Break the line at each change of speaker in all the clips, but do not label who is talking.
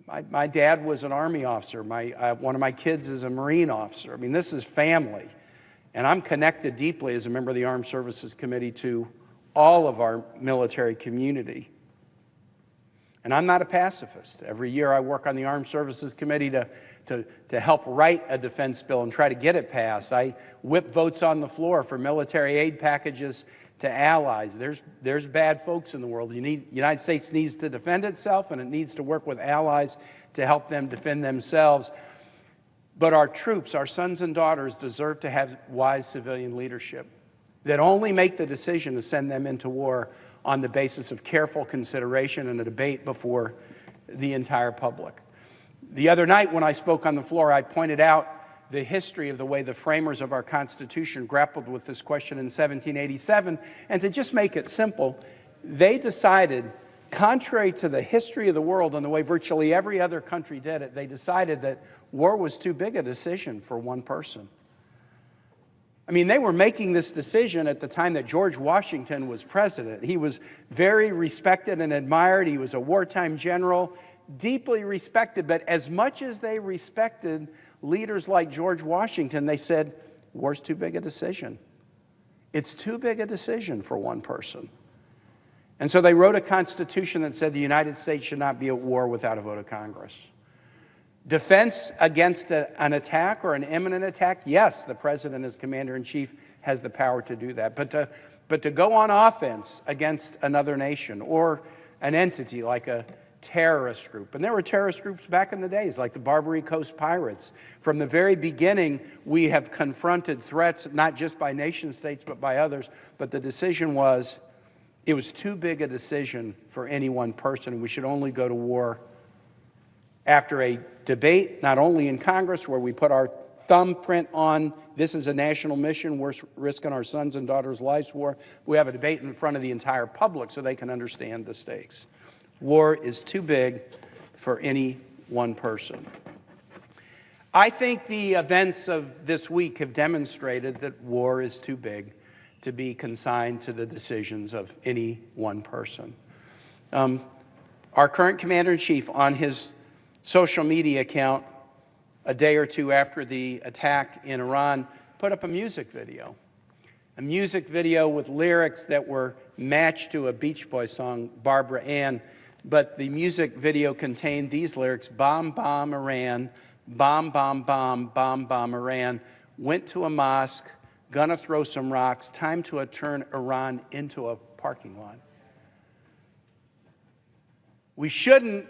My dad was an Army officer. One of my kids is a Marine officer. I mean, this is family. And I'm connected deeply as a member of the Armed Services Committee to all of our military community. And I'm not a pacifist. Every year I work on the Armed Services Committee to help write a defense bill and try to get it passed. I whip votes on the floor for military aid packages to allies. There's bad folks in the world. The United States needs to defend itself, and it needs to work with allies to help them defend themselves. But our troops, our sons and daughters, deserve to have wise civilian leadership that only make the decision to send them into war on the basis of careful consideration and a debate before the entire public. The other night when I spoke on the floor, I pointed out the history of the way the framers of our Constitution grappled with this question in 1787. And to just make it simple, they decided, contrary to the history of the world and the way virtually every other country did it, they decided that war was too big a decision for one person. I mean, they were making this decision at the time that George Washington was president. He was very respected and admired. He was a wartime general, deeply respected. But as much as they respected leaders like George Washington, they said, war's too big a decision. It's too big a decision for one person. And so they wrote a constitution that said the United States should not be at war without a vote of Congress. Defense against an attack or an imminent attack, yes, the president as commander-in-chief has the power to do that. But to go on offense against another nation or an entity like a terrorist group, and there were terrorist groups back in the days like the Barbary Coast Pirates. From the very beginning, we have confronted threats not just by nation states but by others, but the decision was it was too big a decision for any one person, and we should only go to war after a debate, not only in Congress, where we put our thumbprint on this is a national mission, we're risking our sons and daughters' lives for. We have a debate in front of the entire public so they can understand the stakes. War is too big for any one person. I think the events of this week have demonstrated that war is too big to be consigned to the decisions of any one person. Our current commander-in-chief, on his social media account a day or two after the attack in Iran, put up a music video with lyrics that were matched to a Beach Boys song, Barbara Ann, but the music video contained these lyrics: bomb, bomb, Iran, bomb, bomb, bomb, bomb, bomb, Iran, went to a mosque, gonna throw some rocks, time to turn Iran into a parking lot. We shouldn't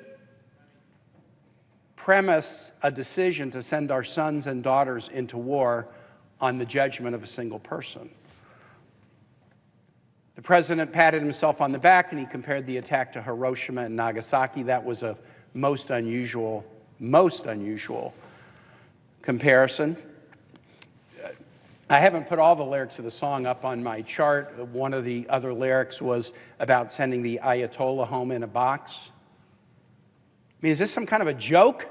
premise a decision to send our sons and daughters into war on the judgment of a single person. The president patted himself on the back and he compared the attack to Hiroshima and Nagasaki. That was a most unusual comparison. I haven't put all the lyrics of the song up on my chart. One of the other lyrics was about sending the Ayatollah home in a box. I mean, is this some kind of a joke?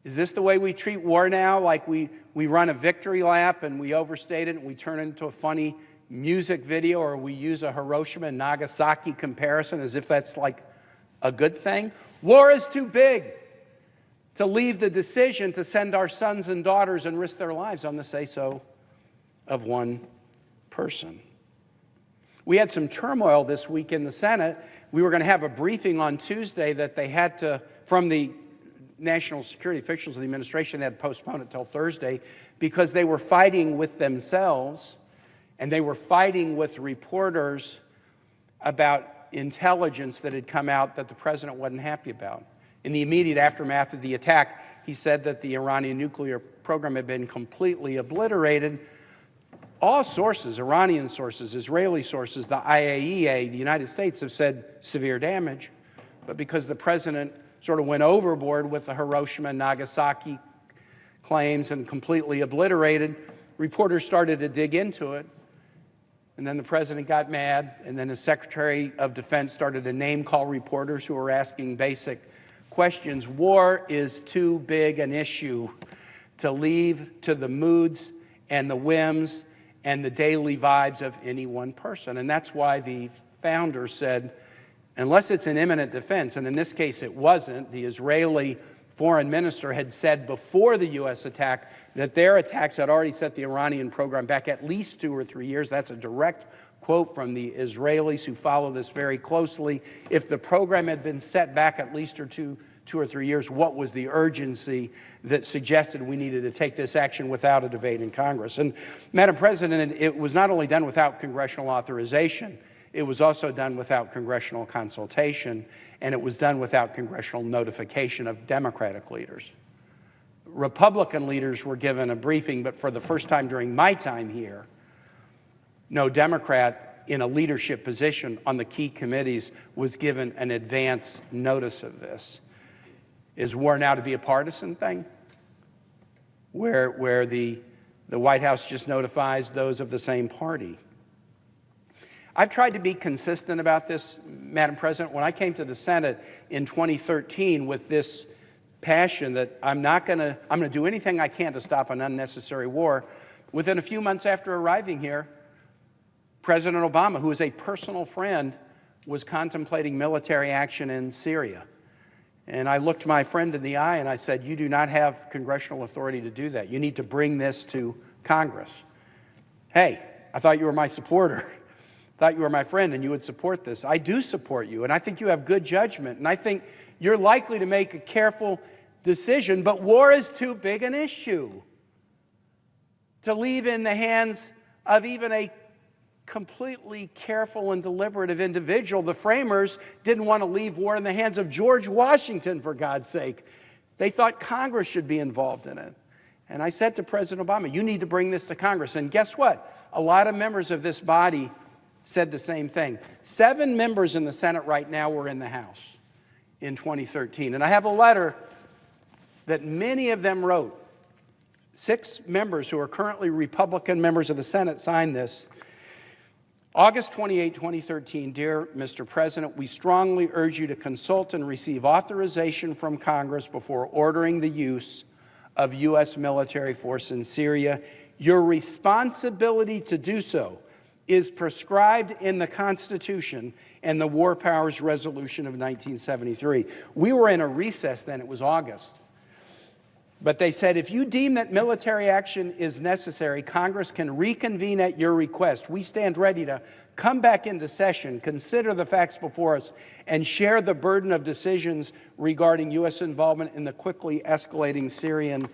Is this the way we treat war now? Like we run a victory lap and we overstate it and we turn it into a funny music video, or we use a Hiroshima and Nagasaki comparison as if that's like a good thing? War is too big to leave the decision to send our sons and daughters and risk their lives on the say-so of one person. We had some turmoil this week in the Senate. We were going to have a briefing on Tuesday that they had to, from the national security officials of the administration, they had to postpone it till Thursday because they were fighting with themselves and they were fighting with reporters about intelligence that had come out that the president wasn't happy about. In the immediate aftermath of the attack, he said that the Iranian nuclear program had been completely obliterated. All sources, Iranian sources, Israeli sources, the IAEA, the United States, have said severe damage. But because the president sort of went overboard with the Hiroshima and Nagasaki claims and completely obliterated, reporters started to dig into it. And then the president got mad, and then the Secretary of Defense started to name-call reporters who were asking basic questions. War is too big an issue to leave to the moods and the whims and the daily vibes of any one person. And that's why the founders said, unless it's an imminent defense, and in this case it wasn't. The Israeli foreign minister had said before the U.S. attack that their attacks had already set the Iranian program back at least 2 or 3 years. That's a direct quote from the Israelis who follow this very closely. If the program had been set back at least 2 or 3 years, what was the urgency that suggested we needed to take this action without a debate in Congress? And, Madam President, it was not only done without congressional authorization, it was also done without congressional consultation, and it was done without congressional notification of Democratic leaders. Republican leaders were given a briefing, but for the first time during my time here, no Democrat in a leadership position on the key committees was given an advance notice of this. Is war now to be a partisan thing, where the White House just notifies those of the same party? I've tried to be consistent about this, Madam President. When I came to the Senate in 2013 with this passion that I'm going to do anything I can to stop an unnecessary war, within a few months after arriving here, President Obama, who is a personal friend, was contemplating military action in Syria. And I looked my friend in the eye and I said, "You do not have congressional authority to do that. You need to bring this to Congress." Hey, I thought you were my supporter. Thought you were my friend and you would support this. I do support you, and I think you have good judgment, and I think you're likely to make a careful decision, but war is too big an issue to leave in the hands of even a completely careful and deliberative individual. The framers didn't want to leave war in the hands of George Washington, for God's sake. They thought Congress should be involved in it. And I said to President Obama, you need to bring this to Congress. And guess what? A lot of members of this body said the same thing. 7 members in the Senate right now were in the House in 2013. And I have a letter that many of them wrote. 6 members who are currently Republican members of the Senate signed this. August 28, 2013, dear Mr. President, we strongly urge you to consult and receive authorization from Congress before ordering the use of U.S. military force in Syria. Your responsibility to do so is prescribed in the Constitution and the War Powers Resolution of 1973. We were in a recess then, it was August. But they said, if you deem that military action is necessary, Congress can reconvene at your request. We stand ready to come back into session, consider the facts before us, and share the burden of decisions regarding U.S. involvement in the quickly escalating Syrian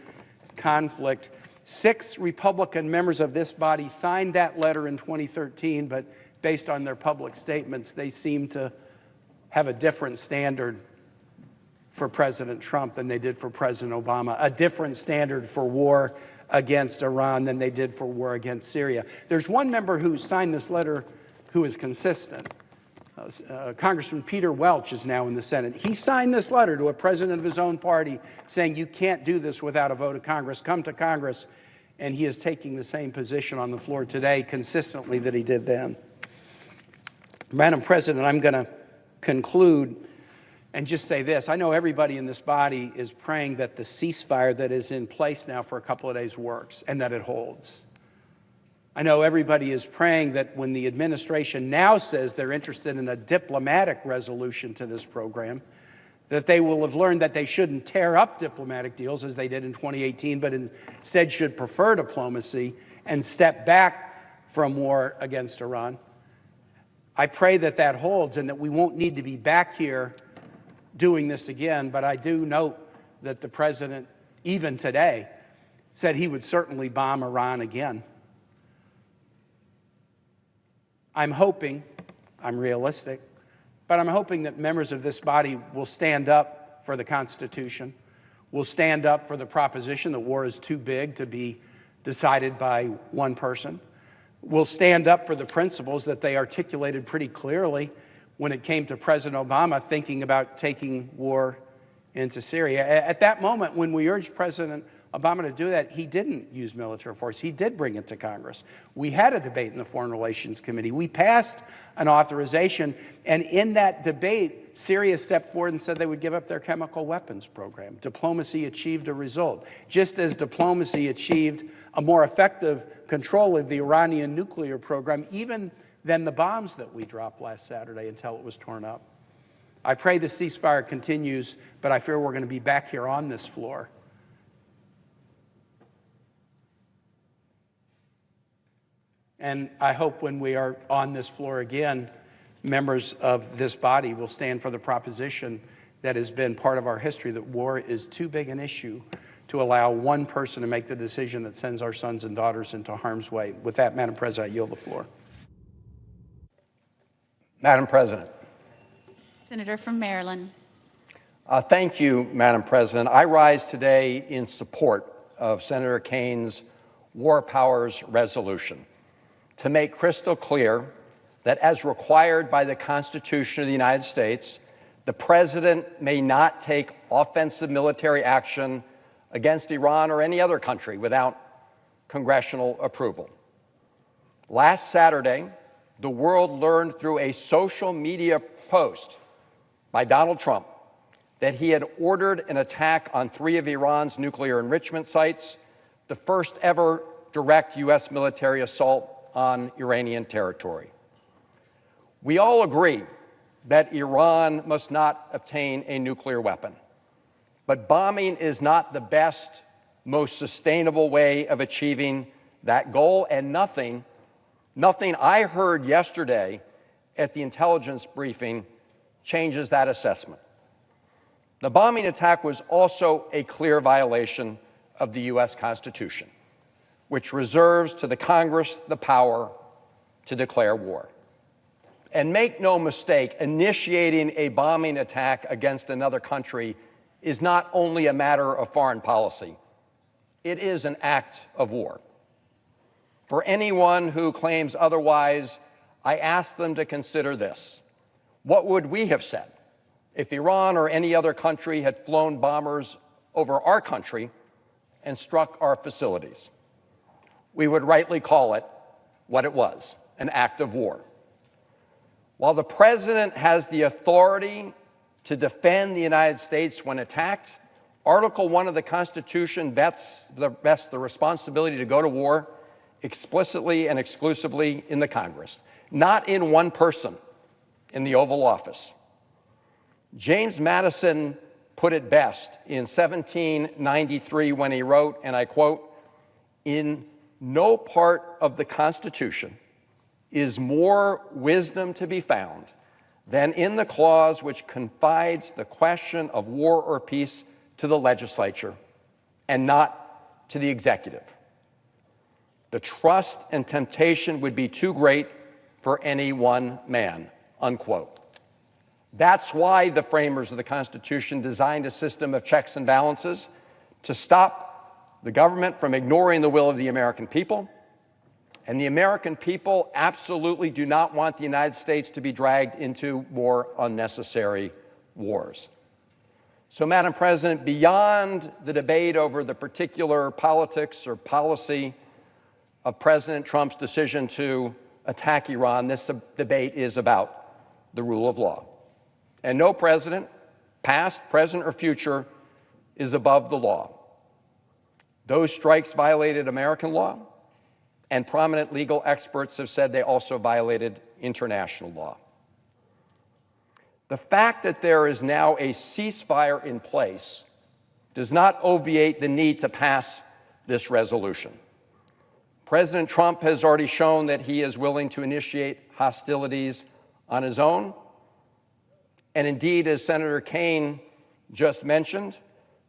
conflict. 6 Republican members of this body signed that letter in 2013, but based on their public statements, they seem to have a different standard for President Trump than they did for President Obama, a different standard for war against Iran than they did for war against Syria. There's one member who signed this letter who is consistent. Congressman Peter Welch is now in the Senate. He signed this letter to a president of his own party saying you can't do this without a vote of Congress. Come to Congress. And he is taking the same position on the floor today consistently that he did then. Madam President, I'm going to conclude and just say this. I know everybody in this body is praying that the ceasefire that is in place now for a couple of days works and that it holds. I know everybody is praying that when the administration now says they're interested in a diplomatic resolution to this program, that they will have learned that they shouldn't tear up diplomatic deals as they did in 2018, but instead should prefer diplomacy and step back from war against Iran. I pray that that holds and that we won't need to be back here doing this again, but I do note that the president, even today, said he would certainly bomb Iran again. I'm hoping, I'm realistic, but I'm hoping that members of this body will stand up for the Constitution, will stand up for the proposition that war is too big to be decided by one person, will stand up for the principles that they articulated pretty clearly when it came to President Obama thinking about taking war into Syria. At that moment, when we urged President Obama to do that, he didn't use military force. He did bring it to Congress. We had a debate in the Foreign Relations Committee. We passed an authorization, and in that debate, Syria stepped forward and said they would give up their chemical weapons program. Diplomacy achieved a result, just as diplomacy achieved a more effective control of the Iranian nuclear program, even than the bombs that we dropped last Saturday until it was torn up. I pray the ceasefire continues, but I fear we're going to be back here on this floor. And I hope when we are on this floor again, members of this body will stand for the proposition that has been part of our history, that war is too big an issue to allow one person to make the decision that sends our sons and daughters into harm's way. With that, Madam President, I yield the floor.
Madam President.
Senator from Maryland.
Thank you, Madam President. I rise today in support of Senator Kane's War Powers Resolution to make crystal clear that, as required by the Constitution of the United States, the President may not take offensive military action against Iran or any other country without congressional approval. Last Saturday, the world learned through a social media post by Donald Trump that he had ordered an attack on 3 of Iran's nuclear enrichment sites, the first ever direct U.S. military assault on Iranian territory. We all agree that Iran must not obtain a nuclear weapon, but bombing is not the best, most sustainable way of achieving that goal, and nothing I heard yesterday at the intelligence briefing changes that assessment. The bombing attack was also a clear violation of the U.S. Constitution, which reserves to the Congress the power to declare war. And make no mistake, initiating a bombing attack against another country is not only a matter of foreign policy, it is an act of war. For anyone who claims otherwise, I ask them to consider this. What would we have said if Iran or any other country had flown bombers over our country and struck our facilities? We would rightly call it what it was, an act of war. While the President has the authority to defend the United States when attacked, Article 1 of the Constitution vests the responsibility to go to war explicitly and exclusively in the Congress, not in one person in the Oval Office. James Madison put it best in 1793 when he wrote, and I quote, "In no part of the Constitution is more wisdom to be found than in the clause which confides the question of war or peace to the legislature and not to the executive. The trust and temptation would be too great for any one man," unquote. That's why the framers of the Constitution designed a system of checks and balances to stop the government from ignoring the will of the American people. And the American people absolutely do not want the United States to be dragged into more unnecessary wars. So, Madam President, beyond the debate over the particular politics or policy of President Trump's decision to attack Iran, this debate is about the rule of law. And no president, past, present, or future, is above the law. Those strikes violated American law, and prominent legal experts have said they also violated international law. The fact that there is now a ceasefire in place does not obviate the need to pass this resolution. President Trump has already shown that he is willing to initiate hostilities on his own. And indeed, as Senator Kane just mentioned,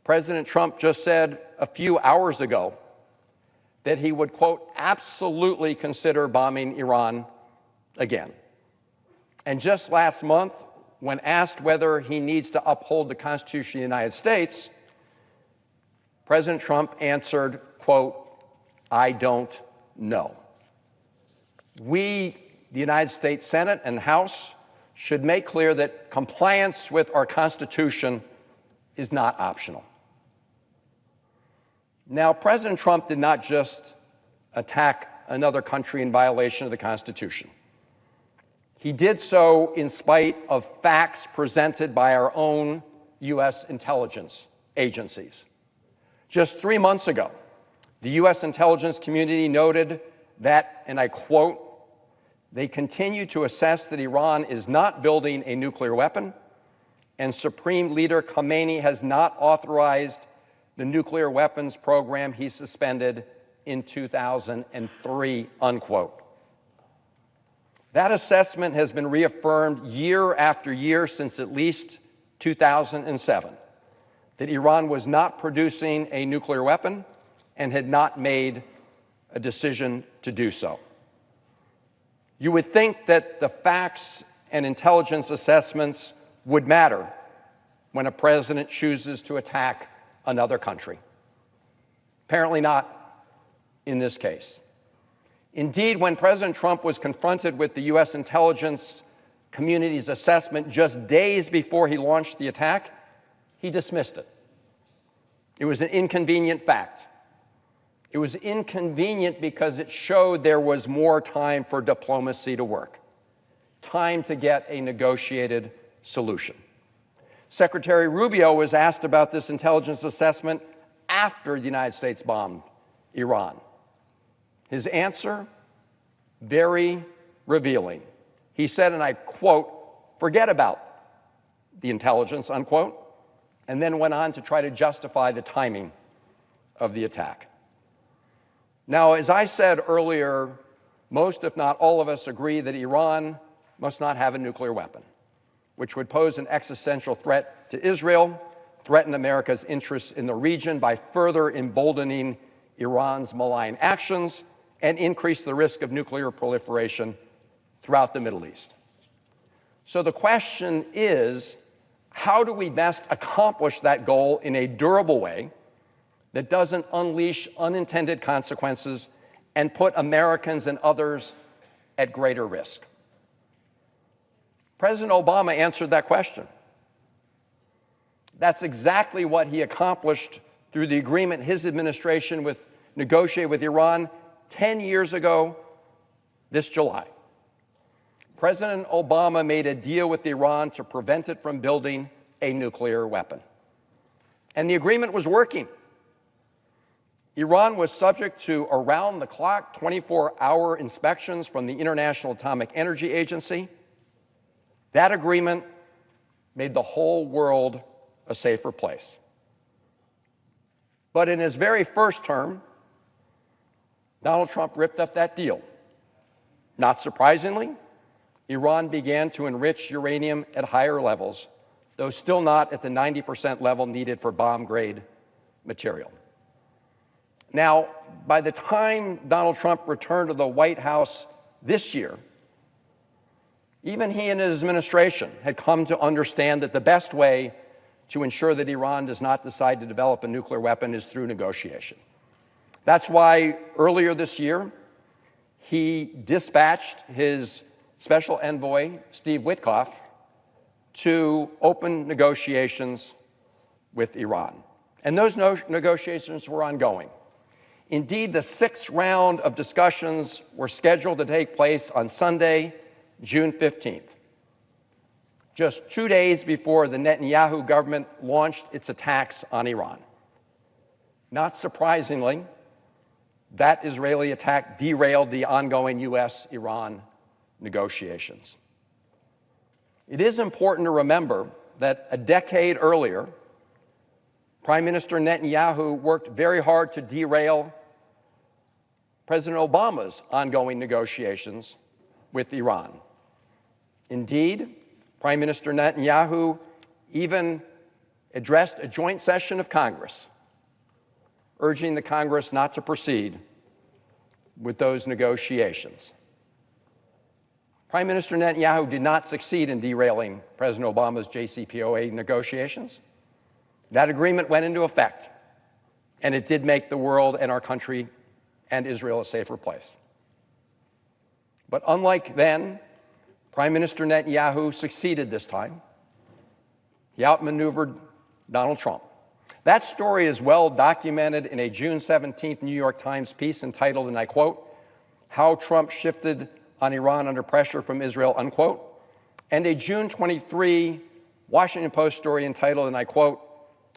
President Trump just said a few hours ago that he would, quote, absolutely consider bombing Iran again. And just last month, when asked whether he needs to uphold the Constitution of the United States, President Trump answered, quote, "I don't know." We, the United States Senate and House, should make clear that compliance with our Constitution is not optional. Now, President Trump did not just attack another country in violation of the Constitution. He did so in spite of facts presented by our own U.S. intelligence agencies. Just 3 months ago, the U.S. intelligence community noted that, and I quote, "They continue to assess that Iran is not building a nuclear weapon and Supreme Leader Khamenei has not authorized the nuclear weapons program he suspended in 2003, unquote. That assessment has been reaffirmed year after year since at least 2007, that Iran was not producing a nuclear weapon and had not made a decision to do so. You would think that the facts and intelligence assessments would matter when a president chooses to attack another country. Apparently not in this case. Indeed, when President Trump was confronted with the U.S. intelligence community's assessment just days before he launched the attack, he dismissed it. It was an inconvenient fact. It was inconvenient because it showed there was more time for diplomacy to work, time to get a negotiated solution. Secretary Rubio was asked about this intelligence assessment after the United States bombed Iran. His answer, very revealing. He said, and I quote, "Forget about the intelligence," unquote, and then went on to try to justify the timing of the attack. Now, as I said earlier, most, if not all of us, agree that Iran must not have a nuclear weapon, which would pose an existential threat to Israel, threaten America's interests in the region by further emboldening Iran's malign actions, and increase the risk of nuclear proliferation throughout the Middle East. So the question is, how do we best accomplish that goal in a durable way that doesn't unleash unintended consequences and put Americans and others at greater risk? President Obama answered that question. That's exactly what he accomplished through the agreement his administration negotiated with Iran 10 years ago this July. President Obama made a deal with Iran to prevent it from building a nuclear weapon. And the agreement was working. Iran was subject to around-the-clock, 24-hour inspections from the International Atomic Energy Agency. That agreement made the whole world a safer place. But in his very first term, Donald Trump ripped up that deal. Not surprisingly, Iran began to enrich uranium at higher levels, though still not at the 90% level needed for bomb-grade material. Now, by the time Donald Trump returned to the White House this year, even he and his administration had come to understand that the best way to ensure that Iran does not decide to develop a nuclear weapon is through negotiation. That's why earlier this year, he dispatched his special envoy, Steve Witkoff, to open negotiations with Iran. And those negotiations were ongoing. Indeed, the sixth round of discussions were scheduled to take place on Sunday, June 15th, just 2 days before the Netanyahu government launched its attacks on Iran. Not surprisingly, that Israeli attack derailed the ongoing U.S.-Iran negotiations. It is important to remember that a decade earlier, Prime Minister Netanyahu worked very hard to derail President Obama's ongoing negotiations with Iran. Indeed, Prime Minister Netanyahu even addressed a joint session of Congress, urging the Congress not to proceed with those negotiations. Prime Minister Netanyahu did not succeed in derailing President Obama's JCPOA negotiations. That agreement went into effect, and it did make the world and our country and Israel a safer place. But unlike then, Prime Minister Netanyahu succeeded this time. He outmaneuvered Donald Trump. That story is well documented in a June 17th New York Times piece entitled, and I quote, "How Trump Shifted on Iran Under Pressure from Israel," unquote, and a June 23 Washington Post story entitled, and I quote,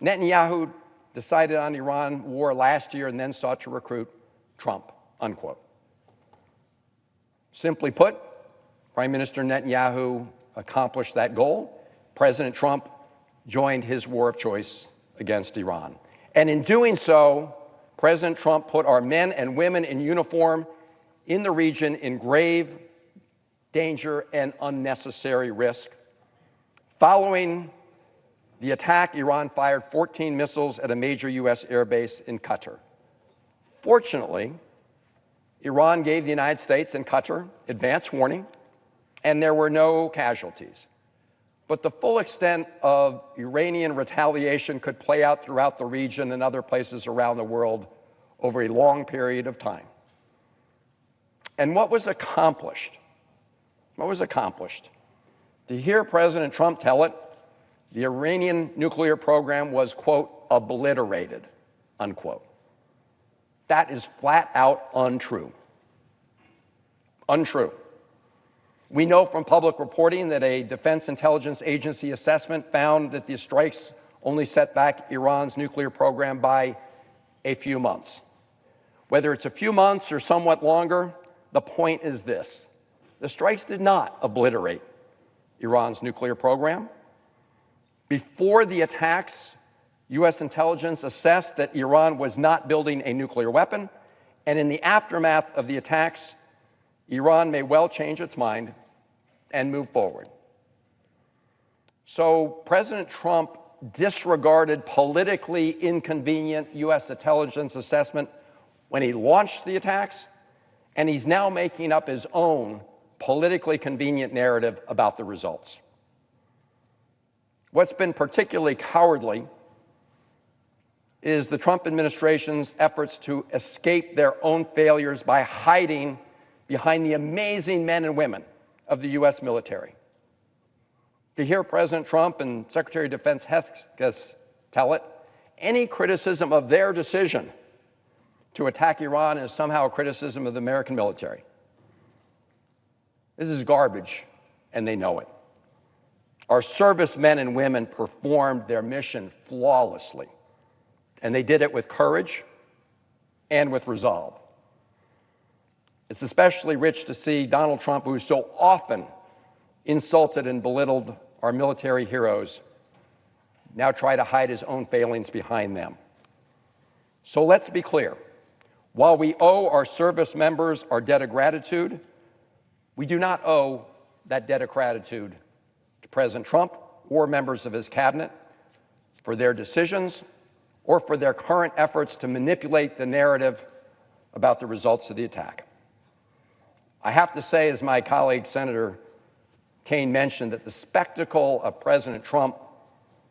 "Netanyahu decided on Iran war last year and then sought to recruit Trump," unquote. Simply put, Prime Minister Netanyahu accomplished that goal. President Trump joined his war of choice against Iran. And in doing so, President Trump put our men and women in uniform in the region in grave danger and unnecessary risk. Following the attack, Iran fired 14 missiles at a major U.S. airbase in Qatar. Fortunately, Iran gave the United States and Qatar advance warning, and there were no casualties. But the full extent of Iranian retaliation could play out throughout the region and other places around the world over a long period of time. And what was accomplished? What was accomplished? To hear President Trump tell it, the Iranian nuclear program was, quote, obliterated, unquote. That is flat out untrue. Untrue. We know from public reporting that a Defense Intelligence Agency assessment found that the strikes only set back Iran's nuclear program by a few months. Whether it's a few months or somewhat longer, the point is this: the strikes did not obliterate Iran's nuclear program. Before the attacks, U.S. intelligence assessed that Iran was not building a nuclear weapon, and in the aftermath of the attacks, Iran may well change its mind and move forward. So President Trump disregarded politically inconvenient U.S. intelligence assessment when he launched the attacks, and he's now making up his own politically convenient narrative about the results. What's been particularly cowardly is the Trump administration's efforts to escape their own failures by hiding behind the amazing men and women of the U.S. military. To hear President Trump and Secretary of Defense Heskes tell it, any criticism of their decision to attack Iran is somehow a criticism of the American military. This is garbage, and they know it. Our servicemen and women performed their mission flawlessly, and they did it with courage and with resolve. It's especially rich to see Donald Trump, who so often insulted and belittled our military heroes, now try to hide his own failings behind them. So let's be clear. While we owe our service members our debt of gratitude, we do not owe that debt of gratitude to President Trump or members of his cabinet for their decisions or for their current efforts to manipulate the narrative about the results of the attack. I have to say, as my colleague Senator Kaine mentioned, that the spectacle of President Trump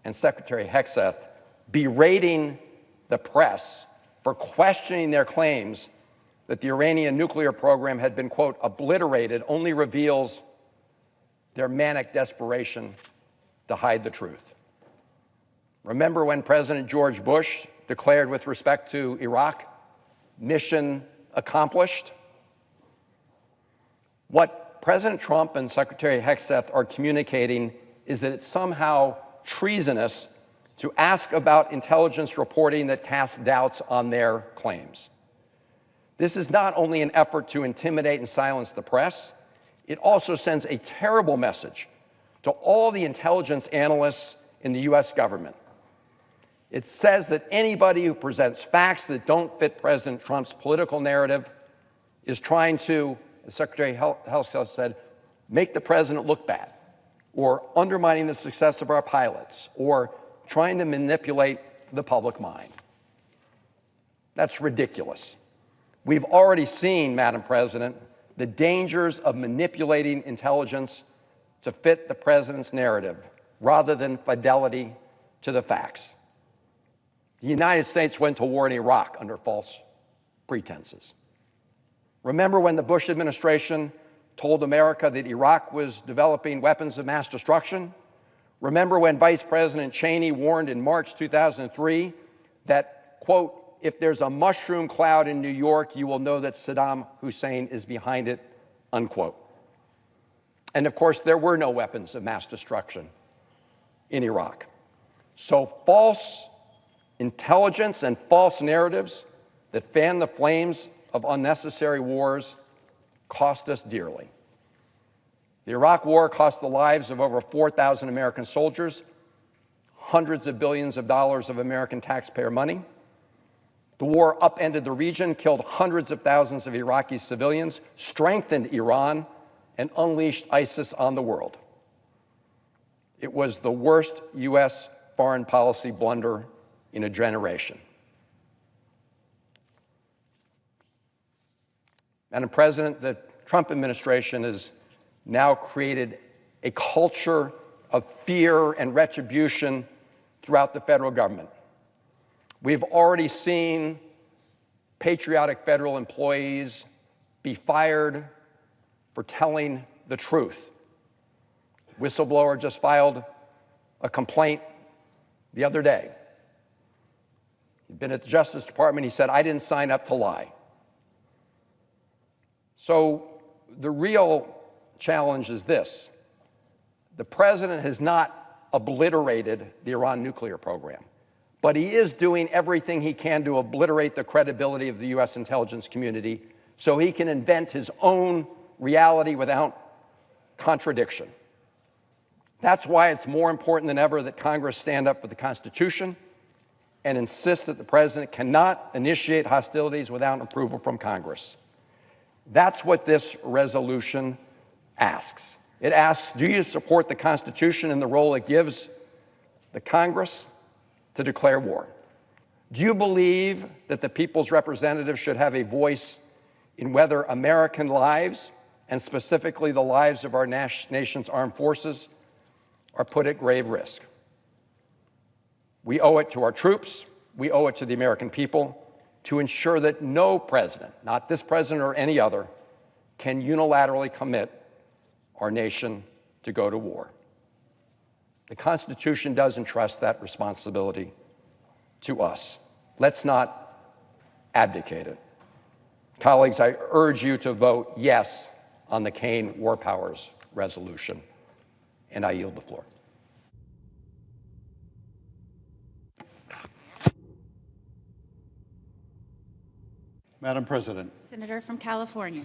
and Secretary Hesketh berating the press for questioning their claims that the Iranian nuclear program had been, quote, obliterated only reveals their manic desperation to hide the truth. Remember when President George Bush declared with respect to Iraq, mission accomplished? What President Trump and Secretary Hesketh are communicating is that it's somehow treasonous to ask about intelligence reporting that casts doubts on their claims. This is not only an effort to intimidate and silence the press, it also sends a terrible message to all the intelligence analysts in the U.S. government. It says that anybody who presents facts that don't fit President Trump's political narrative is trying to, as Secretary Hesketh said, make the president look bad, or undermining the success of our pilots, or trying to manipulate the public mind. That's ridiculous. We've already seen, Madam President, the dangers of manipulating intelligence to fit the president's narrative rather than fidelity to the facts. The United States went to war in Iraq under false pretenses. Remember when the Bush administration told America that Iraq was developing weapons of mass destruction? Remember when Vice President Cheney warned in March 2003 that, quote, if there's a mushroom cloud in New York, you will know that Saddam Hussein is behind it, unquote. And of course, there were no weapons of mass destruction in Iraq. So false intelligence and false narratives that fan the flames of unnecessary wars cost us dearly. The Iraq War cost the lives of over 4,000 American soldiers, hundreds of billions of dollars of American taxpayer money. The war upended the region, killed hundreds of thousands of Iraqi civilians, strengthened Iran, and unleashed ISIS on the world. It was the worst U.S. foreign policy blunder in a generation. Madam President, the Trump administration has now created a culture of fear and retribution throughout the federal government. We've already seen patriotic federal employees be fired for telling the truth. Whistleblower just filed a complaint the other day. He'd been at the Justice Department. He said, "I didn't sign up to lie." So the real challenge is this. The president has not obliterated the Iran nuclear program, but he is doing everything he can to obliterate the credibility of the U.S. intelligence community so he can invent his own reality without contradiction. That's why it's more important than ever that Congress stand up for the Constitution and insist that the president cannot initiate hostilities without approval from Congress. That's what this resolution asks. It asks, do you support the Constitution and the role it gives the Congress to declare war? Do you believe that the people's representatives should have a voice in whether American lives, and specifically the lives of our nation's armed forces, are put at grave risk? We owe it to our troops, we owe it to the American people to ensure that no president, not this president or any other, can unilaterally commit our nation to go to war. The Constitution does entrust that responsibility to us. Let's not abdicate it. Colleagues, I urge you to vote yes on the Kaine War Powers resolution, and I yield the floor.
Madam President,
Senator from California.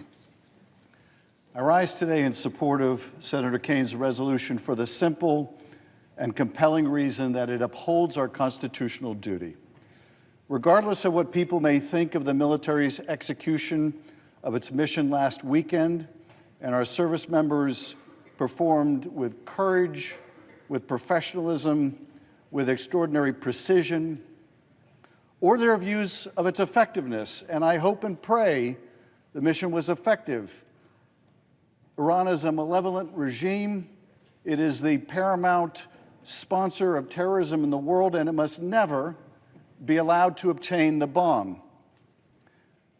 I rise today in support of Senator Kaine's resolution for the simple and compelling reason that it upholds our constitutional duty. Regardless of what people may think of the military's execution of its mission last weekend, and our service members performed with courage, with professionalism, with extraordinary precision, or their views of its effectiveness, and I hope and pray the mission was effective. Iran is a malevolent regime. It is the paramount sponsor of terrorism in the world, and it must never be allowed to obtain the bomb.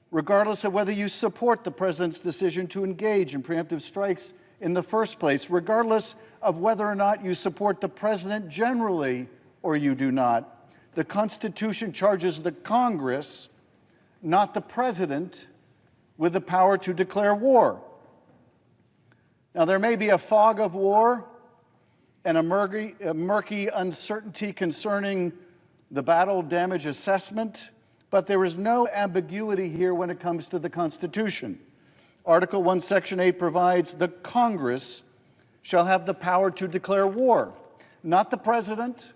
Regardless of whether you support the president's decision to engage in preemptive strikes in the first place, regardless of whether or not you support the president generally or you do not, the Constitution charges the Congress, not the president, with the power to declare war. Now, there may be a fog of war and a murky uncertainty concerning the battle damage assessment, but there is no ambiguity here when it comes to the Constitution. Article 1, Section 8 provides the Congress shall have the power to declare war, not the president,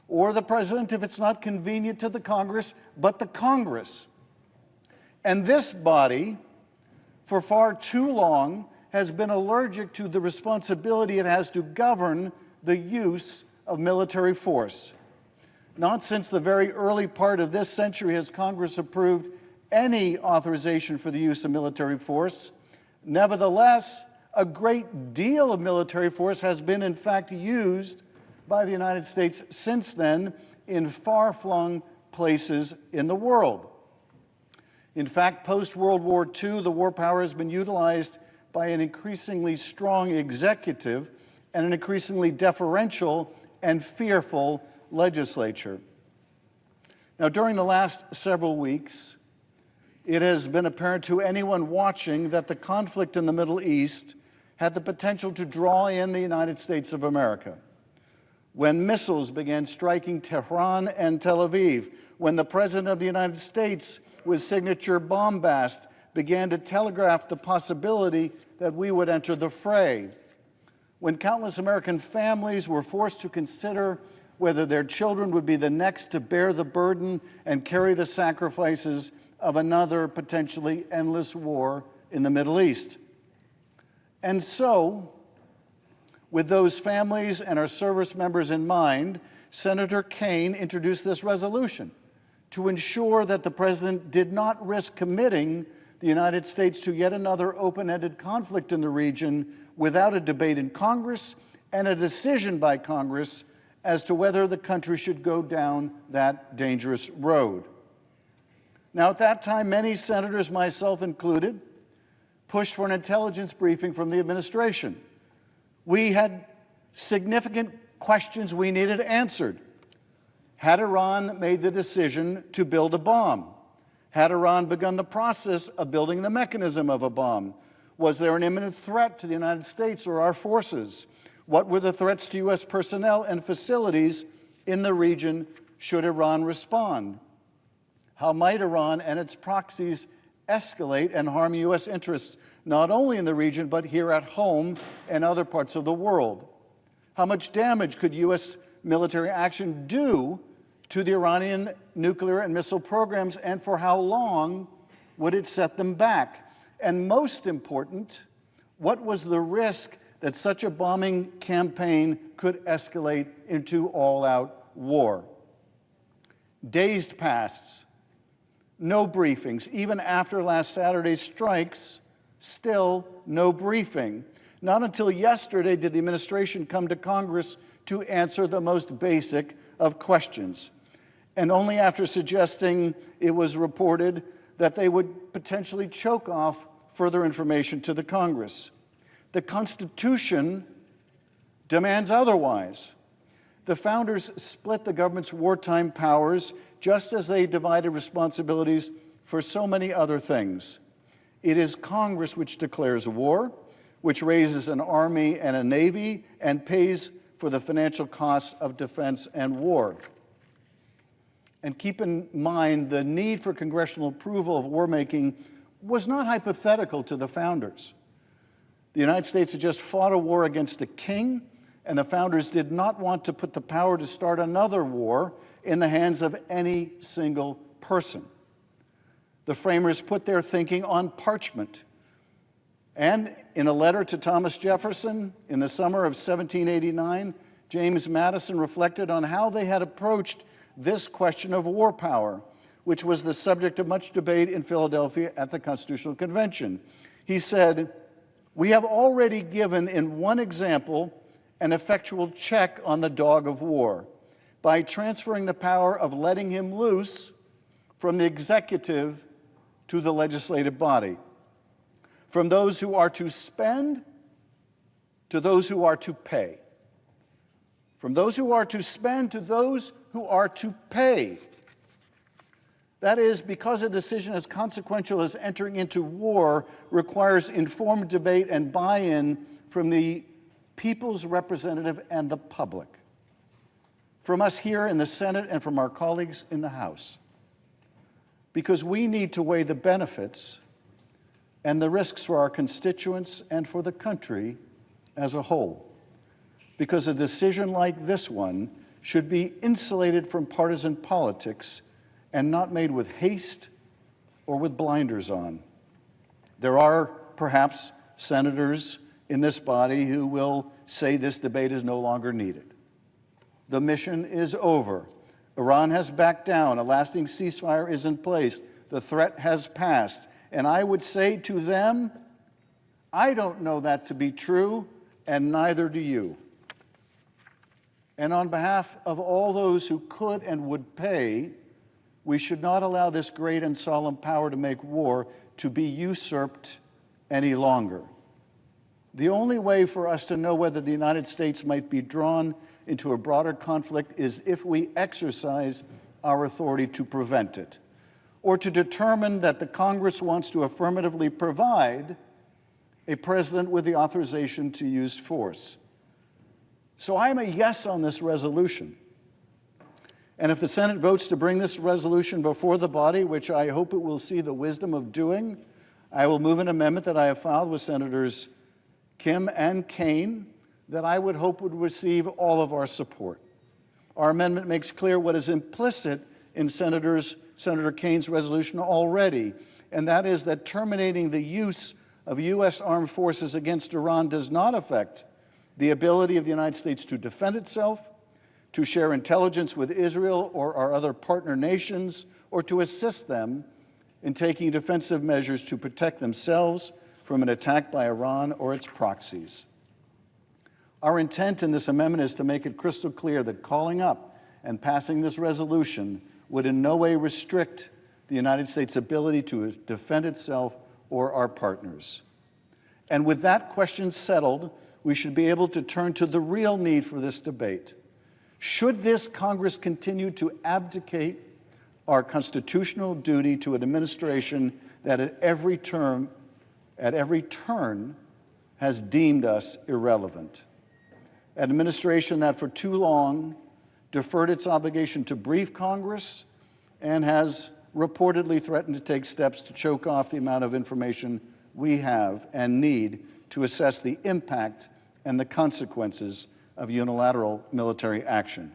or the president if it's not convenient to the Congress, but the Congress. And this body, for far too long, has been allergic to the responsibility it has to govern the use of military force. Not since the very early part of this century has Congress approved any authorization for the use of military force. Nevertheless, a great deal of military force has been, in fact, used by the United States since then in far-flung places in the world. In fact, post-World War II, the war power has been utilized by an increasingly strong executive and an increasingly deferential and fearful legislature. Now, during the last several weeks, it has been apparent to anyone watching that the conflict in the Middle East had the potential to draw in the United States of America. When missiles began striking Tehran and Tel Aviv, when the President of the United States, with signature bombast, began to telegraph the possibility that we would enter the fray, when countless American families were forced to consider whether their children would be the next to bear the burden and carry the sacrifices of another potentially endless war in the Middle East. And so, with those families and our service members in mind, Senator Kaine introduced this resolution to ensure that the President did not risk committing the United States to yet another open-ended conflict in the region without a debate in Congress and a decision by Congress as to whether the country should go down that dangerous road. Now, at that time, many senators, myself included, pushed for an intelligence briefing from the administration. We had significant questions we needed answered. Had Iran made the decision to build a bomb? Had Iran begun the process of building the mechanism of a bomb? Was there an imminent threat to the United States or our forces? What were the threats to U.S. personnel and facilities in the region should Iran respond? How might Iran and its proxies escalate and harm U.S. interests, not only in the region, but here at home and other parts of the world? How much damage could U.S. military action do to the Iranian nuclear and missile programs, and for how long would it set them back? And most important, what was the risk that such a bombing campaign could escalate into all-out war? Days passed, no briefings. Even after last Saturday's strikes, still no briefing. Not until yesterday did the administration come to Congress to answer the most basic of questions. And only after suggesting, it was reported, that they would potentially choke off further information to the Congress. The Constitution demands otherwise. The founders split the government's wartime powers just as they divided responsibilities for so many other things. It is Congress which declares war, which raises an army and a navy, and pays for the financial costs of defense and war. And keep in mind, the need for congressional approval of war-making was not hypothetical to the founders. The United States had just fought a war against a king, and the founders did not want to put the power to start another war in the hands of any single person. The framers put their thinking on parchment. And in a letter to Thomas Jefferson in the summer of 1789, James Madison reflected on how they had approached this question of war power, which was the subject of much debate in Philadelphia at the Constitutional Convention. He said, "We have already given in one example an effectual check on the dog of war by transferring the power of letting him loose from the executive to the legislative body, from those who are to spend to those who are to pay, from those who are to spend to those who are to pay." That is, because a decision as consequential as entering into war requires informed debate and buy-in from the people's representative and the public, from us here in the Senate and from our colleagues in the House, because we need to weigh the benefits and the risks for our constituents and for the country as a whole, because a decision like this one should be insulated from partisan politics and not made with haste or with blinders on. There are perhaps senators in this body who will say this debate is no longer needed. The mission is over. Iran has backed down. A lasting ceasefire is in place. The threat has passed. And I would say to them, I don't know that to be true, and neither do you. And on behalf of all those who could and would pay, we should not allow this great and solemn power to make war to be usurped any longer. The only way for us to know whether the United States might be drawn into a broader conflict is if we exercise our authority to prevent it, or to determine that the Congress wants to affirmatively provide a president with the authorization to use force. So I am a yes on this resolution. And if the Senate votes to bring this resolution before the body, which I hope it will see the wisdom of doing, I will move an amendment that I have filed with Senators Kim and Kaine that I would hope would receive all of our support. Our amendment makes clear what is implicit in Senator Kane's resolution already, and that is that terminating the use of U.S. armed forces against Iran does not affect the ability of the United States to defend itself, to share intelligence with Israel or our other partner nations, or to assist them in taking defensive measures to protect themselves from an attack by Iran or its proxies. Our intent in this amendment is to make it crystal clear that calling up and passing this resolution would in no way restrict the United States' ability to defend itself or our partners. And with that question settled, we should be able to turn to the real need for this debate. Should this Congress continue to abdicate our constitutional duty to an administration that at every turn has deemed us irrelevant? An administration that for too long deferred its obligation to brief Congress and has reportedly threatened to take steps to choke off the amount of information we have and need to assess the impact and the consequences of unilateral military action.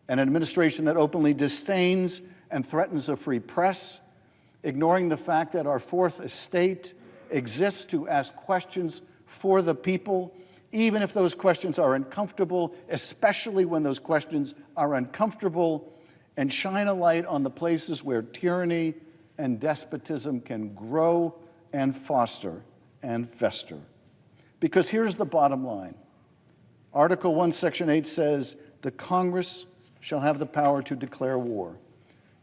An administration that openly disdains and threatens a free press, ignoring the fact that our fourth estate exists to ask questions for the people, even if those questions are uncomfortable, especially when those questions are uncomfortable, and shine a light on the places where tyranny and despotism can grow and foster and fester. Because here's the bottom line. Article 1, Section 8 says, the Congress shall have the power to declare war.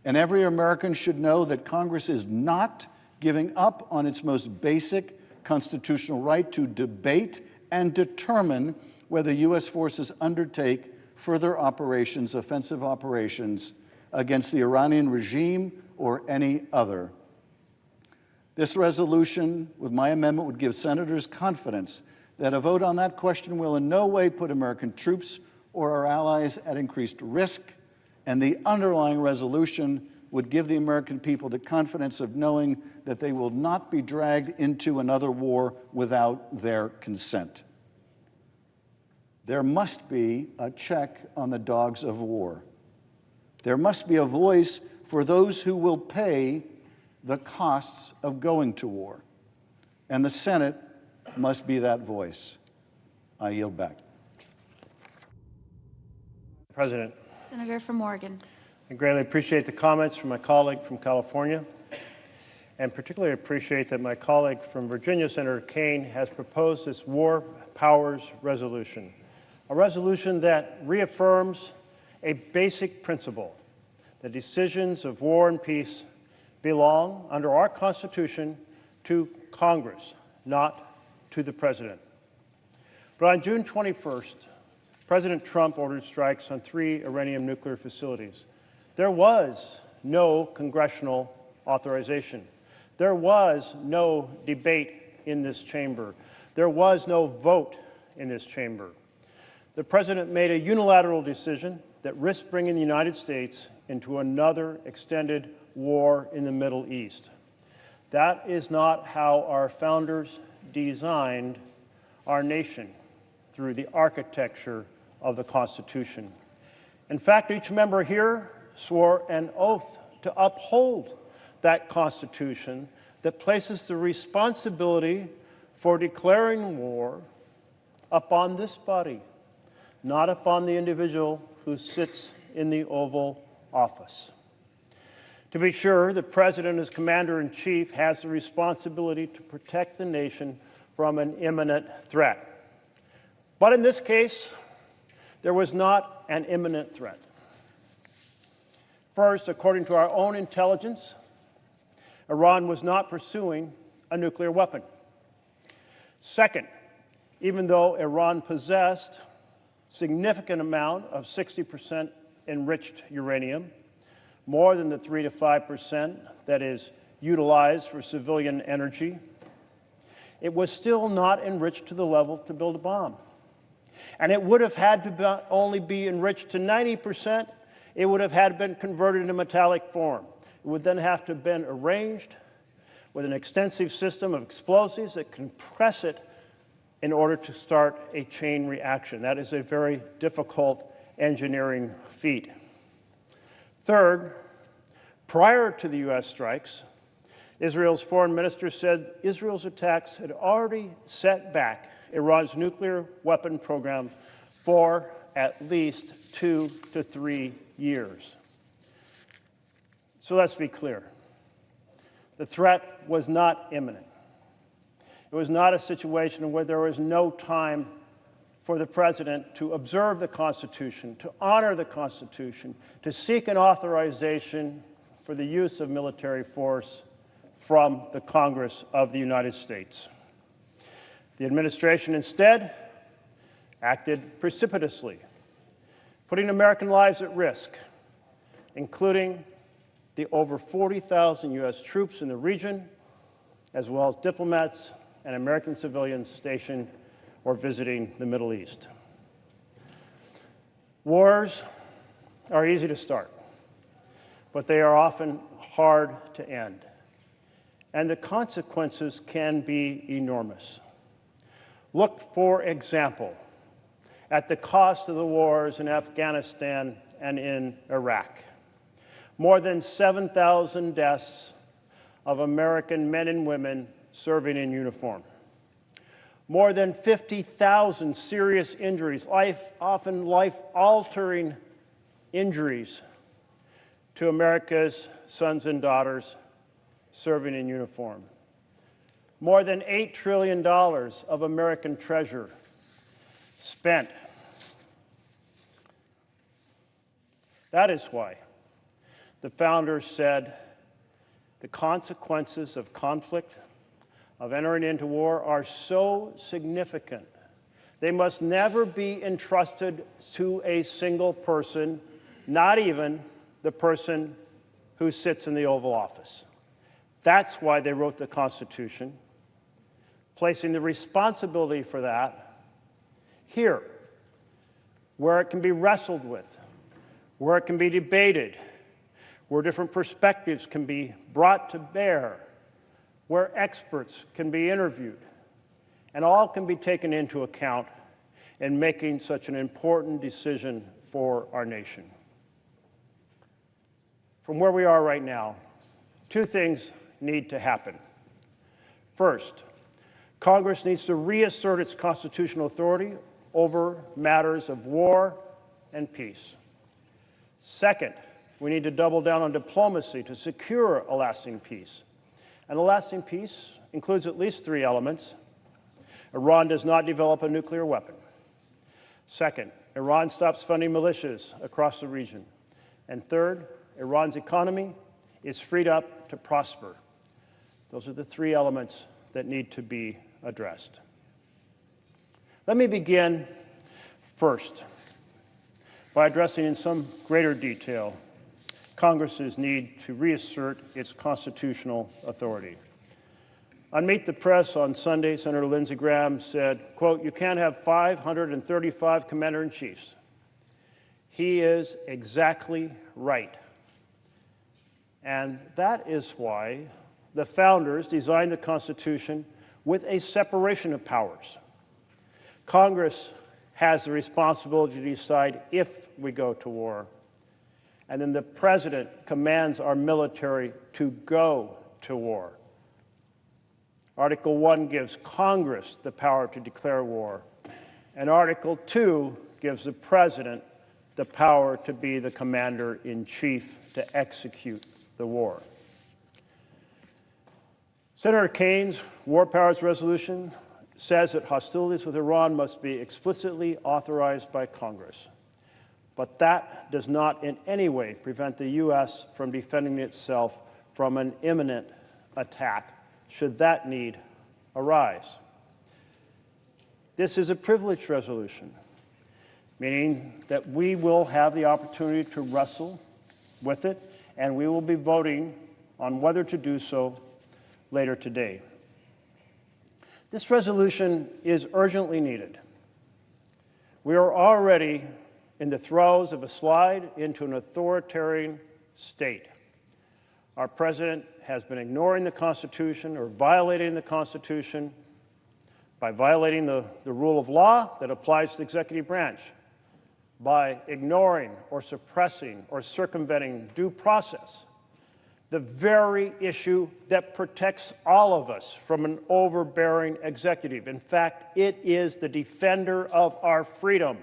And every American should know that Congress is not giving up on its most basic constitutional right to debate and determine whether U.S. forces undertake further operations, offensive operations, against the Iranian regime or any other. This resolution, with my amendment, would give senators confidence that a vote on that question will in no way put American troops or our allies at increased risk, and the underlying resolution would give the American people the confidence of knowing that they will not be dragged into another war without their consent. There must be a check on the dogs of war. There must be a voice for those who will pay the costs of going to war. And the Senate must be that voice. I yield back.
President,
Senator from Oregon.
I greatly appreciate the comments from my colleague from California, and particularly appreciate that my colleague from Virginia, Senator Kane, has proposed this War Powers Resolution, a resolution that reaffirms a basic principle: the decisions of war and peace belong, under our Constitution, to Congress, not to the President. But on June 21st, President Trump ordered strikes on 3 Iranian nuclear facilities. There was no congressional authorization. There was no debate in this chamber. There was no vote in this chamber. The President made a unilateral decision that risked bringing the United States into another extended war in the Middle East. That is not how our founders designed our nation through the architecture of the Constitution. In fact, each member here swore an oath to uphold that Constitution that places the responsibility for declaring war upon this body, not upon the individual who sits in the Oval Office. To be sure, the President as Commander-in-Chief has the responsibility to protect the nation from an imminent threat. But in this case, there was not an imminent threat. First, according to our own intelligence, Iran was not pursuing a nuclear weapon. Second, even though Iran possessed a significant amount of 60% enriched uranium, more than the 3 to 5% that is utilized for civilian energy, it was still not enriched to the level to build a bomb. And it would have had to only be enriched to 90%. It would have had been converted into metallic form. It would then have to have been arranged with an extensive system of explosives that compress it in order to start a chain reaction. That is a very difficult engineering feat. Third, prior to the U.S. strikes, Israel's foreign minister said Israel's attacks had already set back Iran's nuclear weapon program for at least 2 to 3 years. So let's be clear. The threat was not imminent. It was not a situation where there was no time for the president to observe the Constitution, to honor the Constitution, to seek an authorization for the use of military force from the Congress of the United States. The administration instead acted precipitously, putting American lives at risk, including the over 40,000 U.S. troops in the region, as well as diplomats and American civilians stationed or visiting the Middle East. Wars are easy to start, but they are often hard to end, and the consequences can be enormous. Look, for example, at the cost of the wars in Afghanistan and in Iraq. More than 7,000 deaths of American men and women serving in uniform. More than 50,000 serious injuries, often life-altering injuries to America's sons and daughters serving in uniform. More than $8 trillion of American treasure spent. That is why the founders said the consequences of conflict, of entering into war, are so significant. They must never be entrusted to a single person, not even the person who sits in the Oval Office. That's why they wrote the Constitution, placing the responsibility for that here, where it can be wrestled with, where it can be debated, where different perspectives can be brought to bear, where experts can be interviewed, and all can be taken into account in making such an important decision for our nation. From where we are right now, two things need to happen. First, Congress needs to reassert its constitutional authority over matters of war and peace. Second, we need to double down on diplomacy to secure a lasting peace. And a lasting peace includes at least 3 elements. Iran does not develop a nuclear weapon. Second, Iran stops funding militias across the region. And third, Iran's economy is freed up to prosper. Those are the 3 elements that need to be addressed. Let me begin first by addressing in some greater detail Congress's need to reassert its constitutional authority. On Meet the Press on Sunday, Senator Lindsey Graham said, quote, "You can't have 535 commander-in-chiefs." He is exactly right. And that is why the founders designed the Constitution with a separation of powers. Congress has the responsibility to decide if we go to war, and then the president commands our military to go to war. Article 1 gives Congress the power to declare war, and Article 2 gives the president the power to be the commander-in-chief to execute the war. Senator Kane's War Powers Resolution says that hostilities with Iran must be explicitly authorized by Congress. But that does not in any way prevent the U.S. from defending itself from an imminent attack, should that need arise. This is a privileged resolution, meaning that we will have the opportunity to wrestle with it, and we will be voting on whether to do so later today. This resolution is urgently needed. We are already in the throes of a slide into an authoritarian state. Our president has been ignoring the Constitution or violating the Constitution by violating the rule of law that applies to the executive branch, by ignoring or suppressing or circumventing due process, the very issue that protects all of us from an overbearing executive. In fact, it is the defender of our freedom.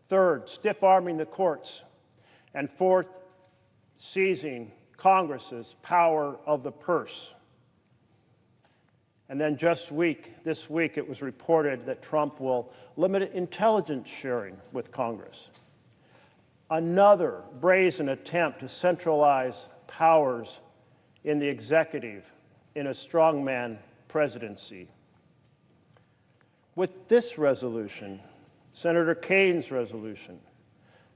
Third, stiff-arming the courts. And fourth, seizing Congress's power of the purse. And then this week, it was reported that Trump will limit intelligence sharing with Congress. Another brazen attempt to centralize powers in the executive in a strongman presidency. With this resolution, Senator Kane's resolution,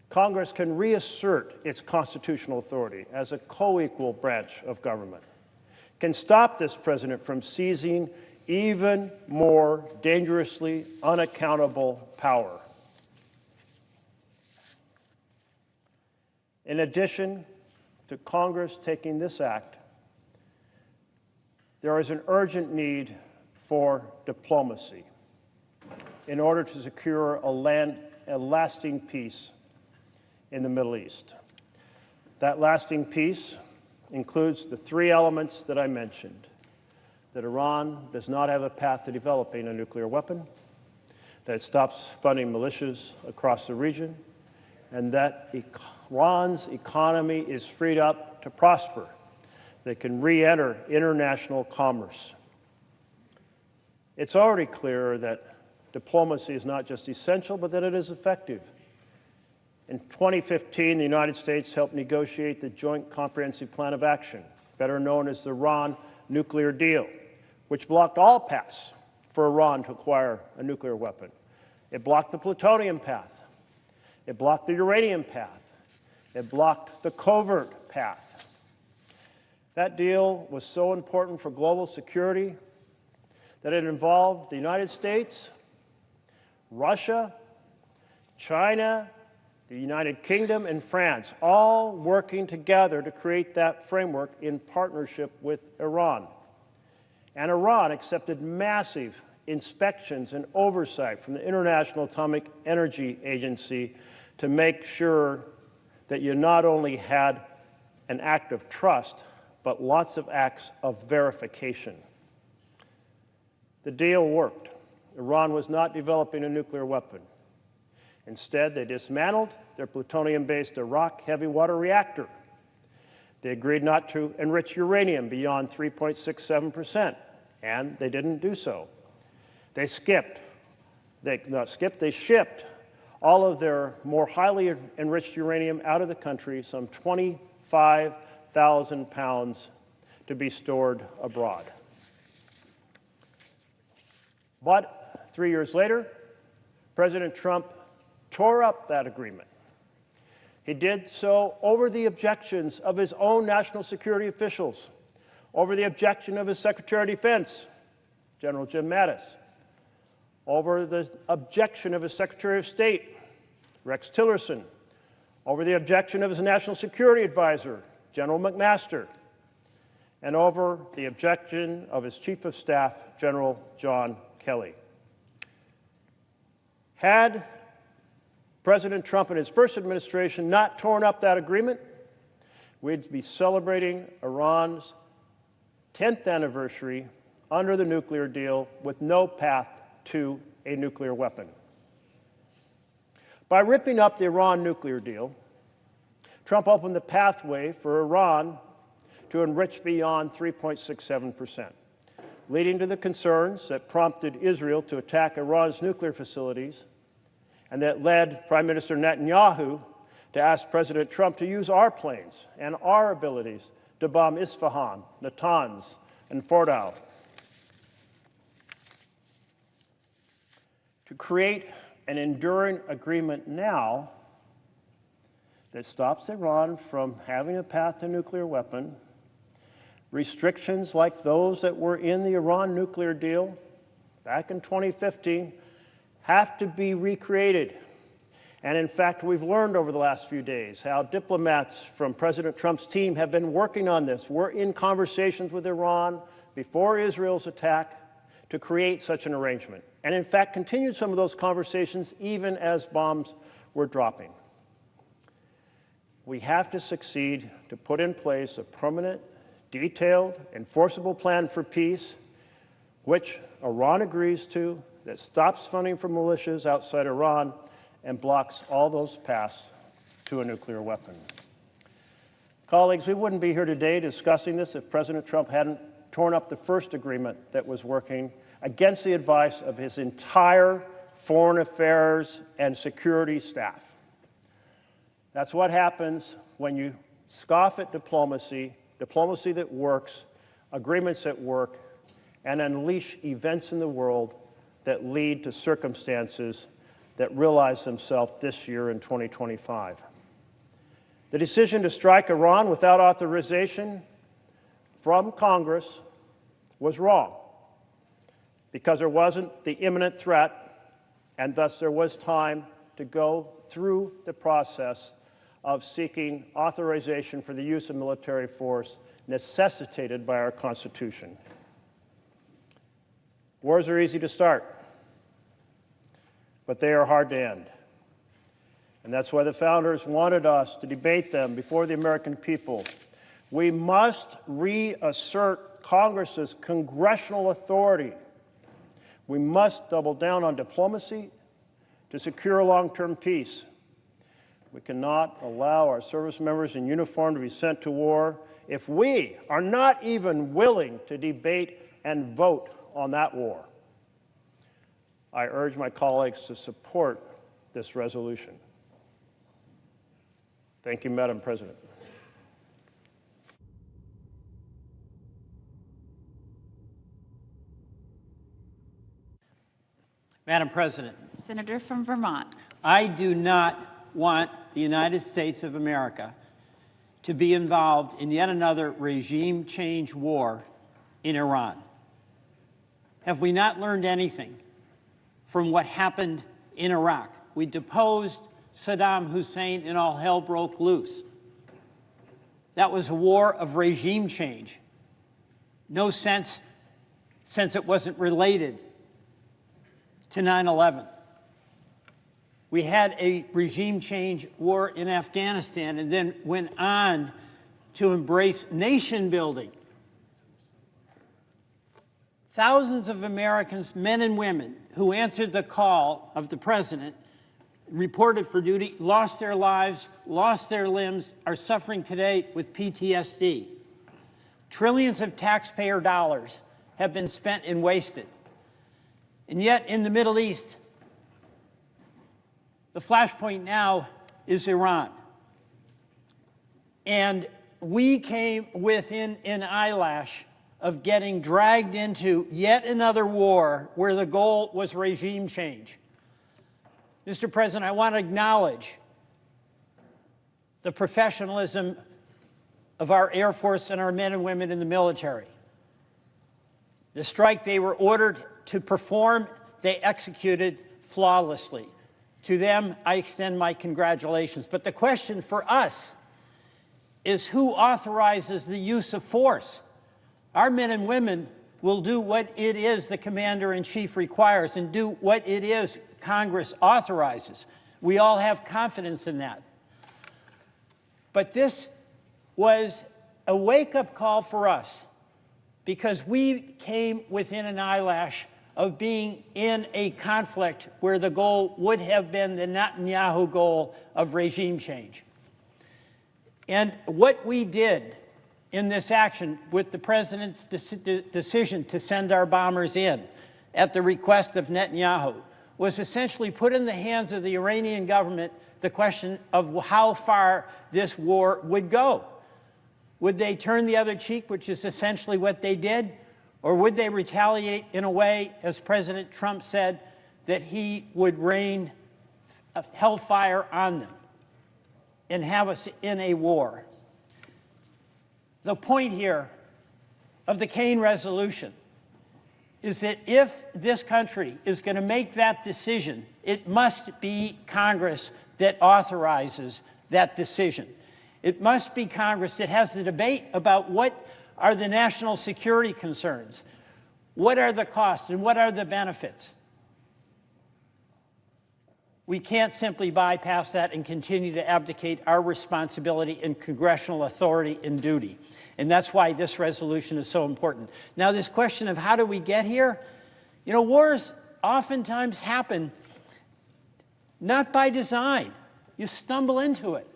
Congress can reassert its constitutional authority as a co-equal branch of government, can stop this president from seizing even more dangerously unaccountable power. In addition to Congress taking this act, there is an urgent need for diplomacy in order to secure a lasting peace in the Middle East. That lasting peace includes the three elements that I mentioned: that Iran does not have a path to developing a nuclear weapon, that it stops funding militias across the region, and that Iran's economy is freed up to prosper. They can re-enter international commerce. It's already clear that diplomacy is not just essential, but that it is effective. In 2015, the United States helped negotiate the Joint Comprehensive Plan of Action, better known as the Iran nuclear deal, which blocked all paths for Iran to acquire a nuclear weapon. It blocked the plutonium path. It blocked the uranium path. It blocked the covert path. That deal was so important for global security that it involved the United States, Russia, China, the United Kingdom, and France, all working together to create that framework in partnership with Iran. And Iran accepted massive inspections and oversight from the International Atomic Energy Agency to make sure that you not only had an act of trust, but lots of acts of verification. The deal worked. Iran was not developing a nuclear weapon. Instead, they dismantled their plutonium-based Iraq heavy water reactor. They agreed not to enrich uranium beyond 3.67%, and they didn't do so. They shipped all of their more highly enriched uranium out of the country, some 25,000 pounds, to be stored abroad. But 3 years later, President Trump tore up that agreement. He did so over the objections of his own national security officials, over the objection of his Secretary of Defense, General Jim Mattis, over the objection of his Secretary of State, Rex Tillerson, over the objection of his National Security Advisor, General McMaster, and over the objection of his Chief of Staff, General John Kelly. Had President Trump and his first administration not torn up that agreement, we'd be celebrating Iran's 10th anniversary under the nuclear deal with no path to a nuclear weapon. By ripping up the Iran nuclear deal, Trump opened the pathway for Iran to enrich beyond 3.67%, leading to the concerns that prompted Israel to attack Iran's nuclear facilities and that led Prime Minister Netanyahu to ask President Trump to use our planes and our abilities to bomb Isfahan, Natanz, and Fordow. To create an enduring agreement now that stops Iran from having a path to a nuclear weapon, restrictions like those that were in the Iran nuclear deal back in 2015 have to be recreated. And in fact, we've learned over the last few days how diplomats from President Trump's team have been working on this. We're in conversations with Iran before Israel's attack to create such an arrangement. And in fact, continued some of those conversations even as bombs we're dropping. We have to succeed to put in place a permanent, detailed, enforceable plan for peace, which Iran agrees to, that stops funding for militias outside Iran and blocks all those paths to a nuclear weapon. Colleagues, we wouldn't be here today discussing this if President Trump hadn't torn up the first agreement that was working against the advice of his entire foreign affairs and security staff. That's what happens when you scoff at diplomacy, diplomacy that works, agreements that work, and unleash events in the world that lead to circumstances that realize themselves this year in 2025. The decision to strike Iran without authorization from Congress was wrong because there wasn't the imminent threat, and thus there was time to go through the process of seeking authorization for the use of military force necessitated by our Constitution. Wars are easy to start, but they are hard to end. And that's why the founders wanted us to debate them before the American people. We must reassert Congress's congressional authority. We must double down on diplomacy to secure long-term peace. We cannot allow our service members in uniform to be sent to war if we are not even willing to debate and vote on that war. I urge my colleagues to support this resolution. Thank you, Madam President.
Madam President,
Senator from Vermont.
I do not want the United States of America to be involved in yet another regime change war in Iran. Have we not learned anything from what happened in Iraq? We deposed Saddam Hussein and all hell broke loose. That was a war of regime change. No sense, since it wasn't related to 9/11. We had a regime change war in Afghanistan and then went on to embrace nation building. Thousands of Americans, men and women, who answered the call of the president, reported for duty, lost their lives, lost their limbs, are suffering today with PTSD. Trillions of taxpayer dollars have been spent and wasted. And yet, in the Middle East, the flashpoint now is Iran. And we came within an eyelash of getting dragged into yet another war where the goal was regime change. Mr. President, I want to acknowledge the professionalism of our Air Force and our men and women in the military. The strike they were ordered to perform, they executed flawlessly. To them, I extend my congratulations. But the question for us is who authorizes the use of force? Our men and women will do what it is the Commander-in-Chief requires and do what it is Congress authorizes. We all have confidence in that. But this was a wake-up call for us because we came within an eyelash of being in a conflict where the goal would have been the Netanyahu goal of regime change. And what we did in this action with the president's decision to send our bombers in at the request of Netanyahu was essentially put in the hands of the Iranian government the question of how far this war would go. Would they turn the other cheek, which is essentially what they did, or would they retaliate in a way, as President Trump said, that he would rain hellfire on them and have us in a war? The point here of the Kane resolution is that if this country is going to make that decision, it must be Congress that authorizes that decision. It must be Congress that has the debate about what are the national security concerns, what are the costs, and what are the benefits. We can't simply bypass that and continue to abdicate our responsibility and congressional authority and duty. And that's why this resolution is so important. Now, this question of how do we get here? You know, wars oftentimes happen not by design. You stumble into it.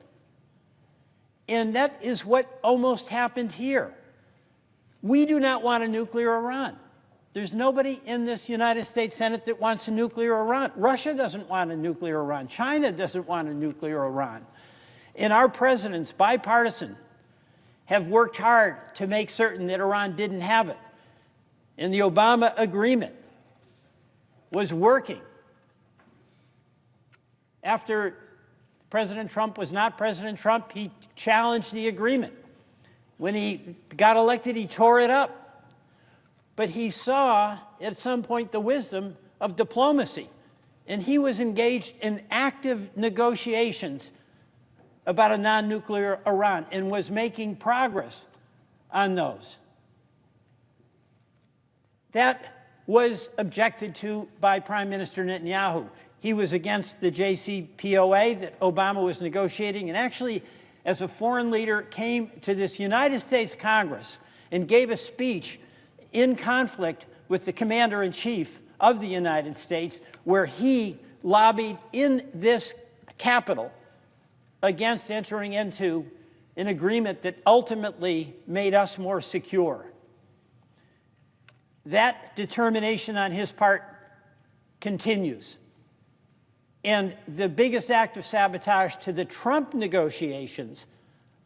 And that is what almost happened here. We do not want a nuclear Iran. There's nobody in this United States Senate that wants a nuclear Iran. Russia doesn't want a nuclear Iran. China doesn't want a nuclear Iran. And our presidents, bipartisan, have worked hard to make certain that Iran didn't have it. And the Obama agreement was working. After President Trump was not President Trump, he challenged the agreement. When he got elected, he tore it up. But he saw at some point the wisdom of diplomacy. And he was engaged in active negotiations about a non-nuclear Iran and was making progress on those. That was objected to by Prime Minister Netanyahu. He was against the JCPOA that Obama was negotiating, and actually, as a foreign leader, came to this United States Congress and gave a speech in conflict with the commander-in-chief of the United States, where he lobbied in this Capitol against entering into an agreement that ultimately made us more secure. That determination on his part continues. And the biggest act of sabotage to the Trump negotiations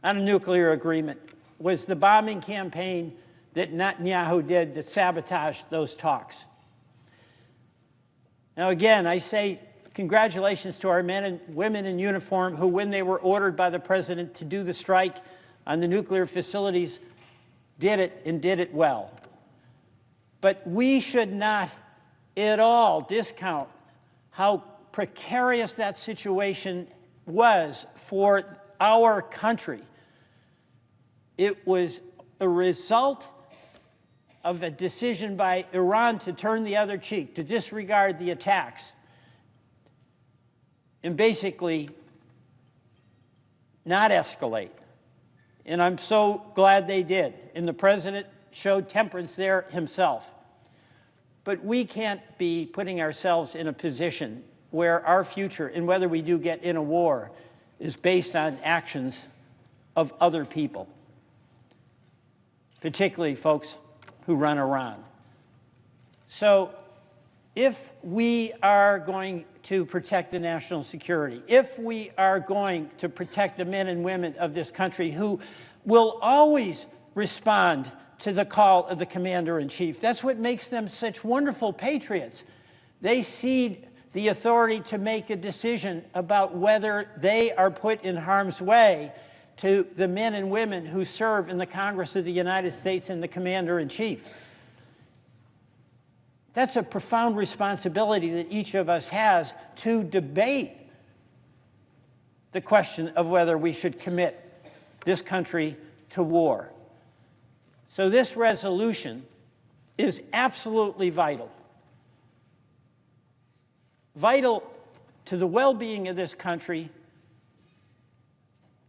on a nuclear agreement was the bombing campaign that Netanyahu did that sabotaged those talks. Now, again, I say congratulations to our men and women in uniform who, when they were ordered by the president to do the strike on the nuclear facilities, did it and did it well. But we should not at all discount how precarious that situation was for our country. It was a result of a decision by Iran to turn the other cheek, to disregard the attacks, and basically not escalate. And I'm so glad they did. And the president showed temperance there himself. But we can't be putting ourselves in a position where our future, and whether we do get in a war, is based on actions of other people, particularly folks who run Iran. So if we are going to protect the national security, if we are going to protect the men and women of this country who will always respond to the call of the commander-in-chief, that's what makes them such wonderful patriots. They cede the authority to make a decision about whether they are put in harm's way to the men and women who serve in the Congress of the United States and the commander-in-chief. That's a profound responsibility that each of us has to debate the question of whether we should commit this country to war. So this resolution is absolutely vital. Vital to the well-being of this country,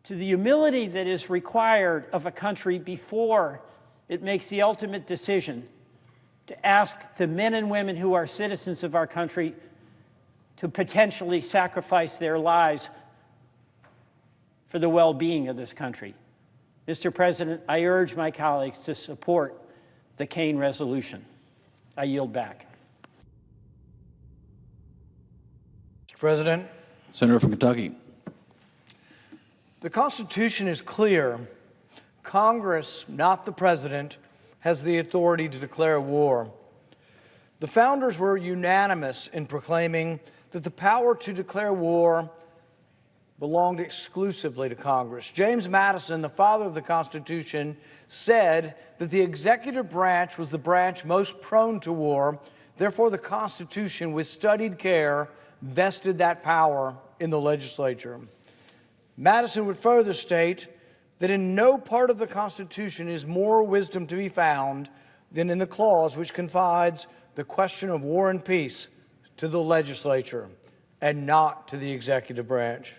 to the humility that is required of a country before it makes the ultimate decision to ask the men and women who are citizens of our country to potentially sacrifice their lives for the well-being of this country. Mr. President, I urge my colleagues to support the Kane resolution. I yield back.
Mr. President.
Senator from Kentucky.
The Constitution is clear. Congress, not the President, has the authority to declare war. The founders were unanimous in proclaiming that the power to declare war belonged exclusively to Congress. James Madison, the father of the Constitution, said that the executive branch was the branch most prone to war. Therefore, the Constitution, with studied care, vested that power in the legislature. Madison would further state that in no part of the Constitution is more wisdom to be found than in the clause which confides the question of war and peace to the legislature. and not to the executive branch.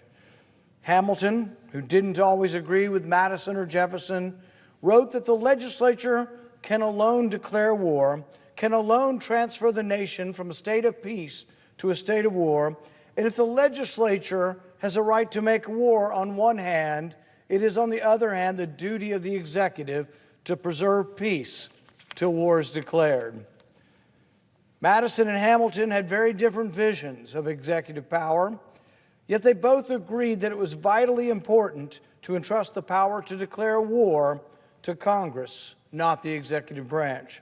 Hamilton, who didn't always agree with Madison or Jefferson, wrote that the legislature can alone declare war, can alone transfer the nation from a state of peace to a state of war, and if the legislature has a right to make war on one hand, it is on the other hand the duty of the executive to preserve peace till war is declared. Madison and Hamilton had very different visions of executive power, yet they both agreed that it was vitally important to entrust the power to declare war to Congress, not the executive branch.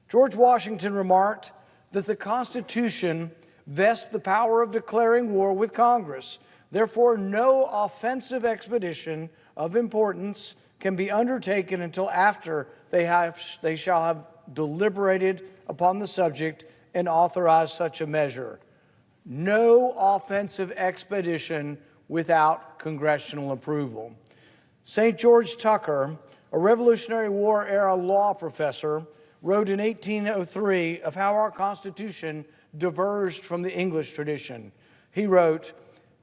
George Washington remarked that the Constitution vests the power of declaring war with Congress. Therefore, no offensive expedition of importance can be undertaken until after they shall have deliberated upon the subject and authorized such a measure. No offensive expedition without congressional approval. St. George Tucker, a Revolutionary War era law professor, wrote in 1803 of how our Constitution diverged from the English tradition. He wrote,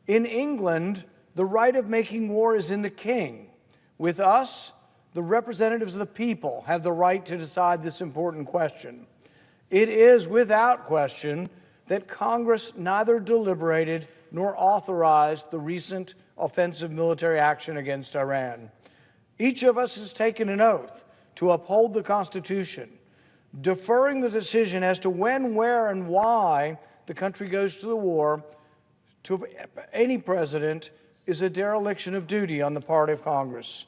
"In England, the right of making war is in the king. With us, the representatives of the people have the right to decide this important question. It is without question that Congress neither deliberated nor authorized the recent offensive military action against Iran. Each of us has taken an oath to uphold the Constitution. Deferring the decision as to when, where, and why the country goes to the war to any president is a dereliction of duty on the part of Congress.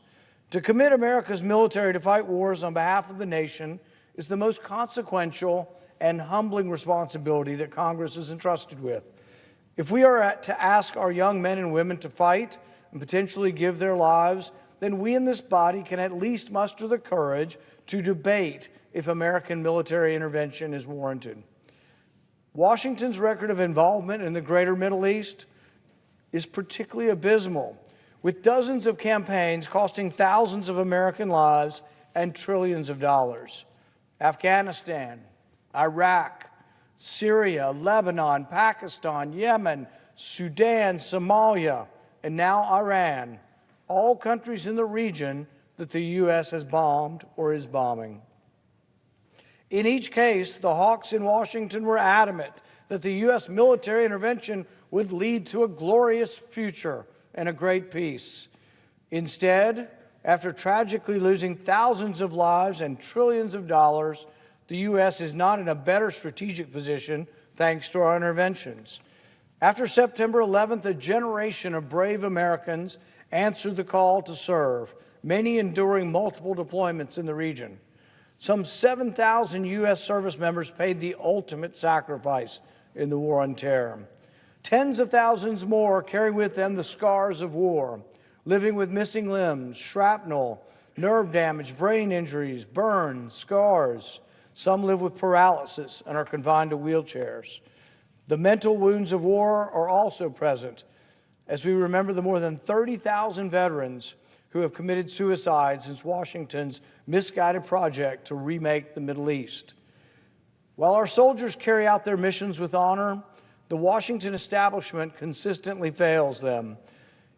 To commit America's military to fight wars on behalf of the nation is the most consequential and humbling responsibility that Congress is entrusted with. If we are to ask our young men and women to fight and potentially give their lives, then we in this body can at least muster the courage to debate if American military intervention is warranted." Washington's record of involvement in the greater Middle East is particularly abysmal, with dozens of campaigns costing thousands of American lives and trillions of dollars. Afghanistan, Iraq, Syria, Lebanon, Pakistan, Yemen, Sudan, Somalia, and now Iran, all countries in the region that the U.S. has bombed or is bombing. In each case, the hawks in Washington were adamant that the U.S. military intervention would lead to a glorious future and a great peace. Instead, after tragically losing thousands of lives and trillions of dollars, the U.S. is not in a better strategic position thanks to our interventions. After September 11th, a generation of brave Americans answered the call to serve, many enduring multiple deployments in the region. Some 7,000 U.S. service members paid the ultimate sacrifice in the war on terror. Tens of thousands more carry with them the scars of war, living with missing limbs, shrapnel, nerve damage, brain injuries, burns, scars. Some live with paralysis and are confined to wheelchairs. The mental wounds of war are also present, as we remember the more than 30,000 veterans who have committed suicide since Washington's misguided project to remake the Middle East. While our soldiers carry out their missions with honor, the Washington establishment consistently fails them.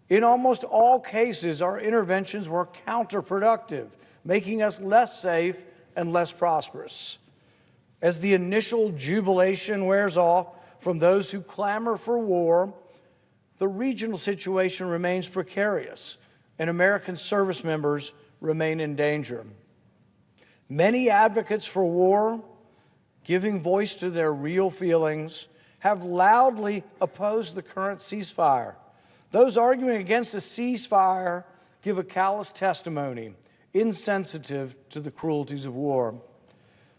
In almost all cases, our interventions were counterproductive, making us less safe and less prosperous. As the initial jubilation wears off from those who clamor for war, the regional situation remains precarious, and American service members remain in danger. Many advocates for war, giving voice to their real feelings, have loudly opposed the current ceasefire. Those arguing against a ceasefire give a callous testimony, insensitive to the cruelties of war.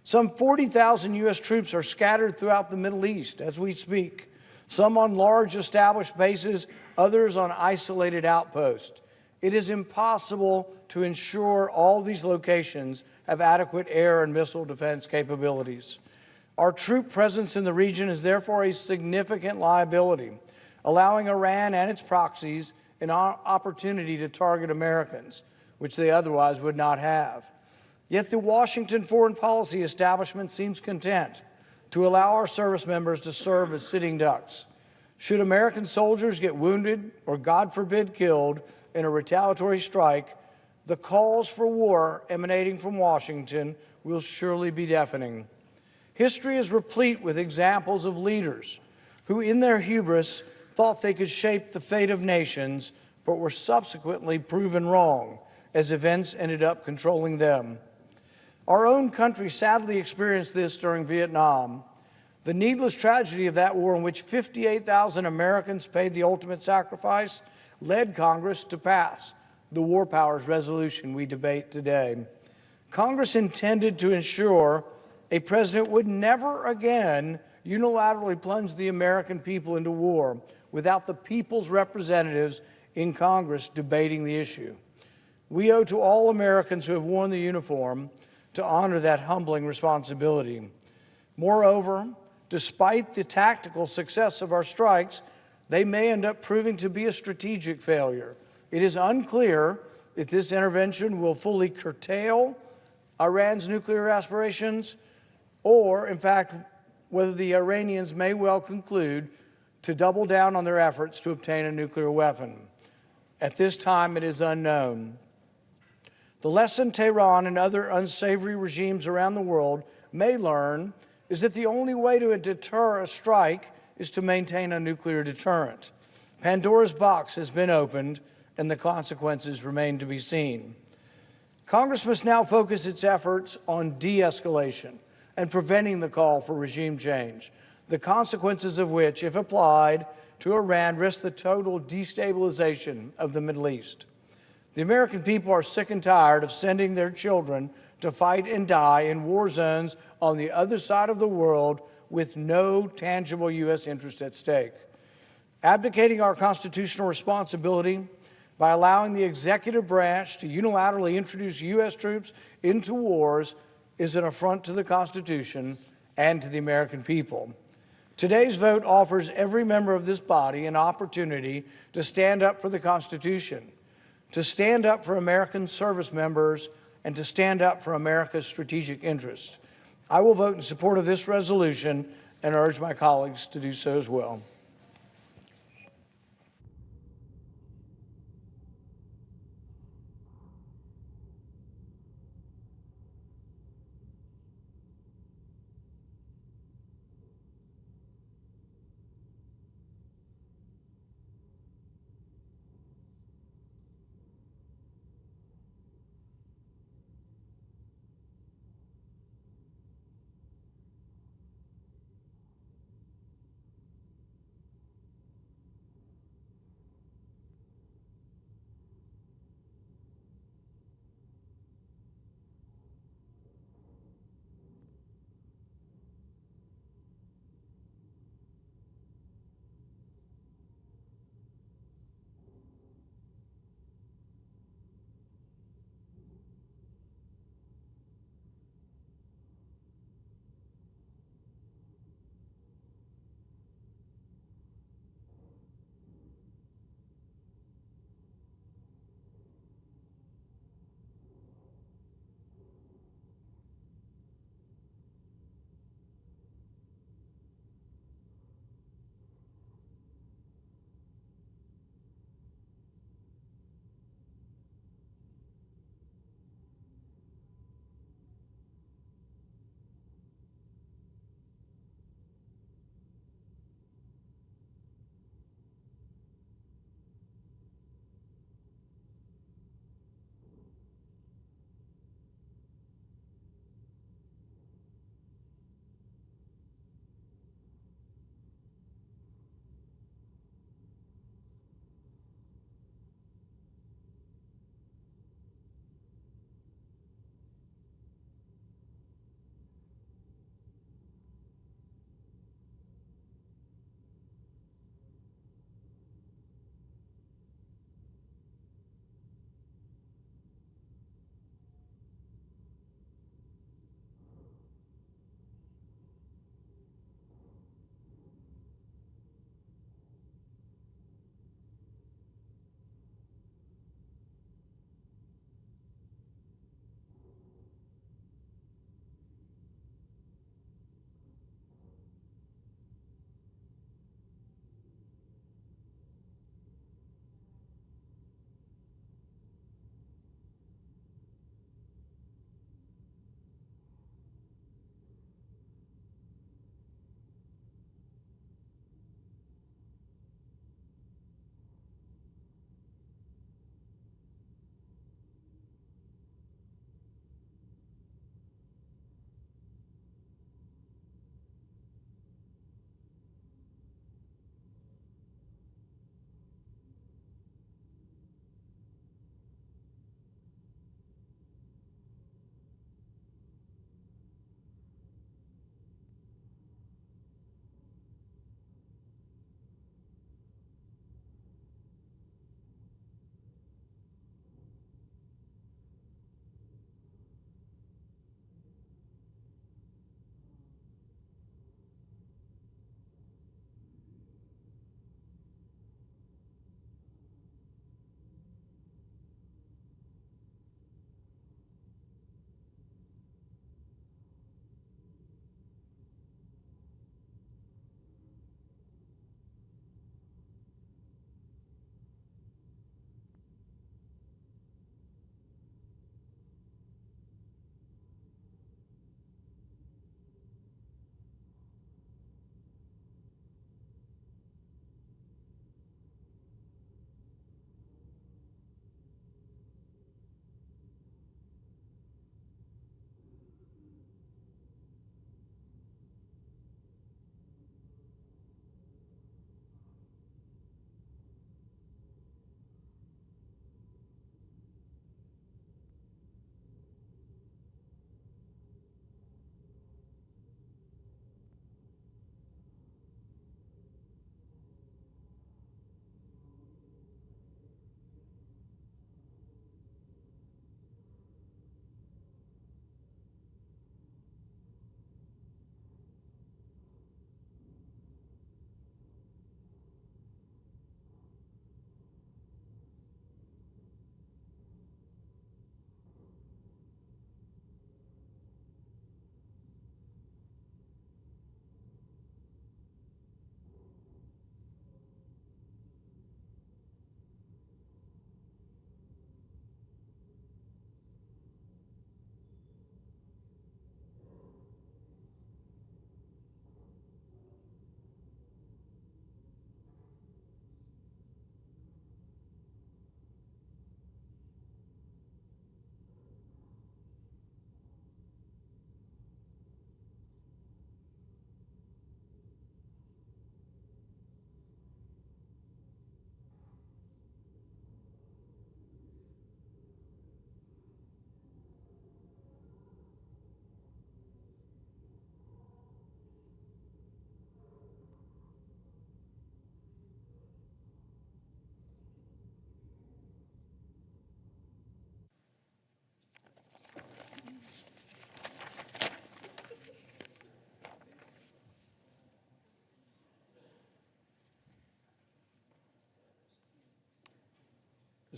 Some 40,000 U.S. troops are scattered throughout the Middle East as we speak, some on large established bases, others on isolated outposts. It is impossible to ensure all these locations have adequate air and missile defense capabilities. Our troop presence in the region is therefore a significant liability, allowing Iran and its proxies an opportunity to target Americans, which they otherwise would not have. Yet the Washington foreign policy establishment seems content to allow our service members to serve as sitting ducks. Should American soldiers get wounded or, God forbid, killed in a retaliatory strike, the calls for war emanating from Washington will surely be deafening. History is replete with examples of leaders who, in their hubris, thought they could shape the fate of nations, but were subsequently proven wrong as events ended up controlling them. Our own country sadly experienced this during Vietnam. The needless tragedy of that war, in which 58,000 Americans paid the ultimate sacrifice, led Congress to pass the War Powers Resolution we debate today. Congress intended to ensure a president would never again unilaterally plunge the American people into war without the people's representatives in Congress debating the issue. We owe to all Americans who have worn the uniform to honor that humbling responsibility. Moreover, despite the tactical success of our strikes, they may end up proving to be a strategic failure. It is unclear if this intervention will fully curtail Iran's nuclear aspirations, or, in fact, whether the Iranians may well conclude to double down on their efforts to obtain a nuclear weapon. At this time, it is unknown. The lesson Tehran and other unsavory regimes around the world may learn is that the only way to deter a strike is to maintain a nuclear deterrent. Pandora's box has been opened, and the consequences remain to be seen. Congress must now focus its efforts on de-escalation and preventing the call for regime change, the consequences of which, if applied to Iran, risk the total destabilization of the Middle East. The American people are sick and tired of sending their children to fight and die in war zones on the other side of the world with no tangible U.S. interest at stake. Abdicating our constitutional responsibility by allowing the executive branch to unilaterally introduce U.S. troops into wars is an affront to the Constitution and to the American people. Today's vote offers every member of this body an opportunity to stand up for the Constitution, to stand up for American service members, and to stand up for America's strategic interests. I will vote in support of this resolution and urge my colleagues to do so as well.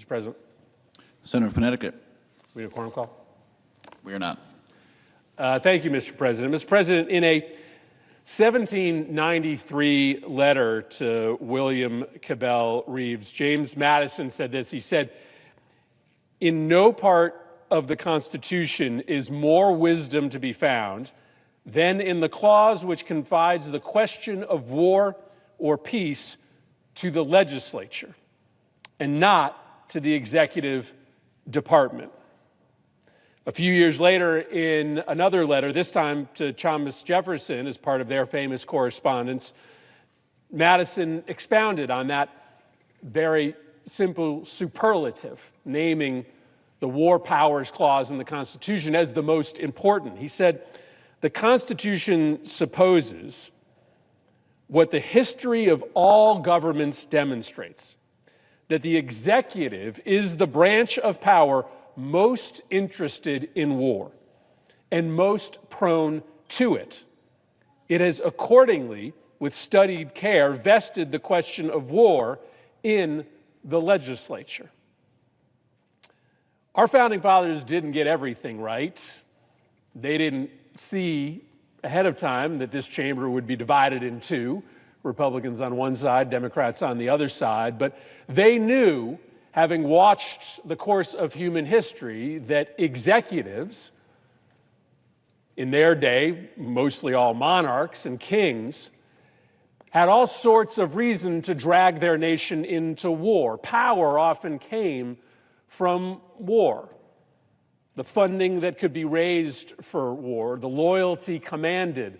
Mr. President.
Senator from Connecticut.
We have a quorum call.
We are not.
Thank you, Mr. President. Mr. President, in a 1793 letter to William Cabell Reeves, James Madison said this. He said, "In no part of the Constitution is more wisdom to be found than in the clause which confides the question of war or peace to the legislature and not to the executive department." A few years later, in another letter, this time to Thomas Jefferson as part of their famous correspondence, Madison expounded on that very simple superlative, naming the War Powers Clause in the Constitution as the most important. He said, "The Constitution supposes what the history of all governments demonstrates, that the executive is the branch of power most interested in war and most prone to it. It has accordingly, with studied care, vested the question of war in the legislature." Our founding fathers didn't get everything right. They didn't see ahead of time that this chamber would be divided in two, Republicans on one side, Democrats on the other side, but they knew, having watched the course of human history, that executives, in their day, mostly all monarchs and kings, had all sorts of reason to drag their nation into war. Power often came from war. The funding that could be raised for war, the loyalty commanded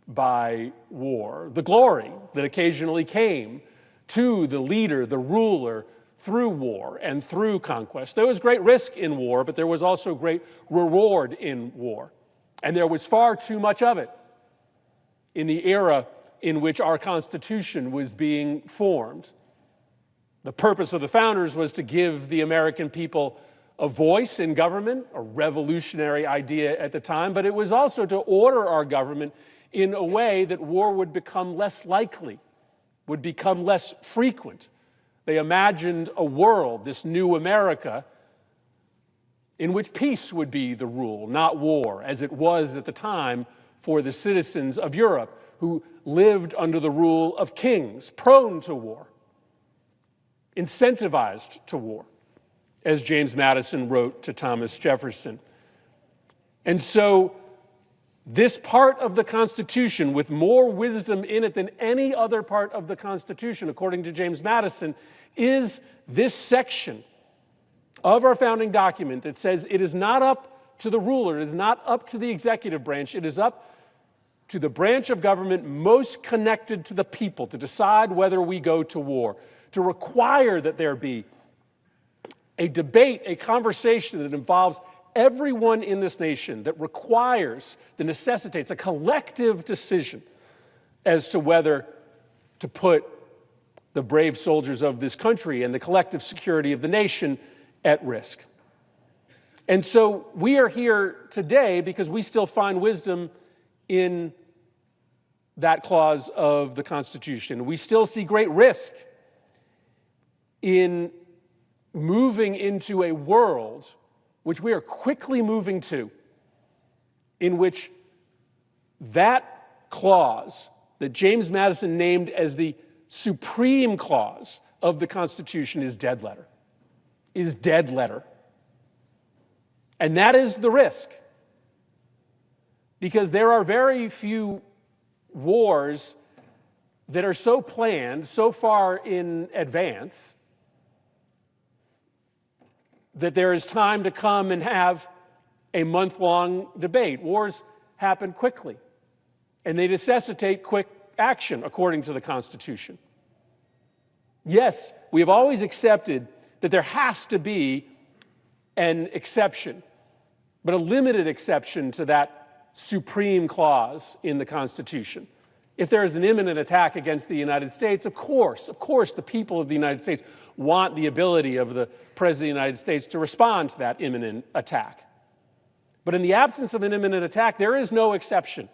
by war, the glory that occasionally came to the leader, the ruler, through war and through conquest. There was great risk in war, but there was also great reward in war. And there was far too much of it in the era in which our Constitution was being formed. The purpose of the founders was to give the American people a voice in government, a revolutionary idea at the time, but it was also to order our government in a way that war would become less likely, would become less frequent. They imagined a world, this new America, in which peace would be the rule, not war, as it was at the time for the citizens of Europe who lived under the rule of kings, prone to war, incentivized to war, as James Madison wrote to Thomas Jefferson. And so this part of the Constitution, with more wisdom in it than any other part of the Constitution, according to James Madison, is this section of our founding document that says it is not up to the ruler, it is not up to the executive branch, it is up to the branch of government most connected to the people to decide whether we go to war, to require that there be a debate, a conversation that involves everyone in this nation, that requires, that necessitates a collective decision as to whether to put the brave soldiers of this country and the collective security of the nation at risk. And so we are here today because we still find wisdom in that clause of the Constitution. We still see great risk in moving into a world, which we are quickly moving to, in which that clause that James Madison named as the supreme clause of the Constitution is dead letter, is dead letter. And that is the risk, because there are very few wars that are so planned, so far in advance, that there is time to come and have a month-long debate. Wars happen quickly, and they necessitate quick action, according to the Constitution. Yes, we have always accepted that there has to be an exception, but a limited exception to that supreme clause in the Constitution. If there is an imminent attack against the United States, of course, the people of the United States want the ability of the President of the United States to respond to that imminent attack. But in the absence of an imminent attack, there is no exception.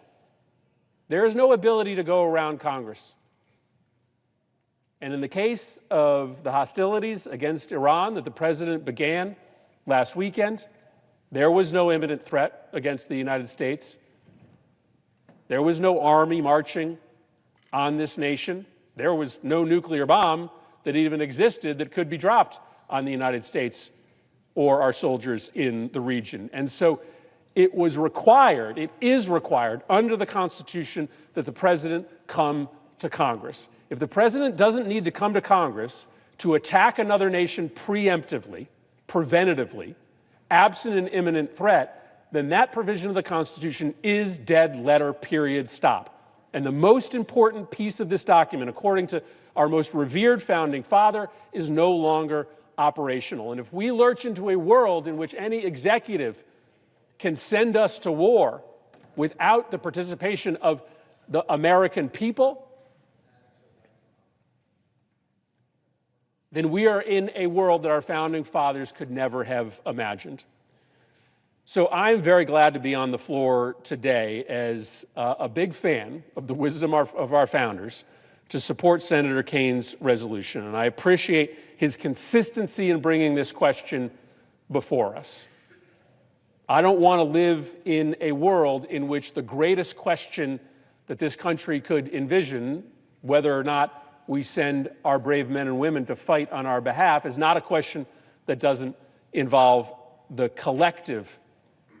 There is no ability to go around Congress. And in the case of the hostilities against Iran that the president began last weekend, there was no imminent threat against the United States. There was no army marching on this nation. There was no nuclear bomb that even existed that could be dropped on the United States or our soldiers in the region. And so it was required, it is required under the Constitution that the president come to Congress. If the president doesn't need to come to Congress to attack another nation preemptively, preventatively, absent an imminent threat, then that provision of the Constitution is dead letter, period, stop. And the most important piece of this document, according to our most revered founding father, is no longer operational. And if we lurch into a world in which any executive can send us to war without the participation of the American people, then we are in a world that our founding fathers could never have imagined. So I'm very glad to be on the floor today as a big fan of the wisdom of our founders to support Senator Kane's resolution. And I appreciate his consistency in bringing this question before us. I don't want to live in a world in which the greatest question that this country could envision, whether or not we send our brave men and women to fight on our behalf, is not a question that doesn't involve the collective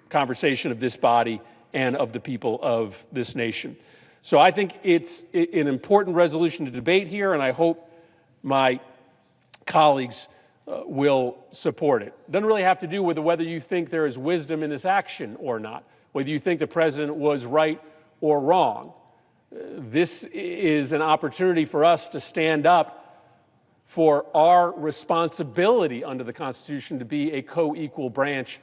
conversation of this body and of the people of this nation. So I think it's an important resolution to debate here, and I hope my colleagues will support it. It doesn't really have to do with whether you think there is wisdom in this action or not, whether you think the president was right or wrong. This is an opportunity for us to stand up for our responsibility under the Constitution to be a co-equal branch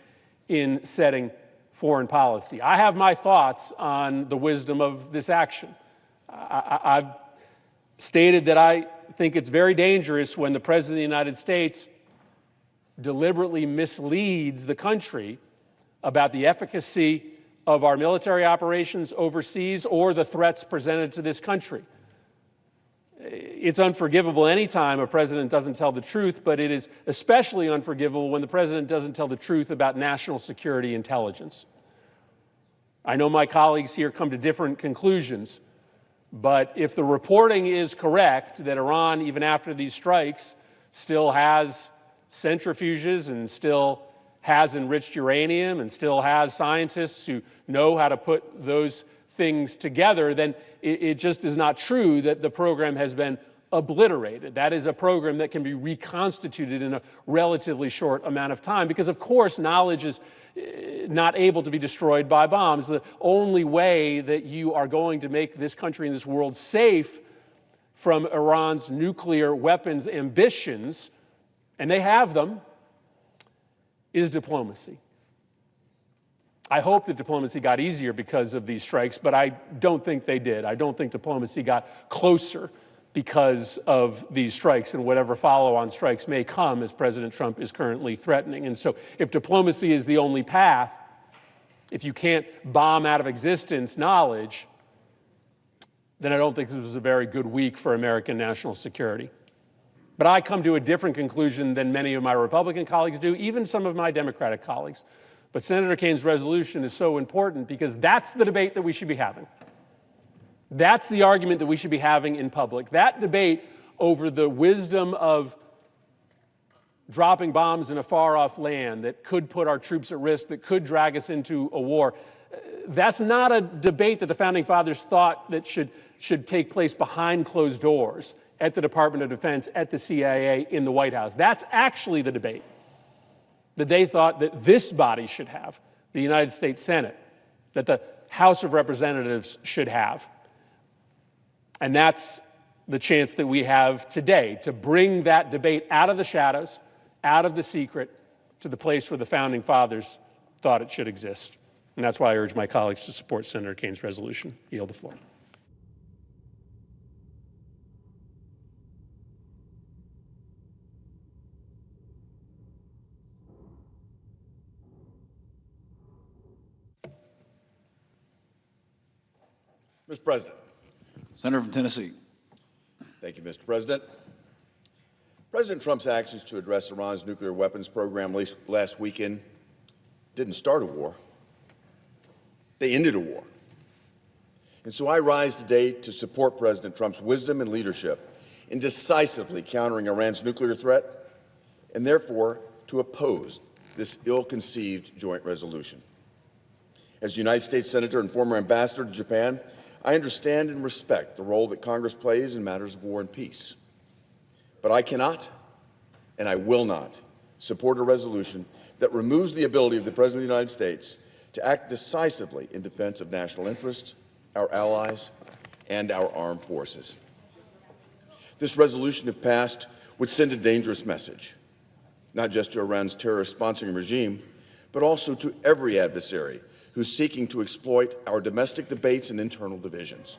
in setting foreign policy. I have my thoughts on the wisdom of this action. I've stated that I think it's very dangerous when the President of the United States deliberately misleads the country about the efficacy of our military operations overseas or the threats presented to this country. It's unforgivable anytime a president doesn't tell the truth, but it is especially unforgivable when the president doesn't tell the truth about national security intelligence. I know my colleagues here come to different conclusions, but if the reporting is correct that Iran, even after these strikes, still has centrifuges and still has enriched uranium and still has scientists who know how to put those things together, then it just is not true that the program has been obliterated. That is a program that can be reconstituted in a relatively short amount of time because, of course, knowledge is not able to be destroyed by bombs. The only way that you are going to make this country and this world safe from Iran's nuclear weapons ambitions, and they have them, is diplomacy. I hope that diplomacy got easier because of these strikes, but I don't think they did. I don't think diplomacy got closer because of these strikes and whatever follow-on strikes may come as President Trump is currently threatening. And so if diplomacy is the only path, if you can't bomb out of existence knowledge, then I don't think this was a very good week for American national security. But I come to a different conclusion than many of my Republican colleagues do, even some of my Democratic colleagues. But Senator Kane's resolution is so important because that's the debate that we should be having. That's the argument that we should be having in public. That debate over the wisdom of dropping bombs in a far-off land that could put our troops at risk, that could drag us into a war, that's not a debate that the Founding Fathers thought that should take place behind closed doors at the Department of Defense, at the CIA, in the White House. That's actually the debate that they thought that this body should have, the United States Senate, that the House of Representatives should have. And that's the chance that we have today to bring that debate out of the shadows, out of the secret, to the place where the Founding Fathers thought it should exist. And that's why I urge my colleagues to support Senator Kane's resolution. I yield the floor.
Mr. President.
Senator from Tennessee.
Thank you, Mr. President. President Trump's actions to address Iran's nuclear weapons program last weekend didn't start a war. They ended a war. And so I rise today to support President Trump's wisdom and leadership in decisively countering Iran's nuclear threat, and therefore to oppose this ill-conceived joint resolution. As United States Senator and former ambassador to Japan, I understand and respect the role that Congress plays in matters of war and peace. But I cannot, and I will not, support a resolution that removes the ability of the President of the United States to act decisively in defense of national interests, our allies, and our armed forces. This resolution, if passed, would send a dangerous message, not just to Iran's terrorist-sponsoring regime, but also to every adversary who's seeking to exploit our domestic debates and internal divisions.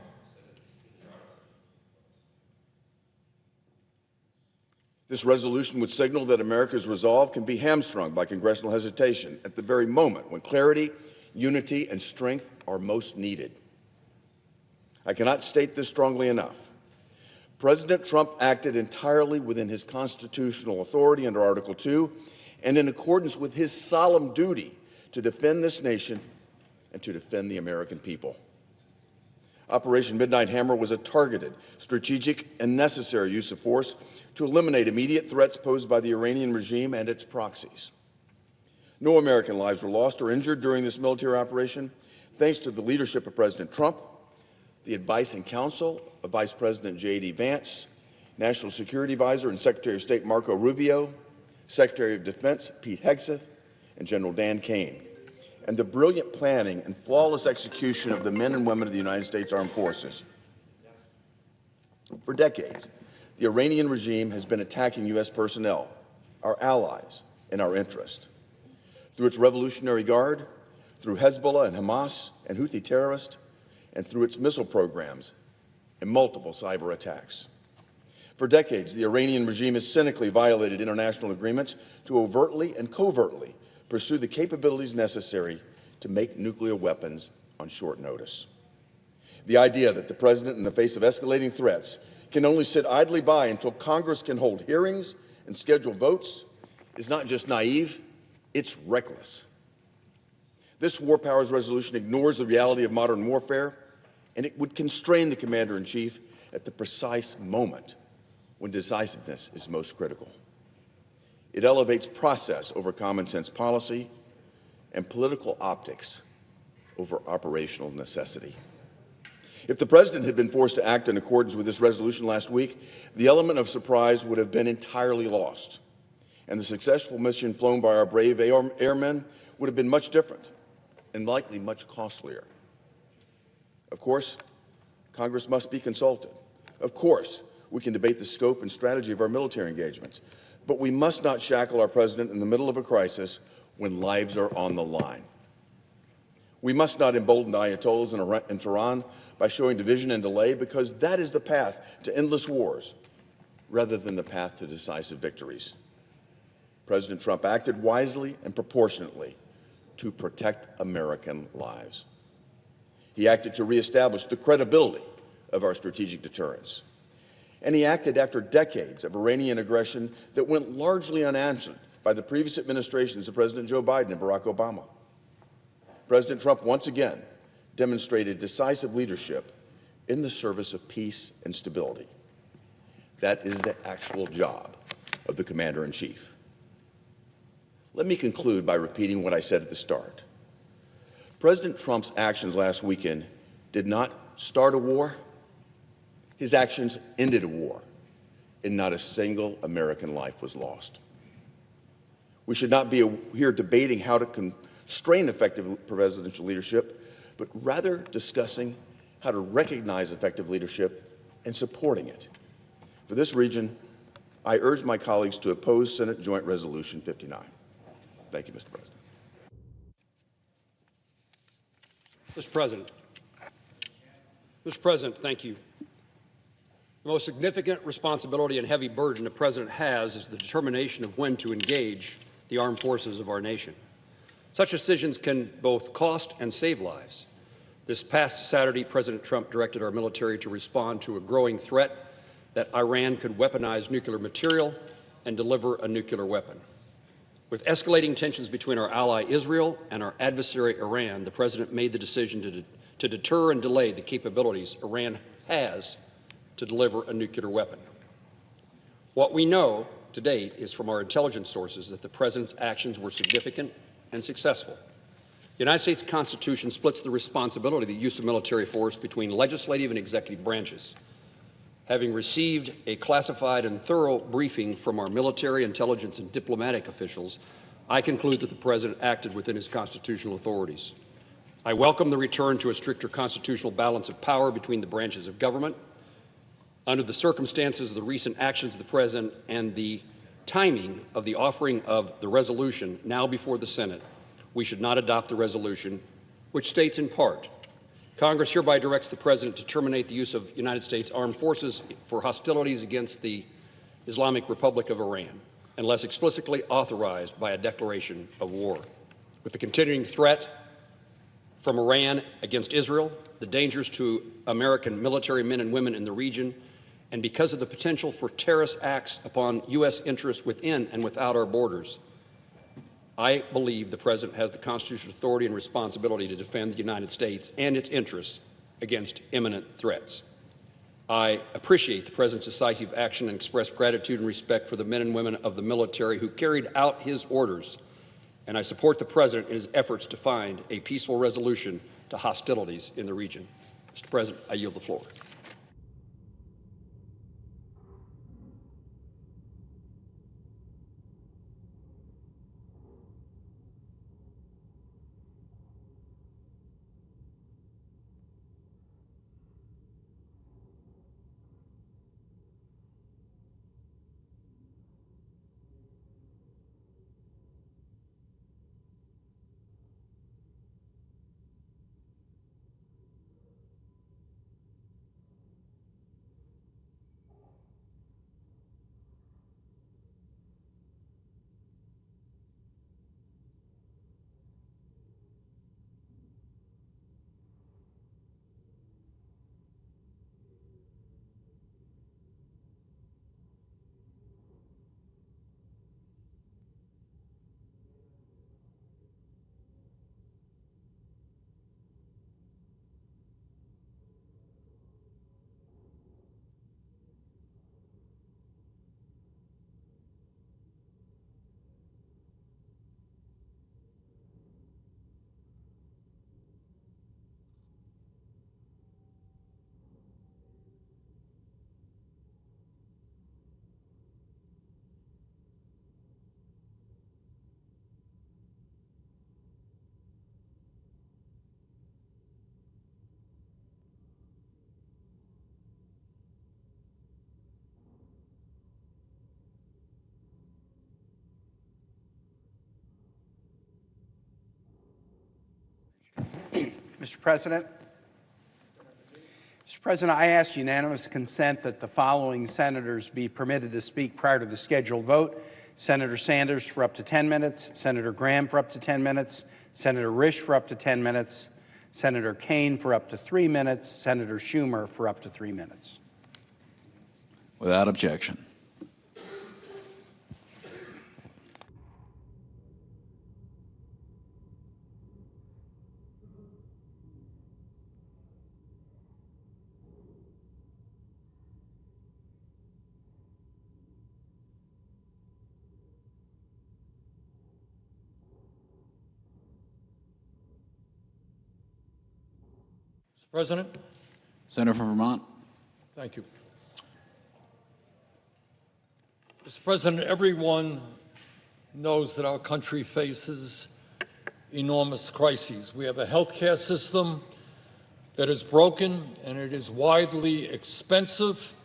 This resolution would signal that America's resolve can be hamstrung by congressional hesitation at the very moment when clarity, unity, and strength are most needed. I cannot state this strongly enough. President Trump acted entirely within his constitutional authority under Article 2 and in accordance with his solemn duty to defend this nation and to defend the American people. Operation Midnight Hammer was a targeted, strategic, and necessary use of force to eliminate immediate threats posed by the Iranian regime and its proxies. No American lives were lost or injured during this military operation, thanks to the leadership of President Trump, the advice and counsel of Vice President J.D. Vance, National Security Advisor and Secretary of State Marco Rubio, Secretary of Defense Pete Hegseth, and General Dan Kane, and the brilliant planning and flawless execution of the men and women of the United States Armed Forces. For decades, the Iranian regime has been attacking U.S. personnel, our allies, and our interest. Through its Revolutionary Guard, through Hezbollah and Hamas and Houthi terrorists, and through its missile programs and multiple cyber attacks. For decades, the Iranian regime has cynically violated international agreements to overtly and covertly pursue the capabilities necessary to make nuclear weapons on short notice. The idea that the President, in the face of escalating threats, can only sit idly by until Congress can hold hearings and schedule votes is not just naive, it's reckless. This war powers resolution ignores the reality of modern warfare, and it would constrain the Commander-in-Chief at the precise moment when decisiveness is most critical. It elevates process over common sense policy and political optics over operational necessity. If the President had been forced to act in accordance with this resolution last week, the element of surprise would have been entirely lost, and the successful mission flown by our brave airmen would have been much different and likely much costlier. Of course, Congress must be consulted. Of course, we can debate the scope and strategy of our military engagements, but we must not shackle our President in the middle of a crisis when lives are on the line. We must not embolden the Ayatollahs in Tehran by showing division and delay, because that is the path to endless wars rather than the path to decisive victories. President Trump acted wisely and proportionately to protect American lives. He acted to reestablish the credibility of our strategic deterrence. And he acted after decades of Iranian aggression that went largely unanswered by the previous administrations of President Joe Biden and Barack Obama. President Trump once again demonstrated decisive leadership in the service of peace and stability. That is the actual job of the Commander-in-Chief. Let me conclude by repeating what I said at the start. President Trump's actions last weekend did not start a war. His actions ended a war, and not a single American life was lost. We should not be here debating how to constrain effective presidential leadership, but rather discussing how to recognize effective leadership and supporting it. For this reason, I urge my colleagues to oppose Senate Joint Resolution 59. Thank you, Mr. President.
Mr. President, thank you. The most significant responsibility and heavy burden a president has is the determination of when to engage the armed forces of our nation. Such decisions can both cost and save lives. This past Saturday, President Trump directed our military to respond to a growing threat that Iran could weaponize nuclear material and deliver a nuclear weapon. With escalating tensions between our ally Israel and our adversary Iran, the President made the decision to deter and delay the capabilities Iran has to deliver a nuclear weapon. What we know to date is from our intelligence sources that the President's actions were significant and successful. The United States Constitution splits the responsibility of the use of military force between legislative and executive branches. Having received a classified and thorough briefing from our military, intelligence, and diplomatic officials, I conclude that the President acted within his constitutional authorities. I welcome the return to a stricter constitutional balance of power between the branches of government. Under the circumstances of the recent actions of the President and the timing of the offering of the resolution now before the Senate, we should not adopt the resolution, which states in part, Congress hereby directs the President to terminate the use of United States armed forces for hostilities against the Islamic Republic of Iran, unless explicitly authorized by a declaration of war. With the continuing threat from Iran against Israel, the dangers to American military men and women in the region, and because of the potential for terrorist acts upon U.S. interests within and without our borders, I believe the President has the constitutional authority and responsibility to defend the United States and its interests against imminent threats. I appreciate the President's decisive action and express gratitude and respect for the men and women of the military who carried out his orders, and I support the President in his efforts to find a peaceful resolution to hostilities in the region. Mr. President, I yield the floor.
Mr. President. Mr. President, I ask unanimous consent that the following senators be permitted to speak prior to the scheduled vote. Senator Sanders for up to 10 minutes, Senator Graham for up to 10 minutes, Senator Risch for up to 10 minutes, Senator Kaine for up to 3 minutes, Senator Schumer for up to 3 minutes.
Without objection.
Mr. President.
Senator from Vermont.
Thank you. Mr. President, everyone knows that our country faces enormous crises. We have a healthcare system that is broken and it is widely expensive.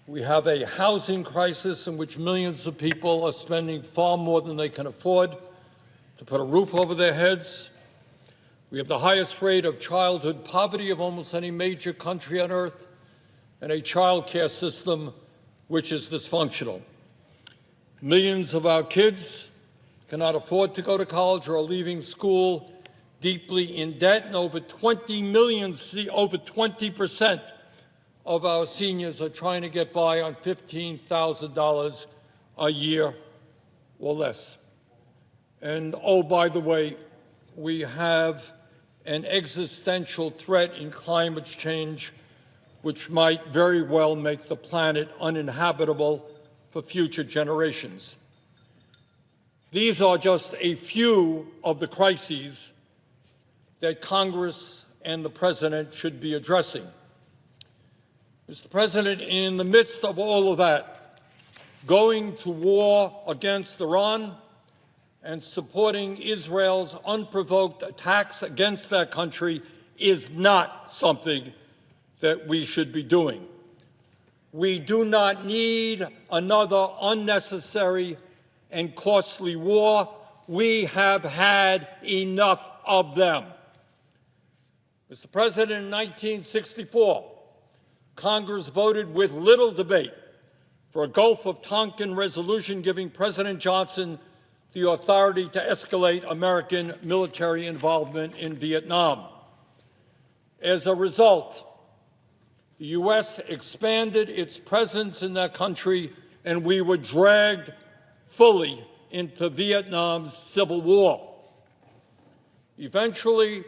We have a housing crisis in which millions of people are spending far more than they can afford to put a roof over their heads. We have the highest rate of childhood poverty of almost any major country on earth, and a child care system which is dysfunctional. Millions of our kids cannot afford to go to college or are leaving school deeply in debt, and over 20% of our seniors are trying to get by on $15,000 a year or less. And oh, by the way, we have an existential threat in climate change which might very well make the planet uninhabitable for future generations. These are just a few of the crises that Congress and the President should be addressing. Mr. President, in the midst of all of that, going to war against Iran and supporting Israel's unprovoked attacks against that country is not something that we should be doing. We do not need another unnecessary and costly war. We have had enough of them. Mr. President, in 1964, Congress voted with little debate for a Gulf of Tonkin resolution giving President Johnson the authority to escalate American military involvement in Vietnam. As a result, the U.S. expanded its presence in that country, and we were dragged fully into Vietnam's civil war. Eventually,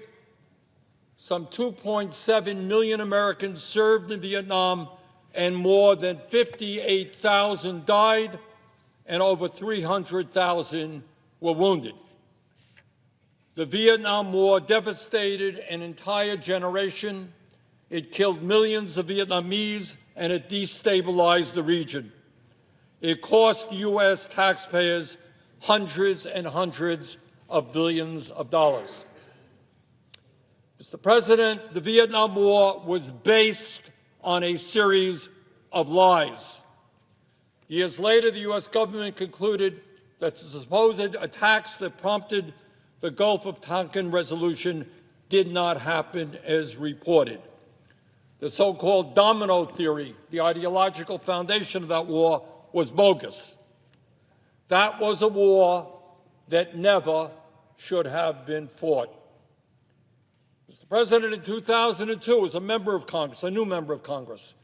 some 2.7 million Americans served in Vietnam, and more than 58,000 died, and over 300,000 were wounded. The Vietnam War devastated an entire generation. It killed millions of Vietnamese, and it destabilized the region. It cost U.S. taxpayers hundreds and hundreds of billions of dollars. Mr. President, the Vietnam War was based on a series of lies. Years later, the U.S. government concluded that the supposed attacks that prompted the Gulf of Tonkin resolution did not happen as reported. The so-called domino theory, the ideological foundation of that war, was bogus. That was a war that never should have been fought. Mr. President, in 2002, as a member of Congress, a new member of Congress,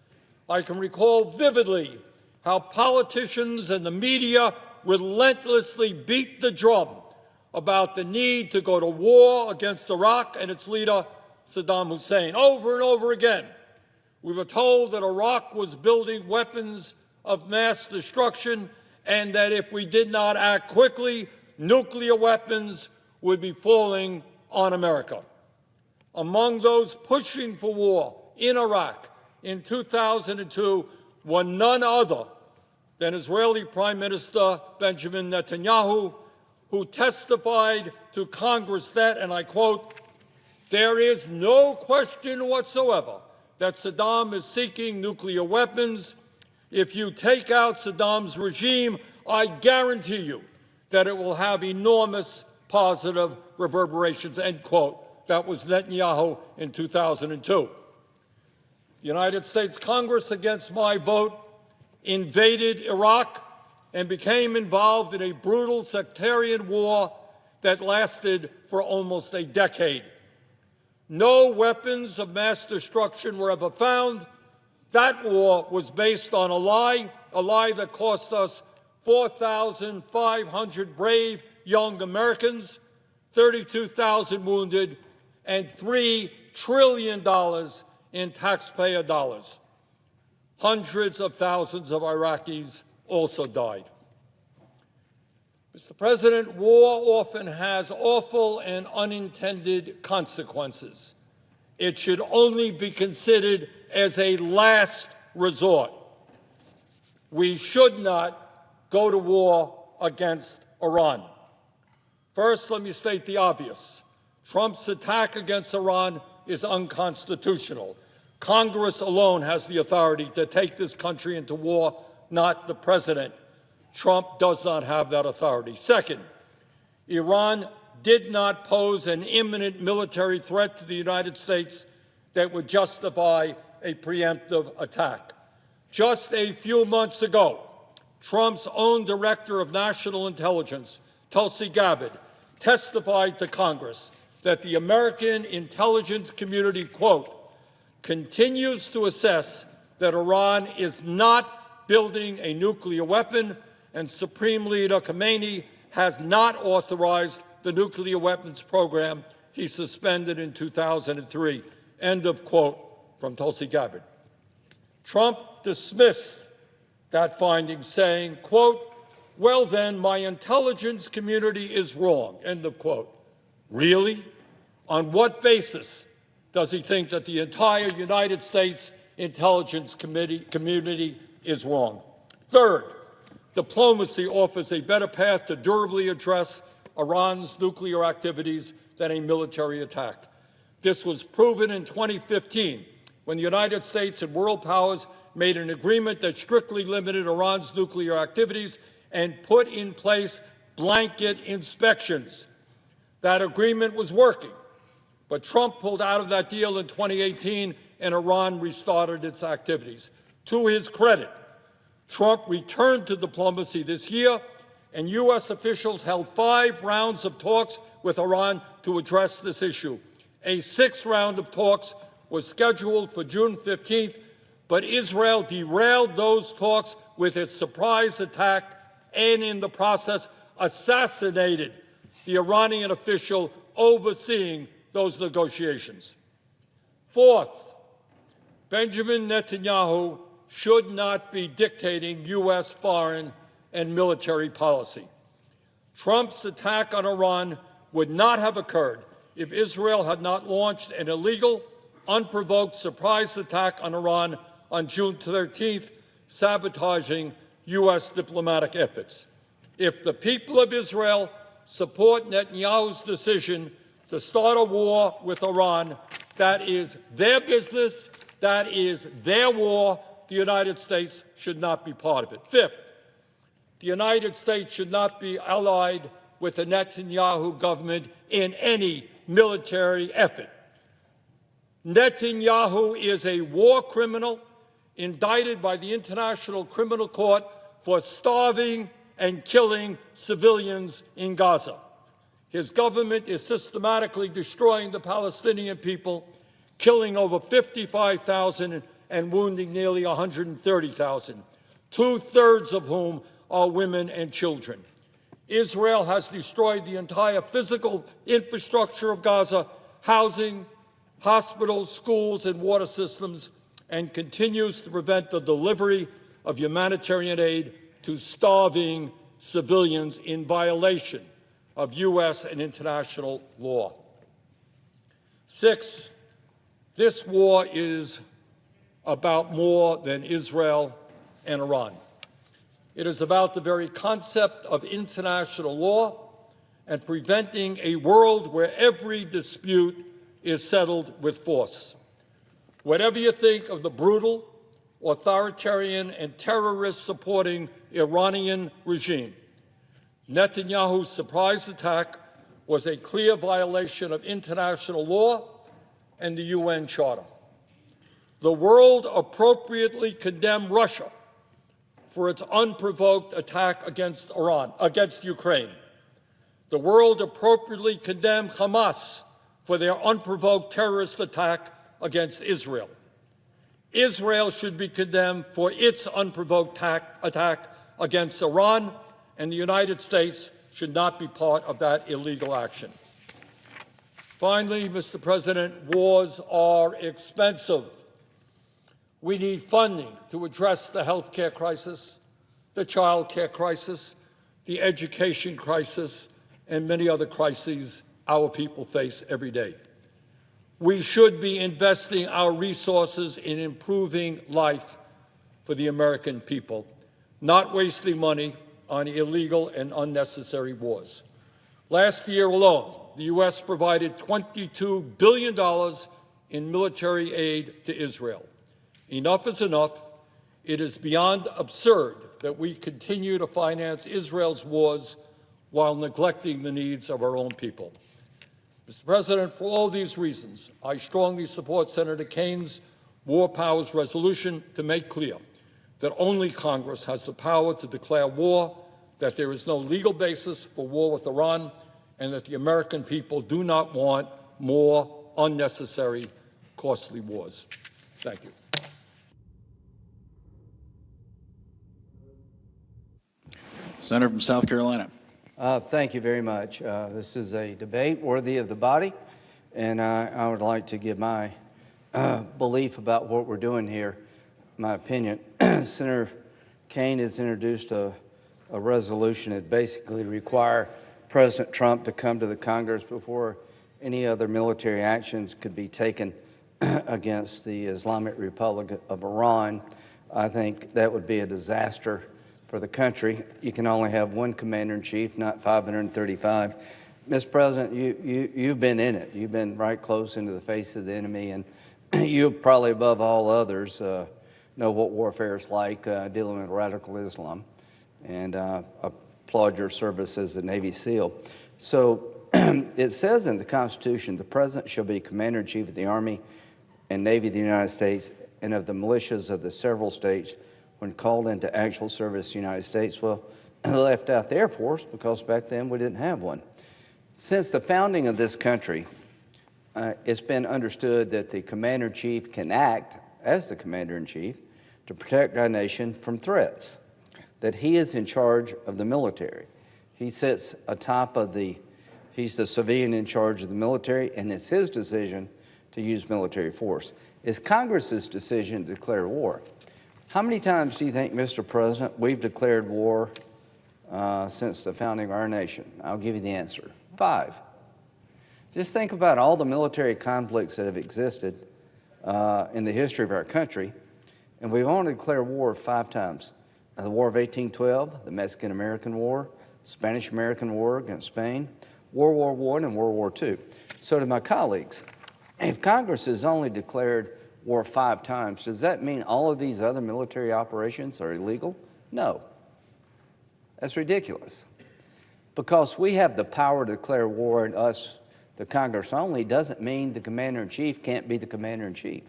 I can recall vividly how politicians and the media relentlessly beat the drum about the need to go to war against Iraq and its leader, Saddam Hussein. Over and over again, we were told that Iraq was building weapons of mass destruction and that if we did not act quickly, nuclear weapons would be falling on America. Among those pushing for war in Iraq in 2002 were none other than Israeli Prime Minister Benjamin Netanyahu, who testified to Congress that, and I quote, "There is no question whatsoever that Saddam is seeking nuclear weapons. If you take out Saddam's regime, I guarantee you that it will have enormous positive reverberations," end quote. That was Netanyahu in 2002. The United States Congress, against my vote, invaded Iraq and became involved in a brutal sectarian war that lasted for almost a decade. No weapons of mass destruction were ever found. That war was based on a lie that cost us 4,500 brave young Americans, 32,000 wounded, and $3 trillion in taxpayer dollars. Hundreds of thousands of Iraqis also died. Mr. President, war often has awful and unintended consequences. It should only be considered as a last resort. We should not go to war against Iran. First, let me state the obvious. Trump's attack against Iran is unconstitutional. Congress alone has the authority to take this country into war, not the president. Trump does not have that authority. Second, Iran did not pose an imminent military threat to the United States that would justify a preemptive attack. Just a few months ago, Trump's own Director of National Intelligence, Tulsi Gabbard, testified to Congress that the American intelligence community, quote, continues to assess that Iran is not building a nuclear weapon and Supreme Leader Khamenei has not authorized the nuclear weapons program he suspended in 2003. End of quote from Tulsi Gabbard. Trump dismissed that finding, saying, quote, well then, my intelligence community is wrong, end of quote. Really? On what basis does he think that the entire United States intelligence community is wrong? Third, diplomacy offers a better path to durably address Iran's nuclear activities than a military attack. This was proven in 2015 when the United States and world powers made an agreement that strictly limited Iran's nuclear activities and put in place blanket inspections. That agreement was working, but Trump pulled out of that deal in 2018 and Iran restarted its activities. To his credit, Trump returned to diplomacy this year, and U.S. officials held 5 rounds of talks with Iran to address this issue. A 6th round of talks was scheduled for June 15th, but Israel derailed those talks with its surprise attack and, in the process, assassinated the Iranian official overseeing those negotiations. Fourth, Benjamin Netanyahu should not be dictating U.S. foreign and military policy. Trump's attack on Iran would not have occurred if Israel had not launched an illegal, unprovoked surprise attack on Iran on June 13th, sabotaging U.S. diplomatic efforts. If the people of Israel support Netanyahu's decision to start a war with Iran, that is their business, that is their war. The United States should not be part of it. Fifth, the United States should not be allied with the Netanyahu government in any military effort. Netanyahu is a war criminal indicted by the International Criminal Court for starving and killing civilians in Gaza. His government is systematically destroying the Palestinian people, killing over 55,000 and wounding nearly 130,000, 2/3 of whom are women and children. Israel has destroyed the entire physical infrastructure of Gaza, housing, hospitals, schools, and water systems, and continues to prevent the delivery of humanitarian aid to starving civilians in violation of U.S. and international law. 6, this war is about more than Israel and Iran. It is about the very concept of international law and preventing a world where every dispute is settled with force. Whatever you think of the brutal, authoritarian, and terrorist-supporting Iranian regime, Netanyahu's surprise attack was a clear violation of international law and the UN Charter. The world appropriately condemned Russia for its unprovoked attack against Ukraine. The world appropriately condemned Hamas for their unprovoked terrorist attack against Israel. Israel should be condemned for its unprovoked attack against Iran, and the United States should not be part of that illegal action. Finally, Mr. President, wars are expensive. We need funding to address the health care crisis, the child care crisis, the education crisis, and many other crises our people face every day. We should be investing our resources in improving life for the American people, not wasting money on illegal and unnecessary wars. Last year alone, the U.S. provided $22 billion in military aid to Israel. Enough is enough. It is beyond absurd that we continue to finance Israel's wars while neglecting the needs of our own people. Mr. President, for all these reasons, I strongly support Senator Kane's War Powers resolution to make clear that only Congress has the power to declare war, that there is no legal basis for war with Iran, and that the American people do not want more unnecessary, costly wars. Thank you.
Senator from South Carolina.
Thank you very much. This is a debate worthy of the body, and I would like to give my belief about what we're doing here, my opinion. Senator Kaine has introduced a resolution that basically require President Trump to come to the Congress before any other military actions could be taken against the Islamic Republic of Iran. I think that would be a disaster for the country. You can only have one commander-in-chief, not 535. Mr. President, you've been in it. You've been right close into the face of the enemy, and you probably above all others know what warfare is like dealing with radical Islam. And I applaud your service as a Navy SEAL. So it says in the Constitution, the President shall be Commander-in-Chief of the Army and Navy of the United States and of the militias of the several states when called into actual service in the United States. Well, they left out the Air Force because back then we didn't have one. Since the founding of this country, it's been understood that the Commander-in-Chief can act as the Commander-in-Chief to protect our nation from threats, that he is in charge of the military. He sits atop of he's the civilian in charge of the military, and it's his decision to use military force. It's Congress's decision to declare war. How many times do you think, Mr. President, we've declared war since the founding of our nation? I'll give you the answer. 5. Just think about all the military conflicts that have existed in the history of our country, and we've only declared war 5 times. The War of 1812, the Mexican-American War, Spanish-American War against Spain, World War I, and World War II. So to my colleagues, if Congress has only declared war 5 times, does that mean all of these other military operations are illegal? No. That's ridiculous. Because we have the power to declare war, and us, the Congress only, doesn't mean the Commander-in-Chief can't be the Commander-in-Chief.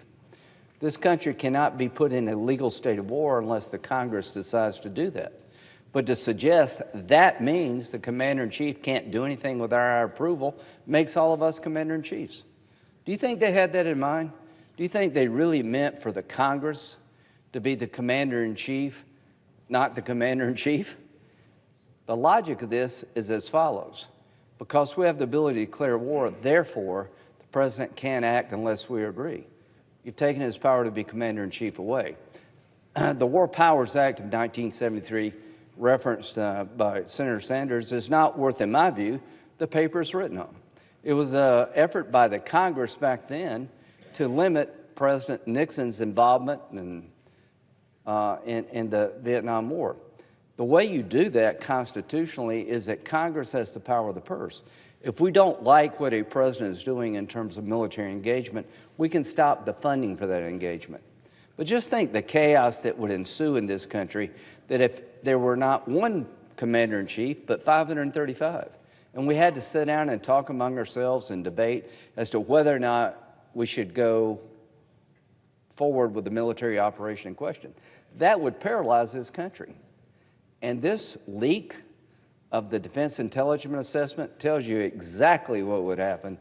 This country cannot be put in a legal state of war unless the Congress decides to do that. But to suggest that means the Commander-in-Chief can't do anything without our approval makes all of us Commander-in-Chiefs. Do you think they had that in mind? Do you think they really meant for the Congress to be the Commander-in-Chief, not the Commander-in-Chief? The logic of this is as follows. Because we have the ability to declare war, therefore, the President can't act unless we agree. You've taken his power to be Commander-in-Chief away. The War Powers Act of 1973, referenced by Senator Sanders, is not worth, in my view, the paper it's written on. It was an effort by the Congress back then to limit President Nixon's involvement in the Vietnam War. The way you do that constitutionally is that Congress has the power of the purse. If we don't like what a president is doing in terms of military engagement, we can stop the funding for that engagement. But just think the chaos that would ensue in this country, that if there were not one commander-in-chief, but 535, and we had to sit down and talk among ourselves and debate as to whether or not we should go forward with the military operation in question, that would paralyze this country. And this leak of the Defense Intelligence Assessment tells you exactly what would happen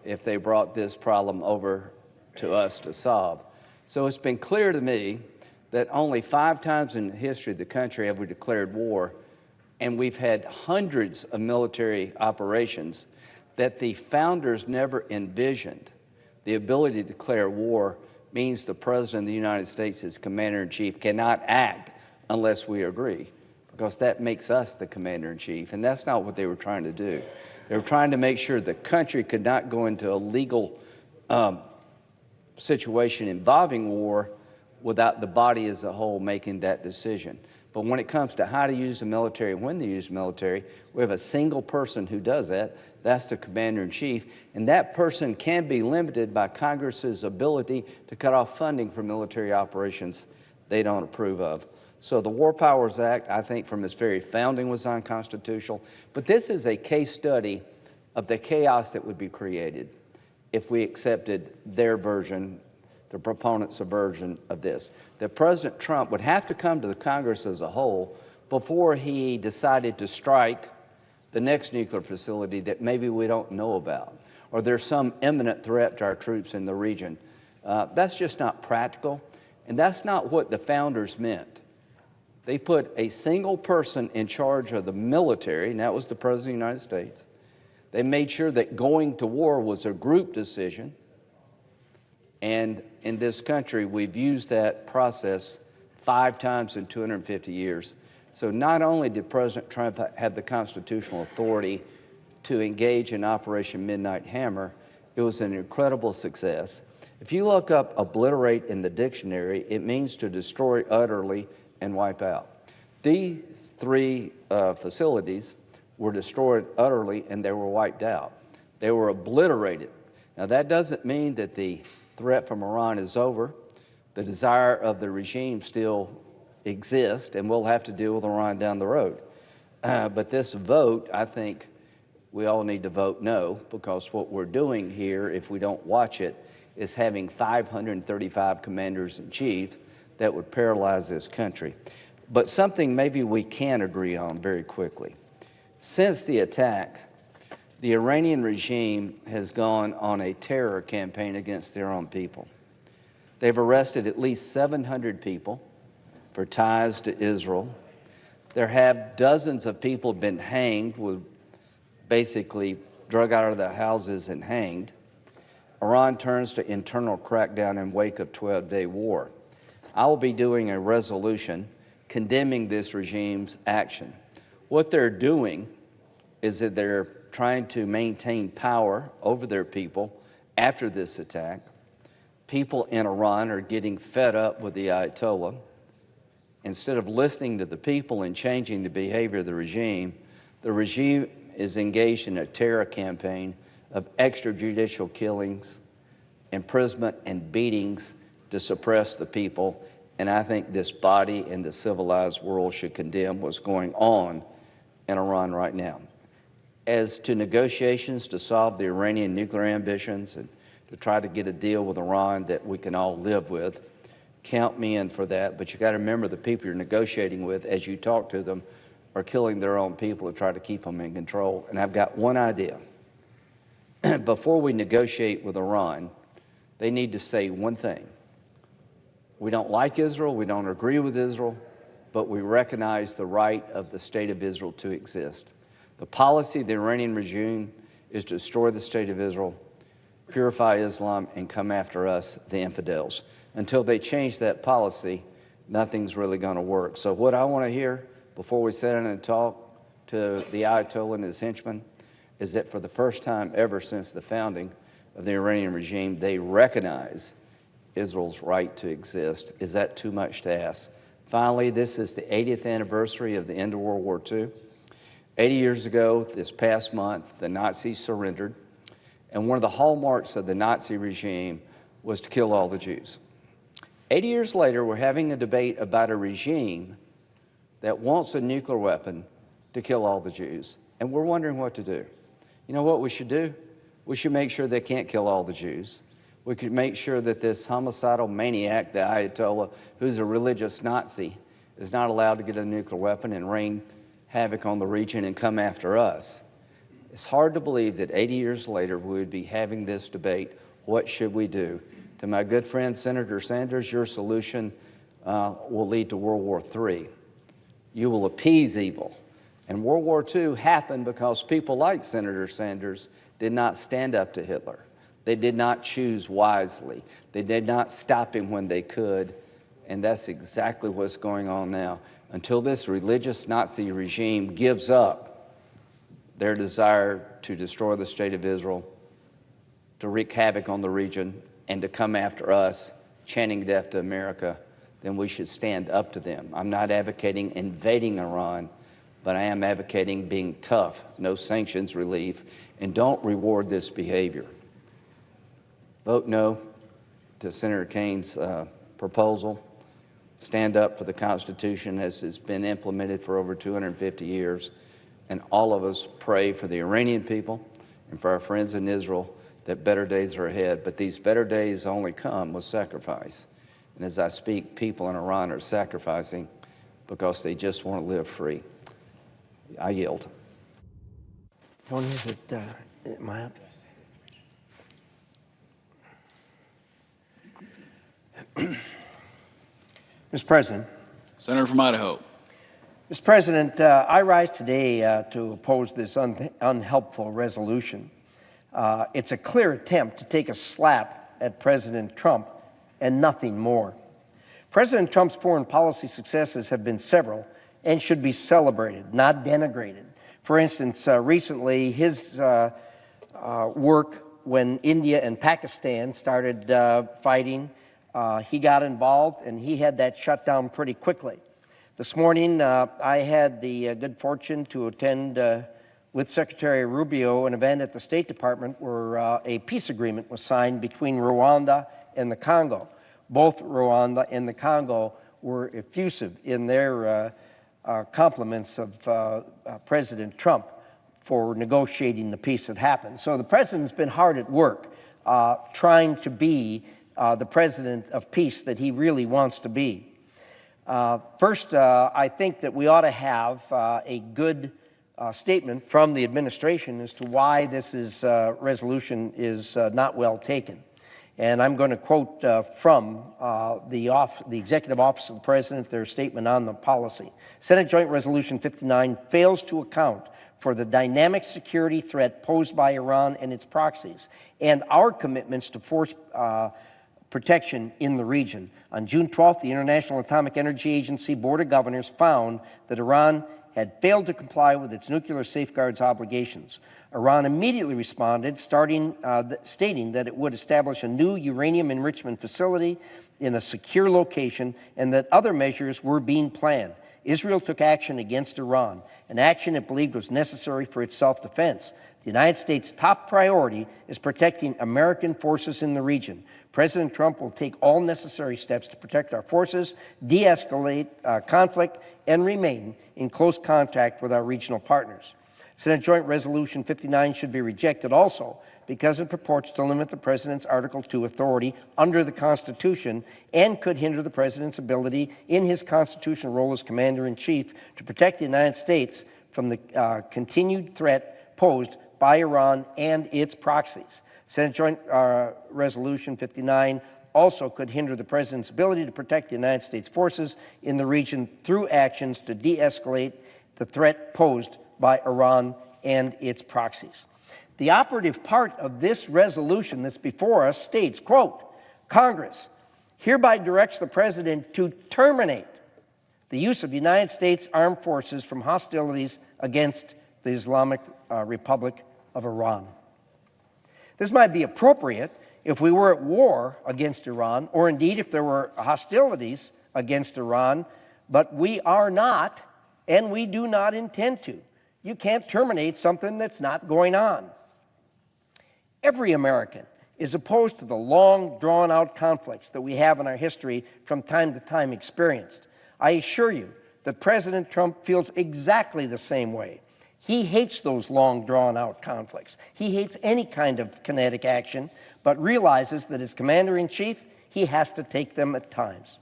if they brought this problem over to us to solve. So it's been clear to me that only 5 times in the history of the country have we declared war, and we've had hundreds of military operations that the founders never envisioned. The ability to declare war means the President of the United States, as Commander-in-Chief, cannot act unless we agree, because that makes us the Commander-in-Chief, and that's not what they were trying to do. They were trying to make sure the country could not go into a legal situation involving war without the body as a whole making that decision. But when it comes to how to use the military and when to use the military, we have a single person who does that. That's the Commander-in-Chief, and that person can be limited by Congress's ability to cut off funding for military operations they don't approve of. So the War Powers Act, I think from its very founding, was unconstitutional. But this is a case study of the chaos that would be created if we accepted their version, the proponents' version of this. That President Trump would have to come to the Congress as a whole before he decided to strike the next nuclear facility that maybe we don't know about, or there's some imminent threat to our troops in the region. That's just not practical, and that's not what the founders meant. They put a single person in charge of the military, and that was the President of the United States. They made sure that going to war was a group decision. And in this country, we've used that process 5 times in 250 years. So not only did President Trump have the constitutional authority to engage in Operation Midnight Hammer, it was an incredible success. If you look up obliterate in the dictionary, it means to destroy utterly and wipe out. These 3 facilities were destroyed utterly and they were wiped out. They were obliterated. Now that doesn't mean that the threat from Iran is over. The desire of the regime still exists, and we'll have to deal with Iran down the road. But this vote, I think we all need to vote no, because what we're doing here, if we don't watch it, is having 535 commanders in chief that would paralyze this country. But something maybe we can agree on very quickly. Since the attack, the Iranian regime has gone on a terror campaign against their own people. They've arrested at least 700 people for ties to Israel. There have dozens of people been hanged, with basically drug out of their houses and hanged. Iran turns to internal crackdown in wake of 12-day war. I will be doing a resolution condemning this regime's action. What they're doing is that they're trying to maintain power over their people after this attack. People in Iran are getting fed up with the Ayatollah. Instead of listening to the people and changing the behavior of the regime is engaged in a terror campaign of extrajudicial killings, imprisonment, and beatings to suppress the people. And I think this body and the civilized world should condemn what's going on in Iran right now. As to negotiations to solve the Iranian nuclear ambitions and to try to get a deal with Iran that we can all live with, count me in for that. But you got to remember, the people you're negotiating with, as you talk to them, are killing their own people to try to keep them in control. And I've got one idea. Before we negotiate with Iran, they need to say one thing. We don't like Israel, we don't agree with Israel, but we recognize the right of the state of Israel to exist. The policy of the Iranian regime is to destroy the state of Israel, purify Islam, and come after us, the infidels. Until they change that policy, nothing's really going to work. So what I want to hear before we sit down and talk to the Ayatollah and his henchmen is that for the first time ever since the founding of the Iranian regime, they recognize Israel's right to exist. Is that too much to ask? Finally, this is the 80th anniversary of the end of World War II. 80 years ago, this past month, the Nazis surrendered, and one of the hallmarks of the Nazi regime was to kill all the Jews. 80 years later, we're having a debate about a regime that wants a nuclear weapon to kill all the Jews, and we're wondering what to do. You know what we should do? We should make sure they can't kill all the Jews. We could make sure that this homicidal maniac, the Ayatollah, who's a religious Nazi, is not allowed to get a nuclear weapon and rain havoc on the region and come after us. It's hard to believe that 80 years later we would be having this debate. What should we do? To my good friend Senator Sanders, your solution will lead to World War III. You will appease evil. And World War II happened because people like Senator Sanders did not stand up to Hitler. They did not choose wisely. They did not stop him when they could. And that's exactly what's going on now. Until this religious Nazi regime gives up their desire to destroy the state of Israel, to wreak havoc on the region, and to come after us, chanting death to America, then we should stand up to them. I'm not advocating invading Iran, but I am advocating being tough, no sanctions relief, and don't reward this behavior. Vote no to Senator Kane's proposal. Stand up for the Constitution as it's been implemented for over 250 years. And all of us pray for the Iranian people and for our friends in Israel that better days are ahead. But these better days only come with sacrifice. And as I speak, people in Iran are sacrificing because they just want to live free. I yield.
When is it, my Mr. President.
Senator from Idaho.
Mr. President, I rise today to oppose this unhelpful resolution. It's a clear attempt to take a slap at President Trump and nothing more. President Trump's foreign policy successes have been several and should be celebrated, not denigrated. For instance, recently his work when India and Pakistan started fighting, he got involved and he had that shut down pretty quickly. This morning, I had the good fortune to attend with Secretary Rubio an event at the State Department where a peace agreement was signed between Rwanda and the Congo. Both Rwanda and the Congo were effusive in their compliments of President Trump for negotiating the peace that happened. So the president's been hard at work trying to be the president of peace that he really wants to be. First, I think that we ought to have a good statement from the administration as to why this resolution is not well taken. And I'm going to quote from the Executive Office of the President, their statement on the policy. Senate Joint Resolution 59 fails to account for the dynamic security threat posed by Iran and its proxies, and our commitments to force protection in the region. On June 12th, the International Atomic Energy Agency Board of Governors found that Iran had failed to comply with its nuclear safeguards obligations. Iran immediately responded, stating that it would establish a new uranium enrichment facility in a secure location and that other measures were being planned. Israel took action against Iran, an action it believed was necessary for its self-defense. The United States' top priority is protecting American forces in the region. President Trump will take all necessary steps to protect our forces, de-escalate conflict, and remain in close contact with our regional partners. Senate Joint Resolution 59 should be rejected also because it purports to limit the President's Article II authority under the Constitution and could hinder the President's ability in his constitutional role as Commander-in-Chief to protect the United States from the continued threat posed by Iran and its proxies. Senate Joint Resolution 59 also could hinder the President's ability to protect the United States forces in the region through actions to de-escalate the threat posed by Iran and its proxies. The operative part of this resolution that's before us states, quote, Congress hereby directs the President to terminate the use of United States armed forces from hostilities against the Islamic Republic of Iran. This might be appropriate if we were at war against Iran, or indeed if there were hostilities against Iran, but we are not, and we do not intend to. You can't terminate something that's not going on. Every American is opposed to the long, drawn-out conflicts that we have in our history from time to time experienced. I assure you that President Trump feels exactly the same way. He hates those long, drawn-out conflicts. He hates any kind of kinetic action, but realizes that as Commander-in-Chief, he has to take them at times.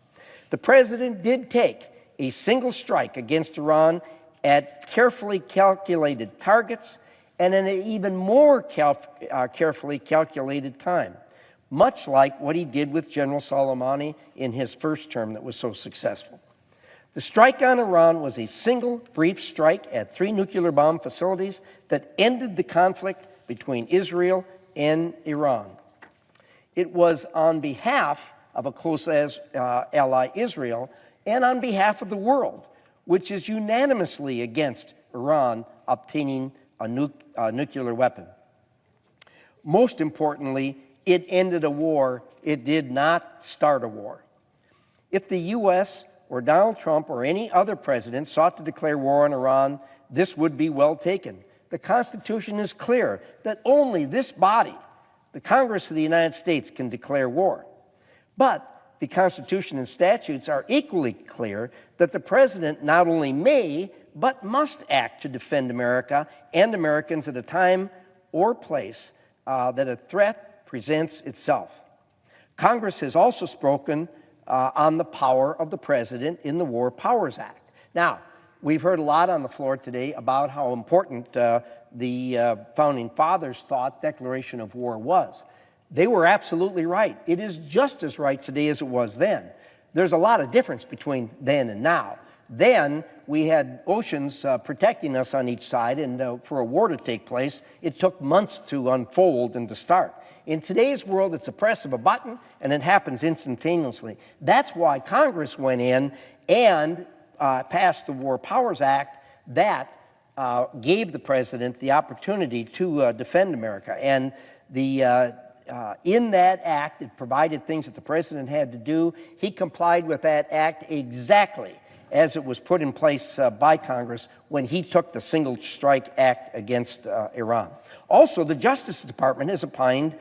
The President did take a single strike against Iran at carefully calculated targets and in an even more carefully calculated time, much like what he did with General Soleimani in his first term that was so successful. The strike on Iran was a single brief strike at 3 nuclear bomb facilities that ended the conflict between Israel and Iran. It was on behalf of a close ally, Israel, and on behalf of the world, which is unanimously against Iran obtaining a nuclear weapon. Most importantly, it ended a war. It did not start a war. If the U.S. or Donald Trump or any other president sought to declare war on Iran, this would be well taken. The Constitution is clear that only this body, the Congress of the United States, can declare war. But the Constitution and statutes are equally clear that the president not only may, but must act to defend America and Americans at a time or place that a threat presents itself. Congress has also spoken on the power of the president in the War Powers Act. Now, we've heard a lot on the floor today about how important the Founding Fathers thought declaration of war was. They were absolutely right. It is just as right today as it was then. There's a lot of difference between then and now. Then we had oceans protecting us on each side, and for a war to take place, it took months to unfold and to start. In today's world, it's a press of a button, and it happens instantaneously. That's why Congress went in and passed the War Powers Act that gave the president the opportunity to defend America. And in that act, it provided things that the president had to do. He complied with that act exactly as it was put in place by Congress when he took the Single Strike Act against Iran. Also, the Justice Department has opined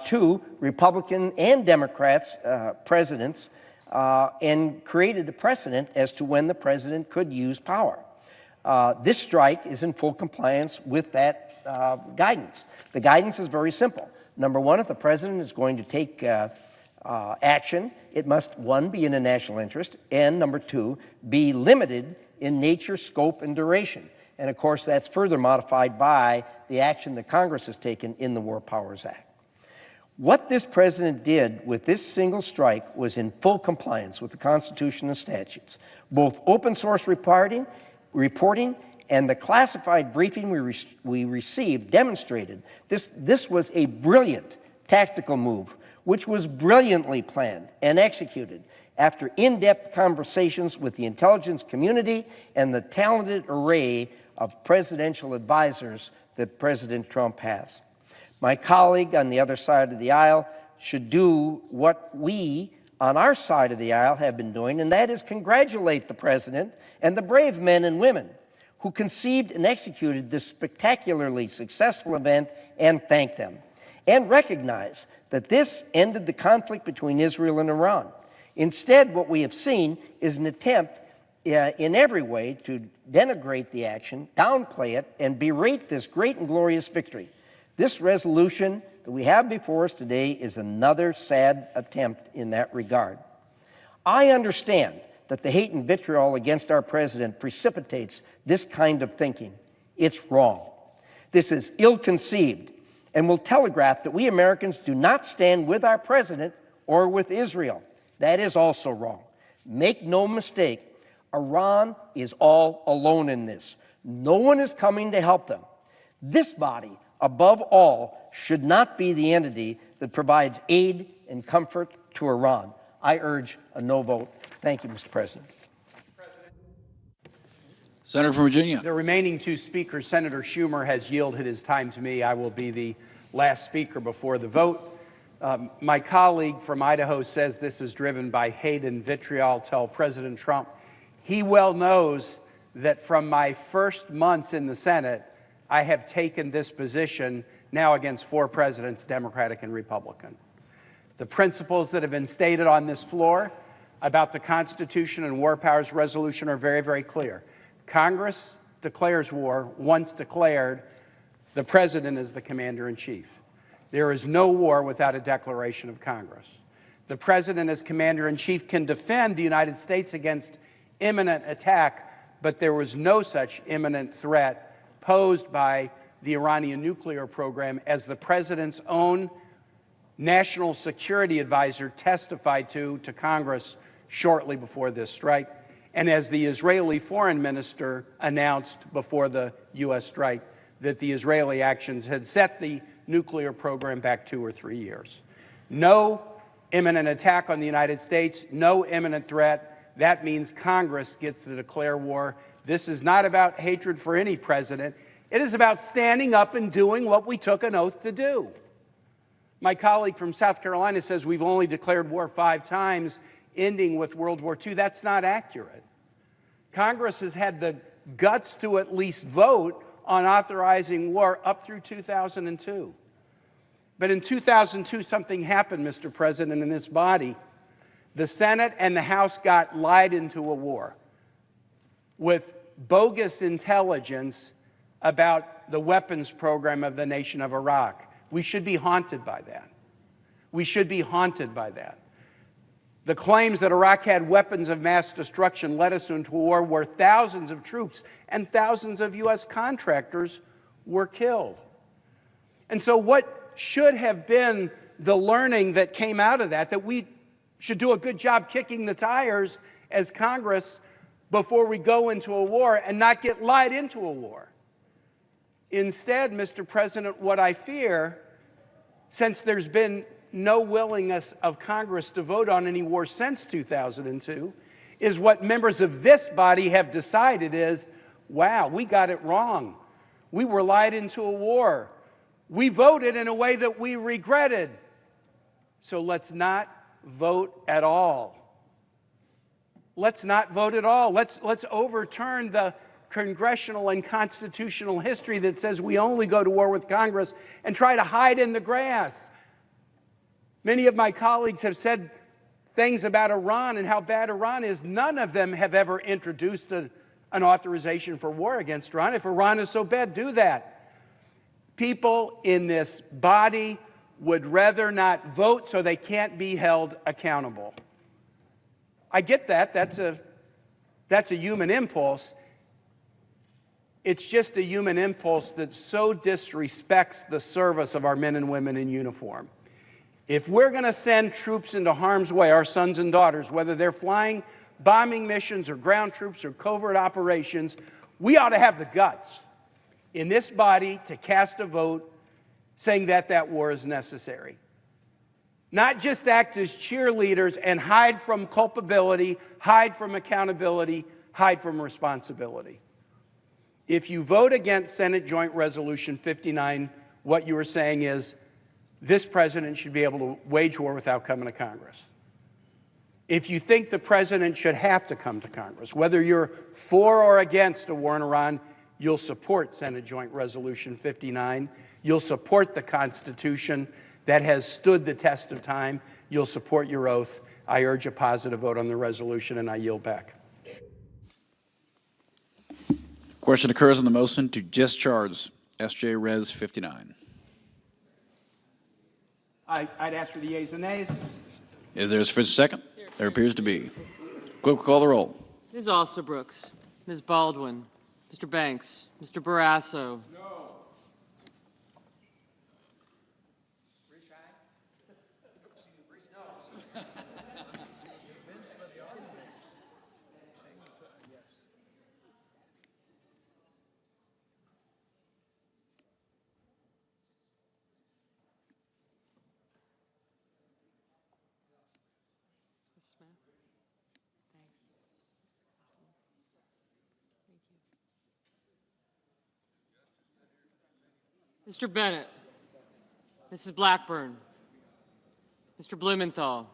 to Republican and Democrats presidents and created a precedent as to when the president could use power. This strike is in full compliance with that guidance. The guidance is very simple. Number one, if the president is going to take action, it must, one, be in a national interest, and number two, be limited in nature, scope, and duration. And of course, that's further modified by the action that Congress has taken in the War Powers Act. What this president did with this single strike was in full compliance with the Constitution and statutes. Both open source reporting and the classified briefing we received demonstrated this was a brilliant tactical move, which was brilliantly planned and executed after in-depth conversations with the intelligence community and the talented array of presidential advisors that President Trump has. My colleague on the other side of the aisle should do what we on our side of the aisle have been doing, and that is congratulate the president and the brave men and women who conceived and executed this spectacularly successful event and thank them, and recognize that this ended the conflict between Israel and Iran. Instead, what we have seen is an attempt in every way to denigrate the action, downplay it, and berate this great and glorious victory. This resolution that we have before us today is another sad attempt in that regard. I understand that the hate and vitriol against our president precipitates this kind of thinking. It's wrong. This is ill-conceived and will telegraph that we Americans do not stand with our president or with Israel. That is also wrong. Make no mistake, Iran is all alone in this. No one is coming to help them. This body, above all, should not be the entity that provides aid and comfort to Iran. I urge a no vote. Thank you, Mr. President.
Senator from Virginia.
The remaining two speakers, Senator Schumer has yielded his time to me. I will be the last speaker before the vote. My colleague from Idaho says this is driven by hate and vitriol. Tell President Trump he well knows that from my first months in the Senate, I have taken this position now against 4 presidents, Democratic and Republican. The principles that have been stated on this floor about the Constitution and War Powers Resolution are very, very clear. Congress declares war. Once declared, the president is the commander-in-chief. There is no war without a declaration of Congress. The president as commander-in-chief can defend the United States against imminent attack, but there was no such imminent threat posed by the Iranian nuclear program, as the president's own national security advisor testified to Congress shortly before this strike, and as the Israeli foreign minister announced before the U.S. strike that the Israeli actions had set the nuclear program back 2 or 3 years. No imminent attack on the United States, no imminent threat. That means Congress gets to declare war. This is not about hatred for any president. It is about standing up and doing what we took an oath to do. My colleague from South Carolina says we've only declared war 5 times, ending with World War II. That's not accurate. Congress has had the guts to at least vote on authorizing war up through 2002. But in 2002, something happened, Mr. President, in this body. The Senate and the House got lied into a war with bogus intelligence about the weapons program of the nation of Iraq. We should be haunted by that. We should be haunted by that. The claims that Iraq had weapons of mass destruction led us into a war where thousands of troops and thousands of U.S. contractors were killed. And so what should have been the learning that came out of that we should do a good job kicking the tires as Congress before we go into a war and not get lied into a war. Instead, Mr. President, what I fear, since there's been no willingness of Congress to vote on any war since 2002, is what members of this body have decided is, wow, we got it wrong. We were lied into a war. We voted in a way that we regretted. So let's not vote at all. Let's not vote at all. Let's overturn the congressional and constitutional history that says we only go to war with Congress and try to hide in the grass. Many of my colleagues have said things about Iran and how bad Iran is. None of them have ever introduced an authorization for war against Iran. If Iran is so bad, do that. People in this body would rather not vote so they can't be held accountable. I get that. That's a human impulse. It's just a human impulse that so disrespects the service of our men and women in uniform. If we're going to send troops into harm's way, our sons and daughters, whether they're flying bombing missions or ground troops or covert operations, we ought to have the guts in this body to cast a vote saying that that war is necessary. Not just act as cheerleaders and hide from culpability, hide from accountability, hide from responsibility. If you vote against Senate Joint Resolution 59, what you are saying is this president should be able to wage war without coming to Congress. If you think the president should have to come to Congress, whether you're for or against a war in Iran, you'll support Senate Joint Resolution 59. You'll support the Constitution that has stood the test of time. You'll support your oath. I urge a positive vote on the resolution, and I yield back.
Question occurs on the motion to discharge S.J. Res. 59.
I'd ask for the yeas and nays.
Is there a sufficient second? There appears to be. Clerk will call the roll.
Ms. Alsobrooks, Ms. Baldwin, Mr. Banks, Mr. Barrasso. No. Mr. Bennett, Mrs. Blackburn, Mr. Blumenthal,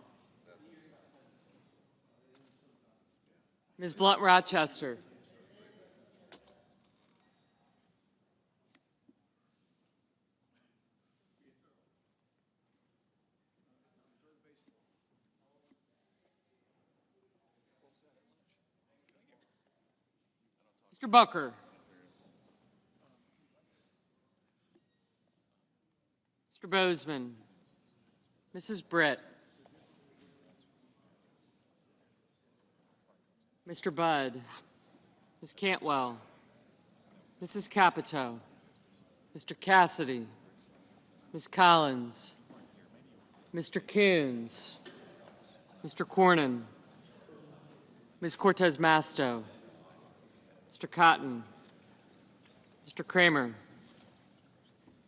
Ms. Blunt-Rochester, Mr. Booker, Mr. Bozeman, Mrs. Britt, Mr. Budd, Ms. Cantwell, Mrs. Capito, Mr. Cassidy, Ms. Collins, Mr. Coons, Mr. Cornyn, Ms. Cortez Masto, Mr. Cotton, Mr. Kramer,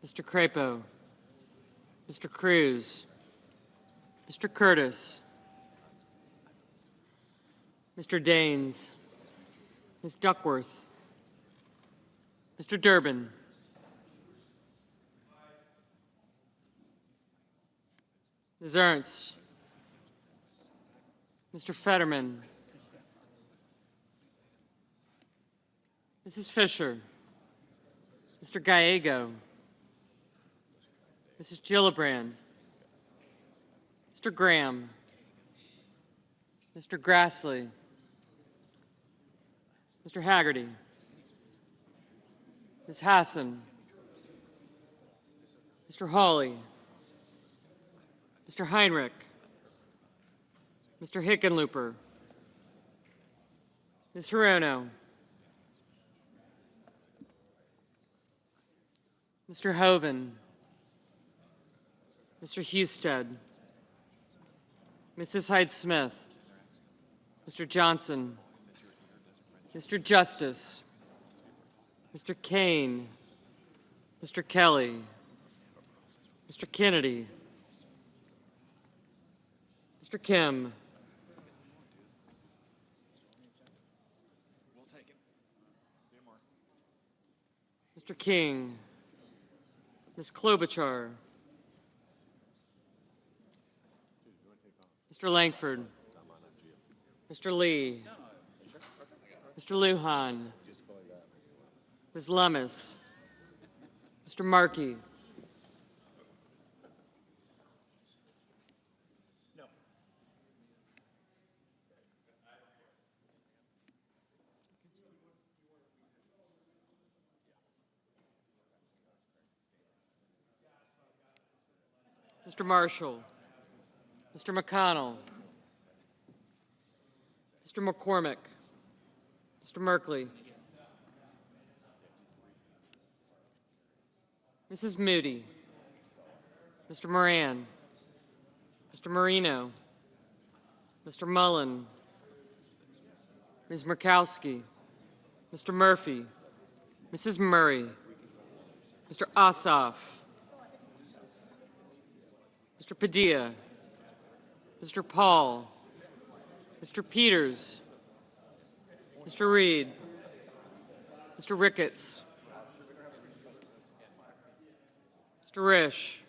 Mr. Crapo, Mr. Cruz, Mr. Curtis, Mr. Daines, Ms. Duckworth, Mr. Durbin, Ms. Ernst, Mr. Fetterman, Mrs. Fisher, Mr. Gallego, Mrs. Gillibrand, Mr. Graham, Mr. Grassley, Mr. Haggerty, Ms. Hassan, Mr. Hawley, Mr. Heinrich, Mr. Hickenlooper, Ms. Hirono, Mr. Hoven, Mr. Husted, Mrs. Hyde-Smith, Mr. Johnson, Mr. Justice, Mr. Kane, Mr. Kelly, Mr. Kennedy, Mr. Kim, Mr. King, Ms. Klobuchar, Mr. Langford, Mr. Lee, Mr. Lujan, Ms. Lummis, Mr. Markey, Mr. Marshall, Mr. McConnell, Mr. McCormick, Mr. Merkley, Mrs. Moody, Mr. Moran, Mr. Marino, Mr. Mullen, Ms. Murkowski, Mr. Murphy, Mrs. Murray, Mr. Ossoff, Mr. Padilla, Mr. Paul, Mr. Peters, Mr. Reed, Mr. Ricketts, Mr. Risch,